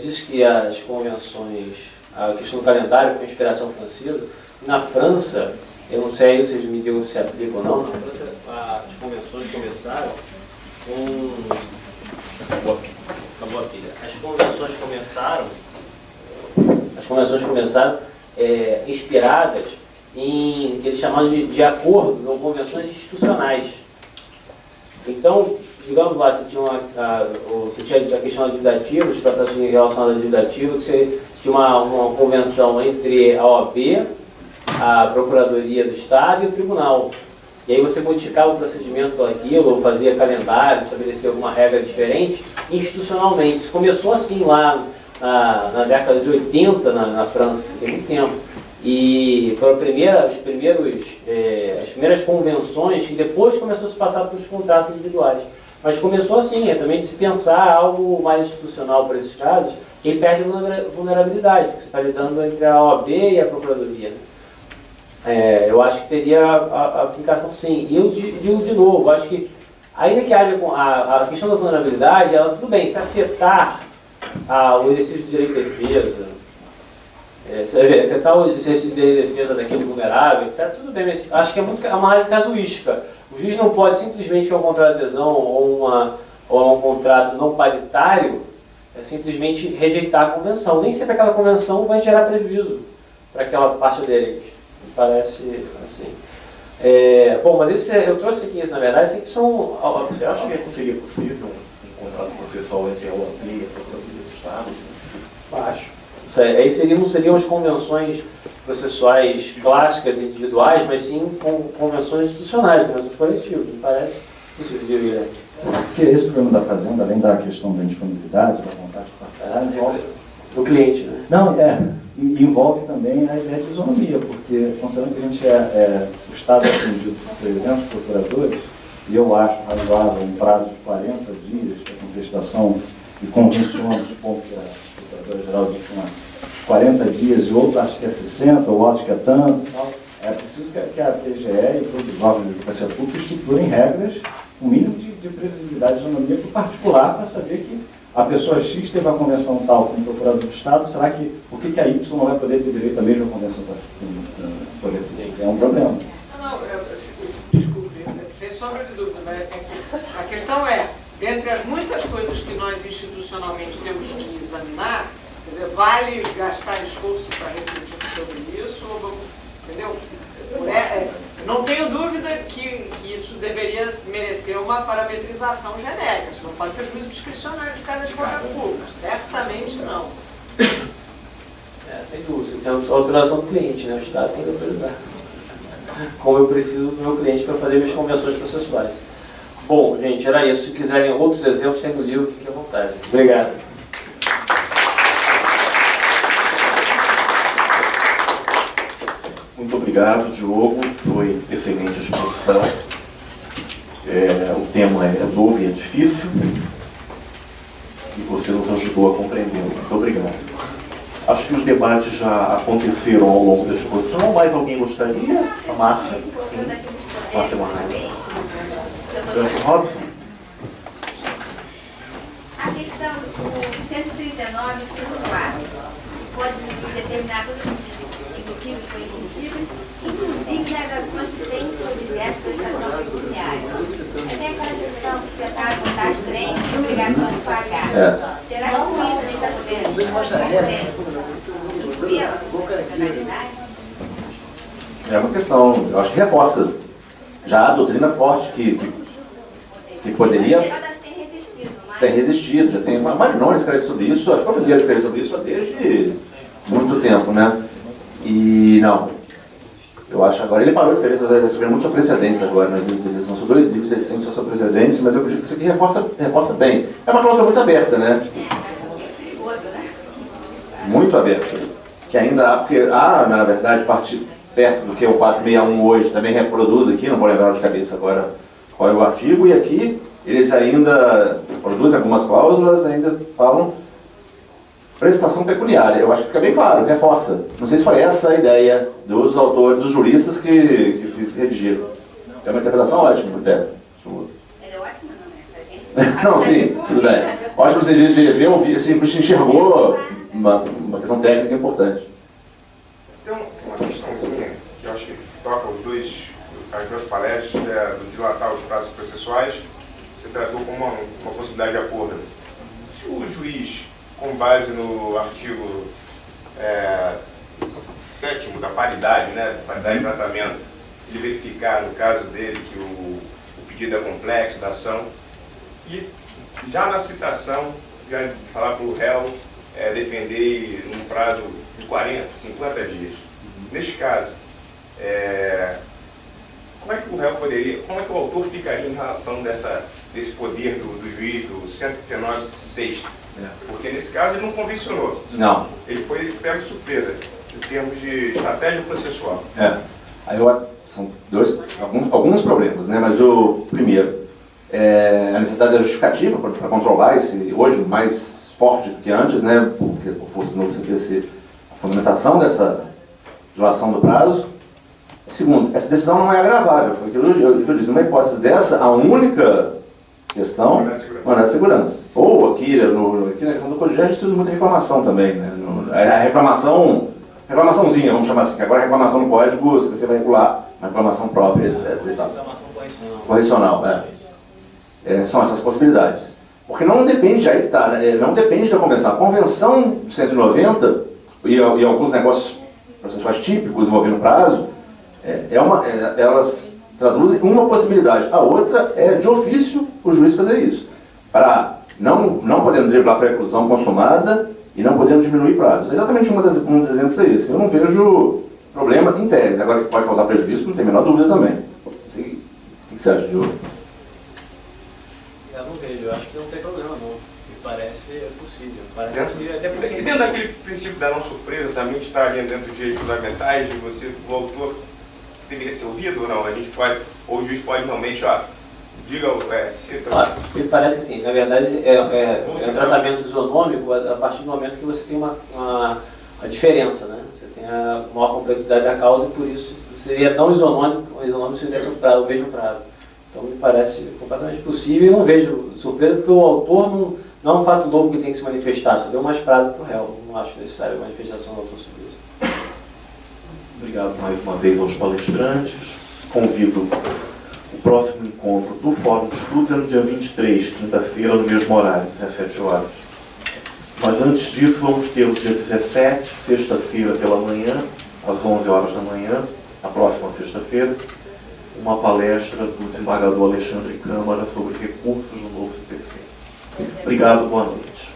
Speaker 6: diz que as convenções, a questão do calendário foi inspiração francesa. Na França, eu não sei aí, vocês me digam se aplica ou não, na França as convenções começaram com... Acabou a pilha. As convenções começaram inspiradas em que eles chamavam de acordos ou convenções institucionais. Então, digamos lá, você tinha a questão da dívida ativa, os processos relacionados à dívida ativa, que você tinha uma convenção entre a OAB, a Procuradoria do Estado e o Tribunal. E aí você modificava o procedimento por aquilo, ou fazia calendário, estabelecia alguma regra diferente, institucionalmente. Isso começou assim lá na década de 80 na França, tem muito tempo. E foram as primeiras convenções que depois começou a se passar para os contratos individuais. Mas começou assim, também de se pensar algo mais institucional para esses casos, que perde vulnerabilidade, porque você está lidando entre a OAB e a Procuradoria. Eu acho que teria a aplicação sim. E eu digo de novo, acho que ainda que haja a questão da vulnerabilidade, ela tudo bem, se afetar o exercício de direito de defesa, se afetar o exercício de direito de defesa daquele vulnerável, etc., tudo bem, mas acho que é uma análise casuística. O juiz não pode simplesmente ter um contrato de adesão ou um contrato não paritário, simplesmente rejeitar a convenção. Nem sempre aquela convenção vai gerar prejuízo para aquela parte dele. Me parece assim. Bom, mas eu trouxe aqui, na verdade, esses aqui são...
Speaker 1: Você acha que seria possível um contrato processual entre a OAB e a Procuradoria do Estado?
Speaker 6: Acho. Aí não seriam as convenções processuais clássicas e individuais, mas sim com convenções institucionais, convenções coletivas. Me parece possível, Guilherme.
Speaker 3: Porque esse problema da Fazenda, além da questão da disponibilidade, da vontade de partilhar, envolve
Speaker 6: do cliente, né?
Speaker 3: Não, envolve também a ideia de isonomia, porque considerando que a gente o Estado é atendido por 300 procuradores, e eu acho razoável um prazo de 40 dias para contestação, e convenciono, supondo que a Procuradora-Geral disse 40 dias, e outro acho que é 60, o outro que é tanto, tal. É preciso que a PGE e todos os órgãos de advocacia pública estruturem regras, um mínimo de previsibilidade de autonomia para o particular, para saber que a pessoa X teve a convenção tal com o procurador do Estado, será que, por que a Y não vai poder ter direito à mesma convenção? É um problema.
Speaker 10: Não, desculpe, sem sombra de dúvida, mas a questão é, dentre as muitas coisas que nós institucionalmente temos que examinar, quer dizer, vale gastar esforço para refletir sobre isso, entendeu? Não tenho dúvida que isso deveria merecer uma parametrização genérica. Isso não pode ser juízo discricionário de cada advogado público. Certamente não.
Speaker 6: Sem dúvida. Você tem a autorização do cliente, né? O Estado tem que autorizar. Como eu preciso do meu cliente para fazer minhas convenções processuais. Bom, gente, era isso. Se quiserem outros exemplos, tem no livro, fiquem à vontade. Obrigado.
Speaker 1: Muito obrigado, Diogo. Foi excelente a exposição. O tema é novo e é difícil. E você nos ajudou a compreender. Muito obrigado. Acho que os debates já aconteceram ao longo da exposição. Mais alguém gostaria? A Márcia? Sim. Márcia Marraia. Robson?
Speaker 9: A questão do 139, título 4, pode determinar todos os executivos ou executivas, inclusive nas ações que têm por objeto prestação pecuniária. Até aquela questão que você está com das trens e obrigação de pagar. Será que com isso a gente está podendo incluir a funcionalidade?
Speaker 2: É uma questão, eu acho que reforça já a doutrina forte que poderia... Tem resistido, já tem... A Marinoni escreve sobre isso, a própria Guerra escreve sobre isso desde muito tempo, né? E não. Eu acho agora, ele parou de escrever, está escrevendo muito sobre precedentes agora, nas livros dele. São 2 livros recentes sobre precedentes, mas eu acredito que isso aqui reforça bem. É uma cláusula muito aberta, né? Muito aberta. Que ainda há, porque há, na verdade, perto do que o 461 hoje também reproduz aqui, não vou lembrar de cabeça agora qual é o artigo, e aqui eles ainda produzem algumas cláusulas, ainda falam prestação pecuniária. Eu acho que fica bem claro, reforça. Não sei se foi essa a ideia dos autores, dos juristas que redigiram. É uma interpretação ótima, até. Sua.
Speaker 9: É ótima, não é?
Speaker 2: Não, sim, tudo bem. Ótimo você de ver, ouvir, assim, você enxergou uma questão técnica importante.
Speaker 11: Tem uma questãozinha que eu acho que toca as duas palestras, do dilatar os prazos processuais. Você tratou como uma possibilidade de acordo. Se o juiz, com base no artigo 7º da paridade, né, paridade de tratamento, ele verificar, no caso dele, que o pedido é complexo da ação, e já na citação, já falar para o réu defender num prazo de 40, 50 dias. Neste caso, como é que o réu poderia, como é que o autor ficaria em relação desse poder do juiz, do 139(6)? Porque nesse caso ele não convencionou.
Speaker 2: Não.
Speaker 11: Ele foi pego de surpresa, em termos de estratégia processual.
Speaker 2: Aí são alguns problemas, né? Mas o primeiro é a necessidade da justificativa para controlar esse, hoje mais forte do que antes, né? Porque por força do novo CPC, a fundamentação dessa dilação do prazo. Segundo, essa decisão não é agravável. Foi aquilo que eu disse. Numa hipótese dessa, a única questão, mandado de segurança. Ou aqui na questão do Código de Ética, se usa muita reclamação também, né? A reclamaçãozinha, vamos chamar assim, que agora a reclamação no código, você vai regular uma reclamação própria, etc. Reclamação correcional, são essas possibilidades. Porque não depende, aí que está, né? Não depende da convenção. A convenção 190 e alguns negócios processuais típicos envolvendo prazo, elas traduzem uma possibilidade. A outra é de ofício o juiz fazer isso. Para não podendo driblar a preclusão consumada e não podendo diminuir prazos. Exatamente um dos exemplos é esse. Eu não vejo problema em tese. Agora que pode causar prejuízo, não tem a menor dúvida também. O que você acha, Diogo?
Speaker 6: Eu não vejo. Eu acho que não tem problema, não. Me parece possível. Parece possível até porque...
Speaker 11: E dentro daquele princípio da não surpresa, também está ali dentro dos direitos fundamentais, de o autor deveria ser ouvido ou não? A gente pode, ou o juiz pode realmente, Diga, cita.
Speaker 6: Me parece que assim, na verdade, é um tratamento isonômico a partir do momento que você tem uma diferença, né? Você tem a maior complexidade da causa e por isso seria tão isonômico se desse o mesmo prazo. Então me parece completamente possível e não vejo surpresa porque o autor não é um fato novo que tem que se manifestar, só deu mais prazo para o réu. Não acho necessário a manifestação do autor sobre isso.
Speaker 1: Obrigado mais uma vez aos palestrantes. Convido o próximo encontro do Fórum de Estudos é no dia 23, quinta-feira, no mesmo horário, 17 horas. Mas antes disso, vamos ter o dia 17, sexta-feira pela manhã, às 11 horas da manhã, a próxima sexta-feira, uma palestra do desembargador Alexandre Câmara sobre recursos do novo CPC. Obrigado, boa noite.